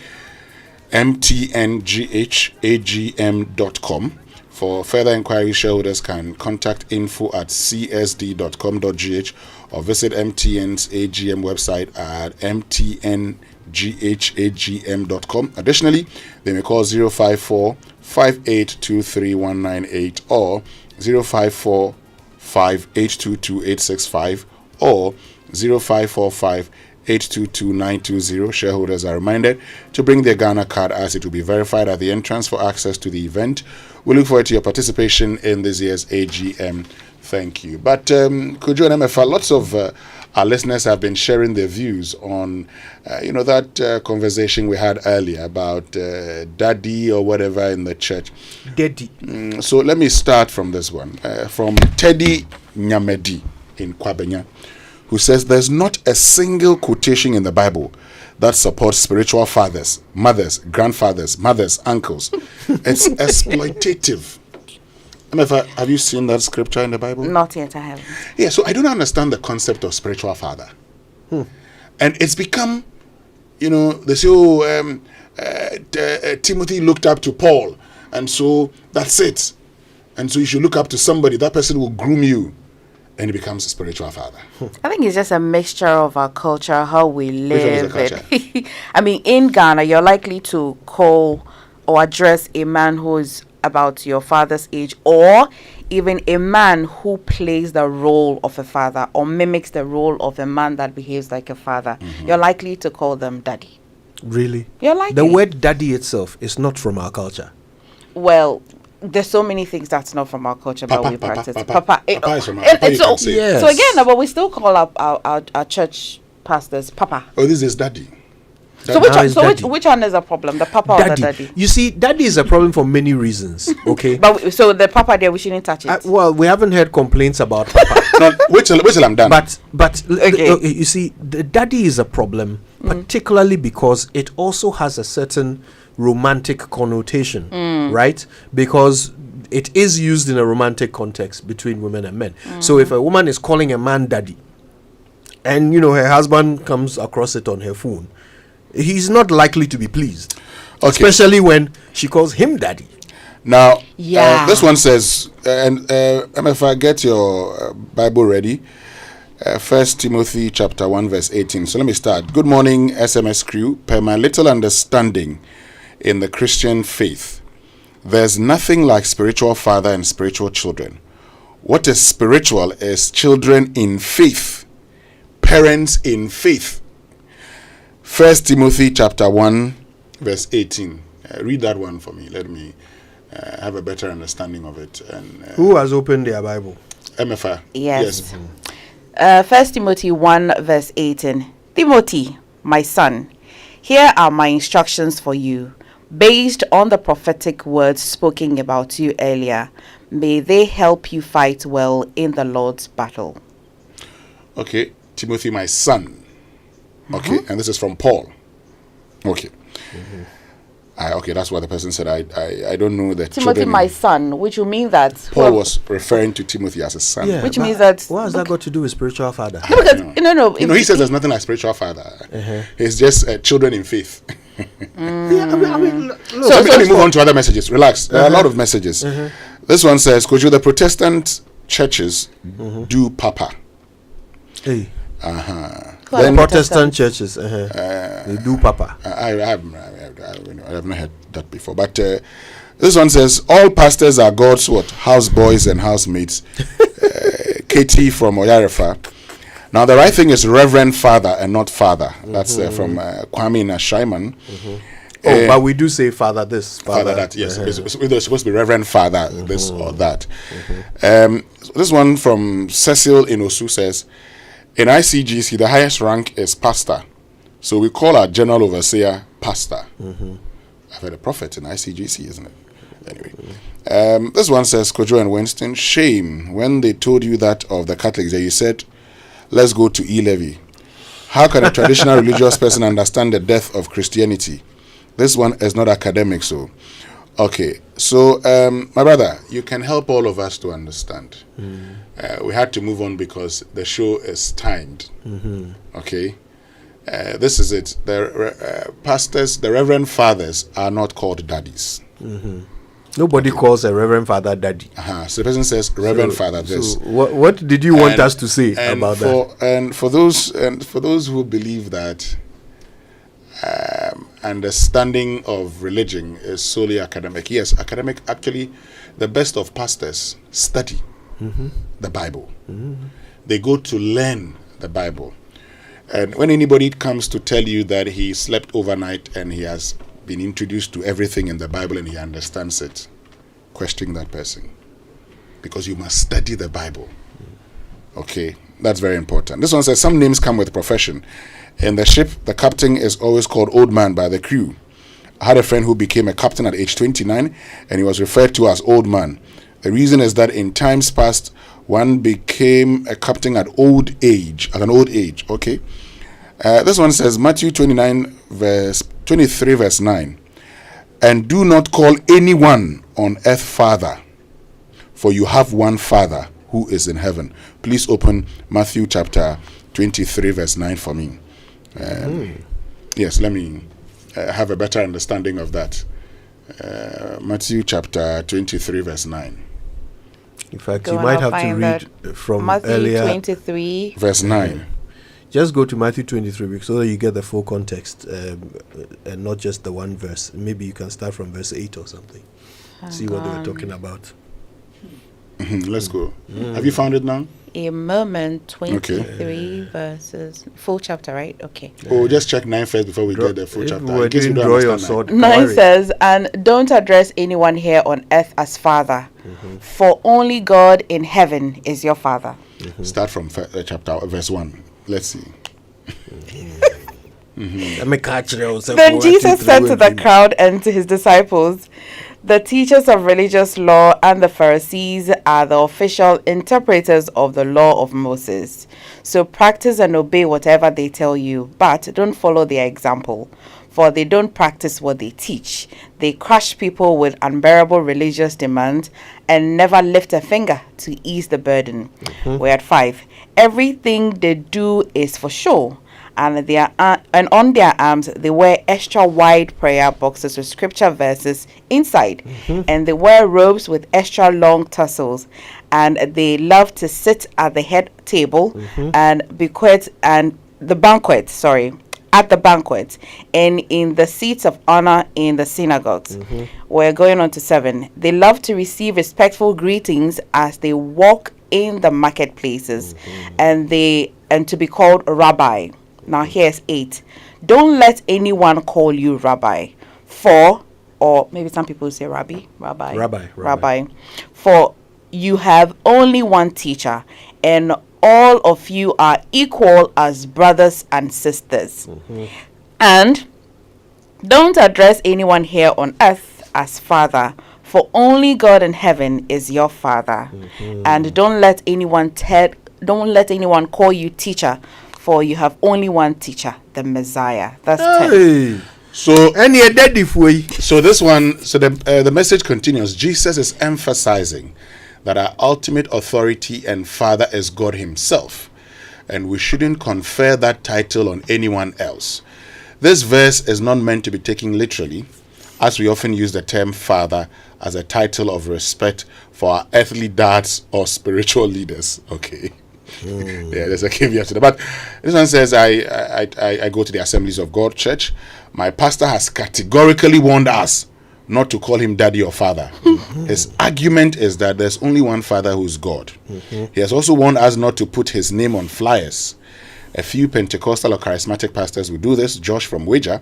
mtnghagm.com. For further inquiry, shareholders can contact info@csd.com.gh or visit MTN's AGM website at mtnghagm.com. Additionally, they may call 054-5823-198 or 054-5822-865 or 0545-822-920. Shareholders are reminded to bring their Ghana card as it will be verified at the entrance for access to the event. We look forward to your participation in this year's AGM. Thank you. But Kojo and MFA, lots of our listeners have been sharing their views on, that conversation we had earlier about daddy or whatever in the church. Daddy. So let me start from this one. From Teddy Nyamedi in Kwabenya, who says there's not a single quotation in the Bible that supports spiritual fathers, mothers, grandfathers, mothers, uncles. It's exploitative. Have you seen that scripture in the Bible? Not yet, I haven't. Yeah, so I don't understand the concept of spiritual father. And it's become, they say, Timothy looked up to Paul, and so that's it. And so you should look up to somebody, that person will groom you. And he becomes a spiritual father. I think it's just a mixture of our culture, how we live. Which one is the culture? In Ghana, you're likely to call or address a man who is about your father's age, or even a man who plays the role of a father or mimics the role of a man that behaves like a father, you're likely to call them daddy. Really? You're likely. The word daddy itself is not from our culture. Well, there's so many things that's not from our culture, but we practice. Papa is from our culture. So again, but we still call up our church pastors Papa. Oh, this is daddy. So which one is a problem? The Papa or the daddy? You see, daddy is a problem for many reasons. Okay. But so the Papa there, we shouldn't touch it. Well, we haven't heard complaints about Papa. No, wait till I'm done. But you see, the daddy is a problem, particularly because it also has a certain romantic connotation, right? Because it is used in a romantic context between women and men. So if a woman is calling a man daddy, and her husband comes across it on her phone, he's not likely to be pleased, especially when she calls him daddy. Now, this one says, if I get your Bible ready, 1 Timothy chapter 1 verse 18. So let me start. Good morning, SMS crew. Per my little understanding in the Christian faith, there's nothing like spiritual father and spiritual children. What is spiritual is children in faith, parents in faith. 1 Timothy chapter 1 verse 18. Read that one for me. Let me have a better understanding of it. And who has opened their Bible? MFA. Yes. 1 Timothy 1 verse 18. Timothy, my son, here are my instructions for you, based on the prophetic words spoken about you earlier. May they help you fight well in the Lord's battle. Okay, Timothy, my son. Okay, and this is from Paul. Okay. Okay, that's what the person said. I don't know that Timothy, my son, which will mean that Paul was referring to Timothy as a son. Yeah, which means that what has that got to do with spiritual father? No, because, no. He says there's nothing like spiritual father. It's just children in faith. Let me move on to other messages. Relax. There are a lot of messages. This one says, could you, the Protestant churches do Papa? Hey. Then Protestant churches, they do Papa. I've not heard that before. But this one says, all pastors are God's houseboys and housemates. Katie from Oyarefa. Now the right thing is Reverend Father and not Father. That's from Kwame Nashaiman. But we do say Father this, Father that. Yes, it's supposed to be Reverend Father this or that. This one from Cecil Inosu says, in ICGC, the highest rank is pastor. So we call our general overseer pastor. I've heard a prophet in ICGC, isn't it? Anyway. This one says, Kojo and Winston, shame when they told you that of the Catholics, that you said, let's go to E-levy. How can a traditional religious person understand the death of Christianity? This one is not academic, so. Okay, so my brother, you can help all of us to understand. We had to move on because the show is timed. Okay, this is it. The pastors, the reverend fathers are not called daddies. Nobody calls a reverend father daddy. So the person says reverend father this. So what did you want us to say about that? And for those who believe that understanding of religion is solely academic. Yes, academic. Actually, the best of pastors study the Bible. They go to learn the Bible. And when anybody comes to tell you that he slept overnight and he has been introduced to everything in the Bible and he understands it, question that person. Because you must study the Bible. Okay, that's very important. This one says, some names come with profession. In the ship, the captain is always called old man by the crew. I had a friend who became a captain at age 29 and he was referred to as old man. The reason is that in times past, one became a captain at an old age. Okay. This one says, Matthew 23 verse 9. And do not call anyone on earth father, for you have one Father who is in heaven. Please open Matthew chapter 23 verse 9 for me. Yes, let me have a better understanding of that. Matthew chapter 23 verse 9. In fact, you might have to read from Matthew earlier 23 verse 9. Just go to Matthew 23 so that you get the full context and not just the one verse. Maybe you can start from verse 8 or something. see what they were talking about. Let's go. Have you found it now? A moment 23 verses, full chapter, right? Okay. Oh, just check 9 first before we get the full chapter. In case you don't draw your sword. 9 says, and don't address anyone here on earth as father, for only God in heaven is your father. Start from chapter verse 1. Let's see. Then Jesus said to the crowd and to his disciples, the teachers of religious law and the Pharisees are the official interpreters of the law of Moses. So practice and obey whatever they tell you, but don't follow their example, for they don't practice what they teach. They crush people with unbearable religious demands and never lift a finger to ease the burden. We're at 5. Everything they do is for show. And on their arms they wear extra wide prayer boxes with scripture verses inside, and they wear robes with extra long tassels, and they love to sit at the head table and at the banquet and in the seats of honor in the synagogues. We're going on to 7. They love to receive respectful greetings as they walk in the marketplaces, and to be called rabbi. Now here's 8. Don't let anyone call you rabbi, or maybe some people say rabbi. For you have only one teacher, and all of you are equal as brothers and sisters. And don't address anyone here on earth as father, for only God in heaven is your father. And don't let anyone call you teacher, for you have only one teacher, the Messiah. That's 10. So this one, the message continues. Jesus is emphasizing that our ultimate authority and father is God himself, and we shouldn't confer that title on anyone else. This verse is not meant to be taken literally, as we often use the term father as a title of respect for our earthly dads or spiritual leaders. Okay. Yeah, there's a caveat to that. But this one says, I go to the Assemblies of God Church. My pastor has categorically warned us not to call him daddy or father. His argument is that there's only one father who's God. He has also warned us not to put his name on flyers. A few Pentecostal or charismatic pastors will do this. Josh from Wager.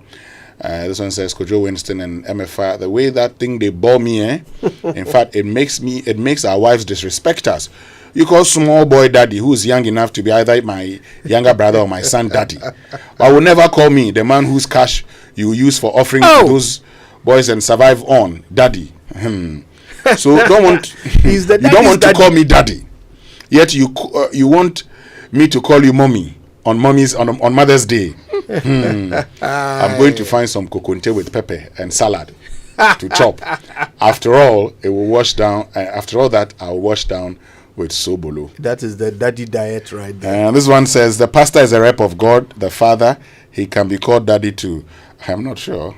This one says, Kojo Winston and MFR, the way that thing they bore me, in fact, it makes our wives disrespect us. You call small boy daddy who's young enough to be either my younger brother or my son daddy. But will never call me the man whose cash you use for offering to those boys and survive on daddy. So you don't want to call me daddy, yet you want me to call you mommy on Mother's Day. I'm going to find some kokonte with pepper and salad to chop. After all, it will wash down. After all that, I'll wash down with sobolo. That is the daddy diet right there. And this one says the pastor is a rep of God, the father. He can be called daddy too. I'm not sure.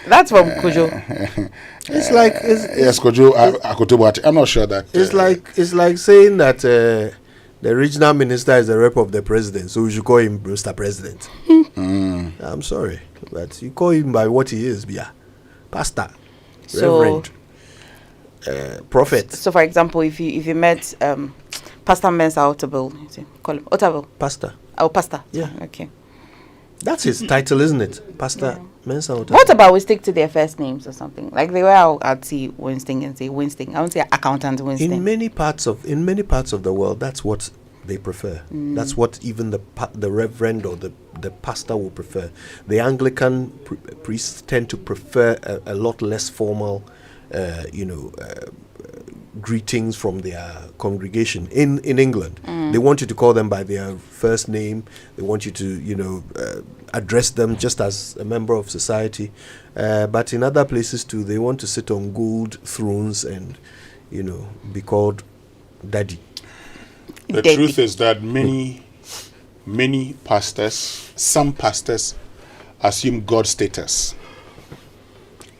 That's from Kojo. It's like yes, Kojo. I'm not sure that it's like saying that the regional minister is a rep of the president, so we should call him Mr. President. I'm sorry, but you call him by what he is, pastor, reverend. Prophet. So, for example, if you met Pastor Mensa Otable, call him Otable. Pastor. Oh, Pastor. Yeah. Okay. That's his title, isn't it? Pastor Mensa Otable. What about we stick to their first names or something? Like the way I'd see Winston and say Winston. I won't say accountant Winston. In many parts of the world, that's what they prefer. That's what even the reverend or the pastor will prefer. The Anglican priests tend to prefer a lot less formal greetings from their congregation in England. They want you to call them by their first name. They want you to address them just as a member of society, but in other places too, they want to sit on gold thrones and be called daddy. The truth is that many pastors, some pastors assume God status.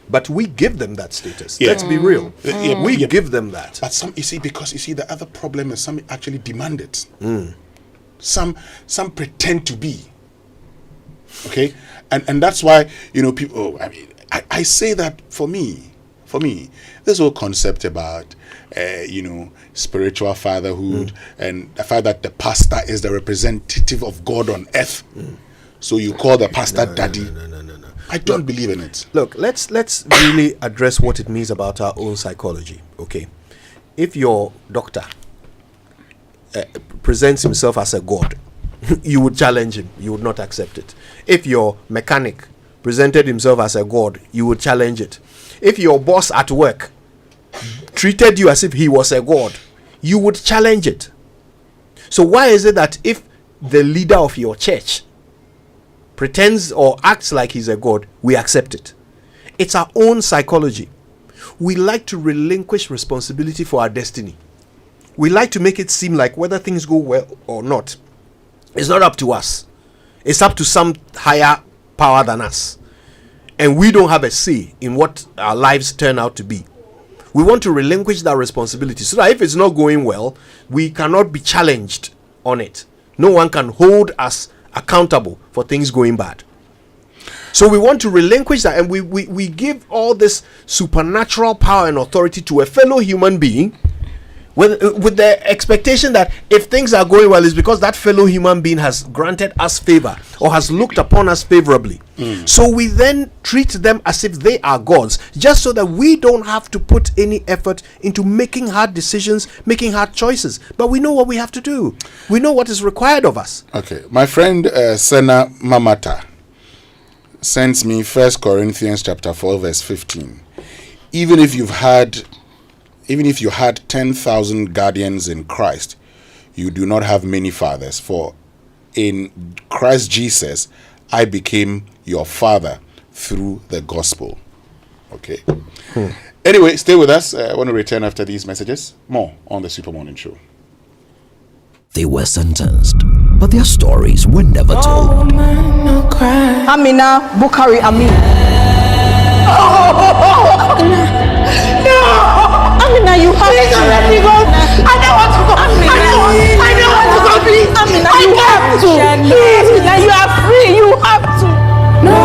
But we give them that status. Let's be real. We give them that. But some, because the other problem is some actually demand it. Some pretend to be. Okay? And that's why, people, I say that for me, for me, this whole concept about, spiritual fatherhood and the fact that the pastor is the representative of God on earth. So you call the pastor daddy. No. I don't believe in it. Look, let's really address what it means about our own psychology. Okay, if your doctor presents himself as a god, you would challenge him. You would not accept it. If your mechanic presented himself as a god, you would challenge it. If your boss at work treated you as if he was a god, you would challenge it. So why is it that if the leader of your church pretends or acts like he's a god, we accept it? It's our own psychology. We like to relinquish responsibility for our destiny. We like to make it seem like whether things go well or not, it's not up to us. It's up to some higher power than us. And we don't have a say in what our lives turn out to be. We want to relinquish that responsibility so that if it's not going well, we cannot be challenged on it. No one can hold us accountable for things going bad. So we want to relinquish that, and we give all this supernatural power and authority to a fellow human being with the expectation that if things are going well, it's because that fellow human being has granted us favor or has looked upon us favorably. So we then treat them as if they are gods, just so that we don't have to put any effort into making hard decisions, making hard choices. But we know what we have to do. We know what is required of us. Okay. My friend Sena Mamata sends me 1 Corinthians chapter 4 verse 15. Even if you had 10,000 guardians in Christ, you do not have many fathers. For in Christ Jesus, I became your father through the gospel. Okay. Anyway, stay with us. I want to return after these messages. More on the Super Morning Show. They were sentenced, but their stories were never told. Amina Bukhari Amin. Amina, you have to let me go. I don't want to go. I don't want to go, please. Amina, you have to. Please, Amina, you are free. You have to. No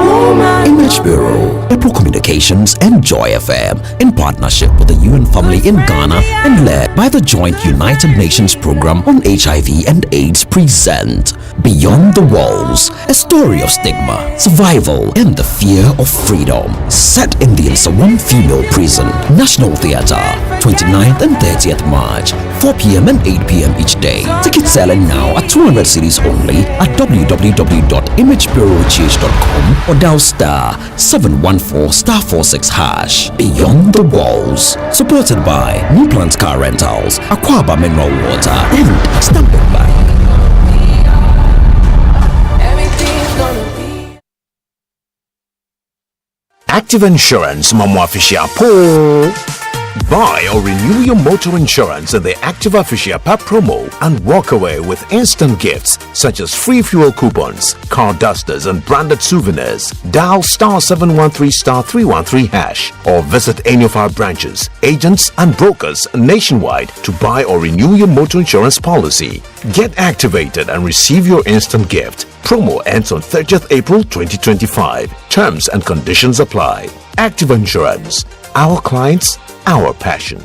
woman. Image Bureau, April Communications, and Joy FM, in partnership with the UN Family in Ghana and led by the Joint United Nations Program on HIV and AIDS, present Beyond the Walls, a story of stigma, survival, and the fear of freedom. Set in the Nsawam Female Prison, National Theatre, 29th and 30th March, 4 p.m. and 8 p.m. each day. Tickets selling now at 200 cedis only at www.imagebureauch.com or dial star 714 star 46 hash. Beyond the Walls, supported by New Plant Car Rentals, Aquaba Mineral Water, and Standard Bank. Active Insurance Mamo Afishia Po. Buy or renew your motor insurance in the Active Afishia promo and walk away with instant gifts such as free fuel coupons, car dusters, and branded souvenirs. Dial star 713 star 313 hash or visit any of our branches, agents, and brokers nationwide to buy or renew your motor insurance policy. Get activated and receive your instant gift. Promo ends on 30th April 2025. Terms and conditions apply. Active Insurance. Our clients, our passion.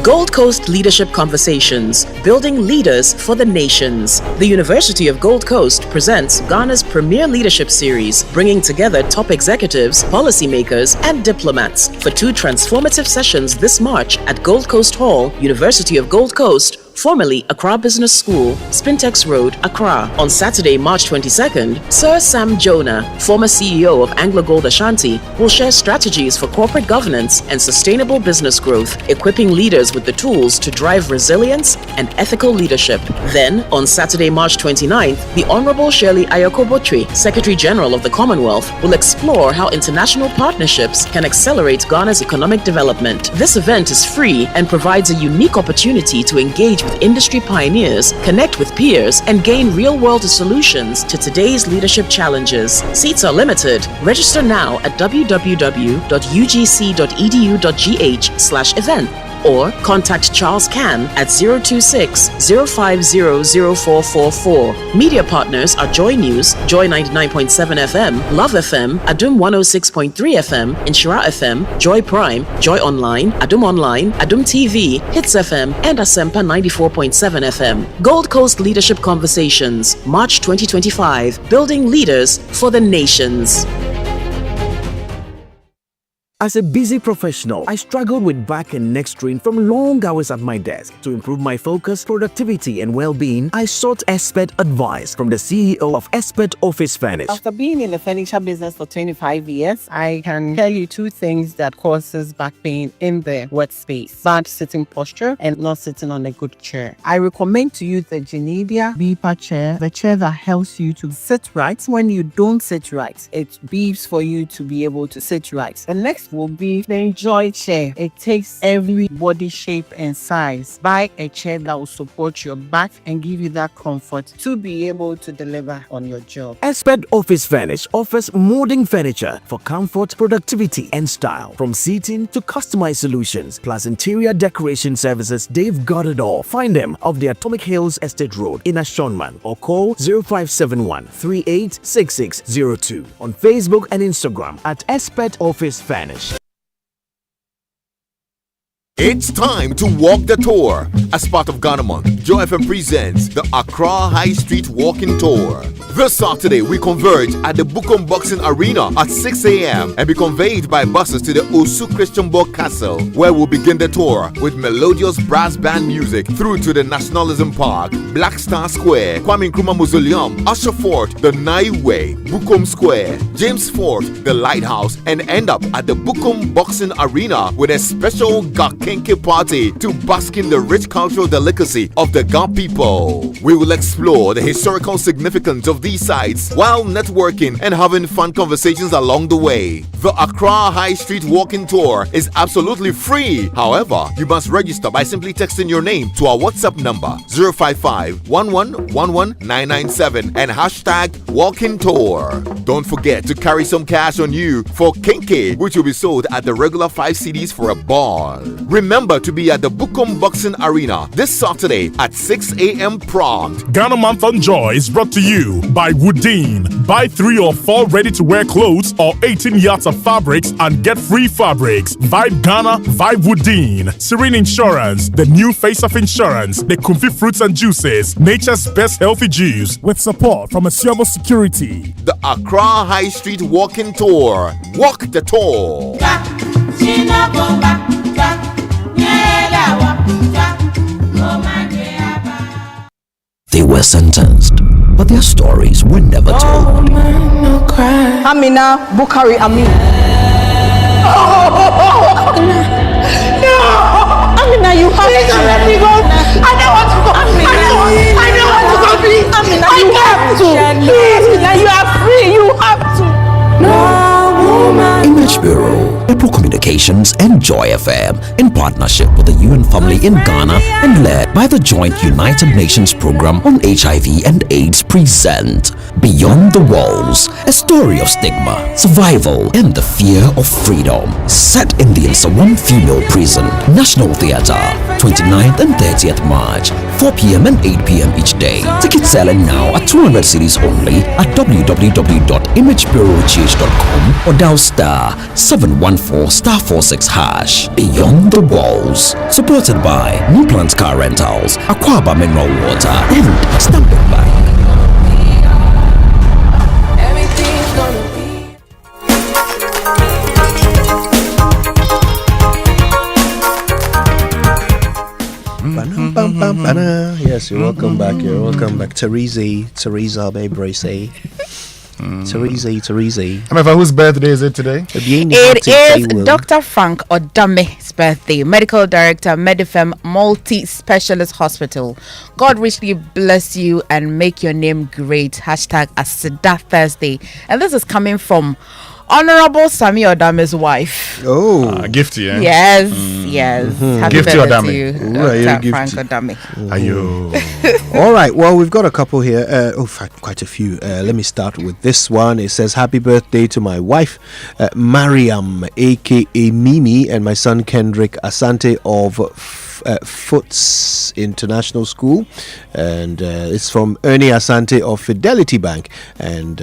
Gold Coast Leadership Conversations, Building Leaders for the Nations. The University of Gold Coast presents Ghana's premier leadership series, bringing together top executives, policymakers, and diplomats for 2 transformative sessions this March at Gold Coast Hall, University of Gold Coast, formerly Accra Business School, Spintex Road, Accra. On Saturday, March 22nd, Sir Sam Jonah, former CEO of Anglo Gold Ashanti, will share strategies for corporate governance and sustainable business growth, equipping leaders with the tools to drive resilience and ethical leadership. Then, on Saturday, March 29th, the Honorable Shirley Ayoko-Botry, Secretary General of the Commonwealth, will explore how international partnerships can accelerate Ghana's economic development. This event is free and provides a unique opportunity to engage with industry pioneers, connect with peers, and gain real-world solutions to today's leadership challenges. Seats are limited. Register now at www.ugc.edu.gh/event. or contact Charles Can at 026-050-0444. Media partners are Joy News, Joy 99.7 FM, Love FM, Adum 106.3 FM, Inshira FM, Joy Prime, Joy Online, Adum TV, Hits FM, and Asempa 94.7 FM. Gold Coast Leadership Conversations, March 2025, building leaders for the nations. As a busy professional, I struggled with back and neck strain from long hours at my desk. To improve my focus, productivity, and well-being, I sought expert advice from the CEO of Expert Office Furnish. After being in the furniture business for 25 years, I can tell you two things that causes back pain in the workspace: bad sitting posture and not sitting on a good chair. I recommend to you the Genevia Beeper chair, the chair that helps you to sit right. When you don't sit right, it beeps for you to be able to sit right. The next will be the Enjoy chair. It takes every body shape and size. Buy a chair that will support your back and give you that comfort to be able to deliver on your job. Expert Office Furnish offers molding furniture for comfort, productivity, and style. From seating to customized solutions, plus interior decoration services, they've got it all. Find them off the Atomic Hills Estate Road in Ashonman or call 0571 386602 on Facebook and Instagram at Expert Office Furnish. It's time to walk the tour. As part of Ghana Month, Joy FM presents the Accra High Street Walking Tour. This Saturday, we converge at the Bukom Boxing Arena at 6 a.m. and be conveyed by buses to the Osu Christian Borg Castle, where we'll begin the tour with melodious brass band music through to the Nationalism Park, Black Star Square, Kwame Nkrumah Mausoleum, Usher Fort, the Nai Way, Bukom Square, James Fort, the Lighthouse, and end up at the Bukom Boxing Arena with a special Gakenke party to bask in the rich cultural delicacy of the Ga people. We will explore the historical significance of these sites while networking and having fun conversations along the way. The Accra High Street Walking Tour is absolutely free. However, you must register by simply texting your name to our WhatsApp number 055 1111997 and hashtag Walking Tour. Don't forget to carry some cash on you for Kenke, which will be sold at the regular 5 CDs for a ball. Remember to be at the Bukom Boxing Arena this Saturday at 6 a.m. prompt. Ghana Month on Joy is brought to you by Woodine. Buy 3 or 4 ready-to-wear clothes or 18 yards of fabrics and get free fabrics. Vibe Ghana, Vibe Woodine. Serene Insurance, the new face of insurance. The Kumfi Fruits and Juices, nature's best healthy juice, with support from Asiamo Security. The Accra High Street Walking Tour. Walk the tour. They were sentenced, but their stories were never told. Amina Bukari Amin. No! Amina, you have to let me go. I don't want to go. Amina, I don't want to go, please. Amina, you have to. Please, Amina, you are free. You have to. No woman. Image Bureau, April Communications, and Joy FM in partnership with the UN family in Ghana and led by the joint United Nations program on HIV and AIDS present Beyond the Walls, a story of stigma, survival, and the fear of freedom. Set in the Nsawam Female Prison, National Theatre, 29th and 30th March, 4 p.m. and 8 p.m. each day. Tickets selling now at 200 cedis only at www.imagebureauch.com or dial star 714*46 hash. Beyond the Walls, supported by New Plant Car Rentals, Aquaba Mineral Water, and Standard Bank. Yes, you're welcome back. You're welcome back. Teresa, babe, Teresa. However, whose birthday is it today? It is Dr. Frank Odame's birthday, Medical Director, Medifem Multi-Specialist Hospital. God richly bless you and make your name great. Hashtag Asida Thursday. And this is coming from Honorable Sami Odami's wife. Oh, gifty, eh? Yes, yes. Happy Gifty birthday Odami. to you, Ooh, Dr. Frank Odami. Ayo. All right. Well, we've got a couple here. Quite a few. Let me start with this one. It says, "Happy birthday to my wife, Mariam, aka Mimi, and my son Kendrick Asante of Foots International School," and it's from Ernie Asante of Fidelity Bank and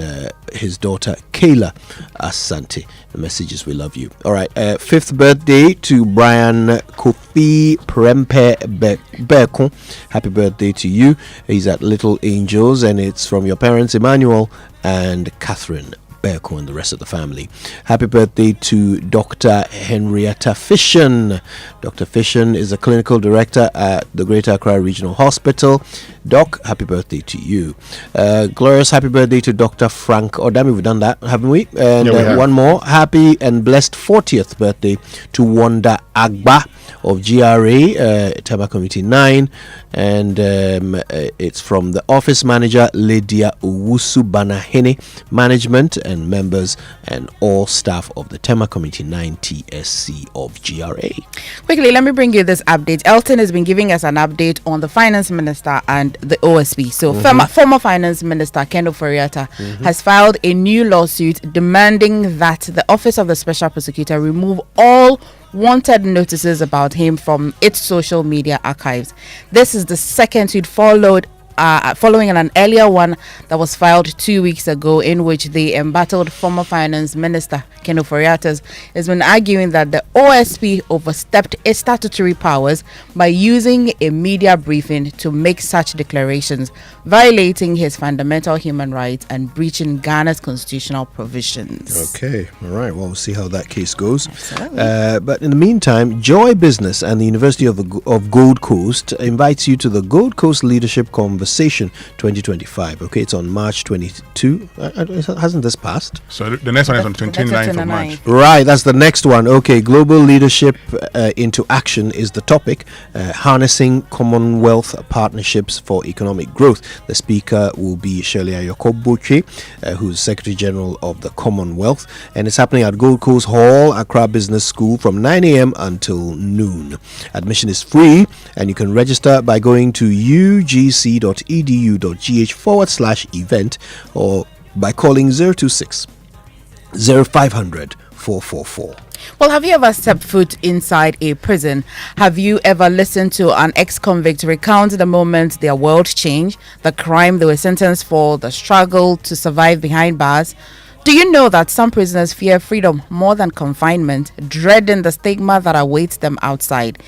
his daughter Kayla Asante. The message is, "We love you." All right. 5th birthday to Brian Kofi Prempe Berkon. Happy birthday to you. He's at Little Angels, and it's from your parents Emmanuel and Catherine Berko and the rest of the family. Happy birthday to Dr. Henrietta Fishen. Dr. Fishen is a clinical director at the Greater Accra Regional Hospital. Doc, happy birthday to you. Glorious happy birthday to Dr. Frank Odami. We've done that, haven't we? And we have. one more. Happy and blessed 40th birthday to Wanda Agba of GRA, Tema Committee 9. And it's from the office manager, Lydia Owusu Banahene, management and members and all staff of the Tema Committee 9 TSC of GRA. Quickly, let me bring you this update. Elton has been giving us an update on the finance minister and the OSP. So former finance minister Kendo Foriata has filed a new lawsuit demanding that the office of the special prosecutor remove all wanted notices about him from its social media archives. This is the second suit following an earlier one that was filed 2 weeks ago, in which the embattled former finance minister Kendo Foriatas has been arguing that the OSP overstepped its statutory powers by using a media briefing to make such declarations, violating his fundamental human rights and breaching Ghana's constitutional provisions. Okay, all right. Well, we'll see how that case goes. But in the meantime, Joy Business and the University of Gold Coast invites you to the Gold Coast Leadership Conversation 2025. Okay, it's on March 22. Hasn't this passed? So the next one is on 29th of March. Right, that's the next one. Okay, global leadership into action is the topic. Harnessing Commonwealth partnerships for economic growth. The speaker will be Shirley Ayokoboche, who's Secretary General of the Commonwealth, and it's happening at Gold Coast Hall, Accra Business School, from 9 a.m. until noon. Admission is free, and you can register by going to ugc.edu.gh/event or by calling 026 0500 444. Well, have you ever stepped foot inside a prison? Have you ever listened to an ex-convict recount the moment their world changed, the crime they were sentenced for, the struggle to survive behind bars? Do you know that some prisoners fear freedom more than confinement, dreading the stigma that awaits them outside?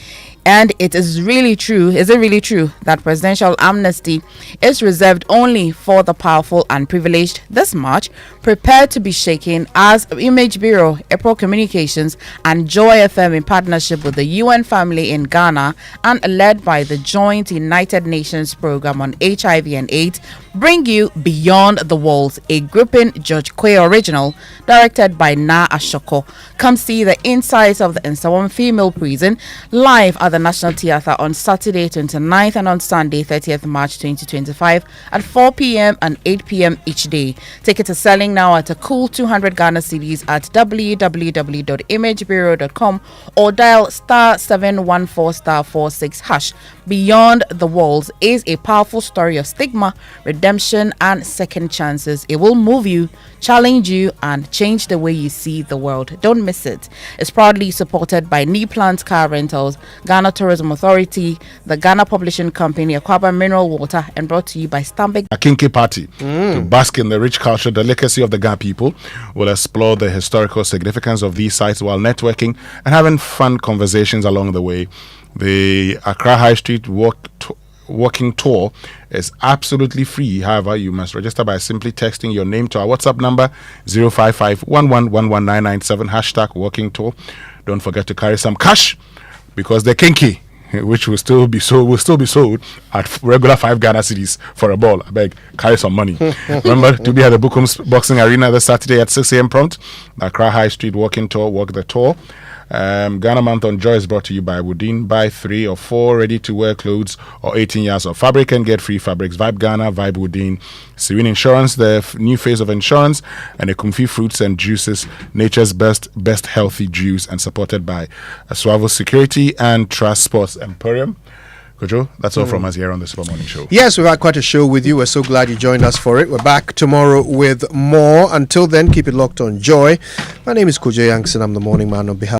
And it is really true, is it really true that presidential amnesty is reserved only for the powerful and privileged? This March, prepare to be shaken as Image Bureau, April Communications, and Joy FM in partnership with the UN family in Ghana and led by the joint United Nations program on HIV and AIDS bring you Beyond the Walls, a gripping George Quay original directed by Na Ashoko. Come see the insides of the Nsawam female prison live at the National Theatre on Saturday 29th and on Sunday 30th March 2025 at 4 p.m. and 8 p.m. each day. Tickets are selling now at a cool 200 Ghana cedis at www.imagebureau.com or dial *714*46#. Beyond the Walls is a powerful story of stigma, redemption, and second chances. It will move you, challenge you, and change the way you see the world. Don't miss it. It's proudly supported by Knee Plant Car Rentals, Ghana Tourism Authority, the Ghana Publishing Company, Akwaba Mineral Water, and brought to you by Stambik. A kinky party to bask in the rich culture, the legacy of the Ghana people. Will explore the historical significance of these sites while networking and having fun conversations along the way. The Accra High Street walking tour is absolutely free. However, you must register by simply texting your name to our WhatsApp number 05511119997 #walking tour. Don't forget to carry some cash because the kinky, which will still be sold at regular 5 Ghana cedis for a ball. I beg, carry some money. Remember to be at the Bookums Boxing Arena this Saturday at 6 a.m. prompt. The Accra High Street walking tour, walk the tour. Ghana Month on Joy is brought to you by Woodin. Buy 3 or 4 ready-to-wear clothes or 18 yards of fabric and get free fabrics. Vibe Ghana, Vibe Woodin. Serene Insurance, the new phase of insurance, and a Comfy Fruits and Juices, nature's best healthy juice, and supported by Suavo Security and Trust Sports Emporium. Kojo, that's all from us here on the Super Morning Show. Yes, we've had quite a show with you. We're so glad you joined us for it. We're back tomorrow with more. Until then, keep it locked on Joy. My name is Kojo Yankson. I'm the morning man on behalf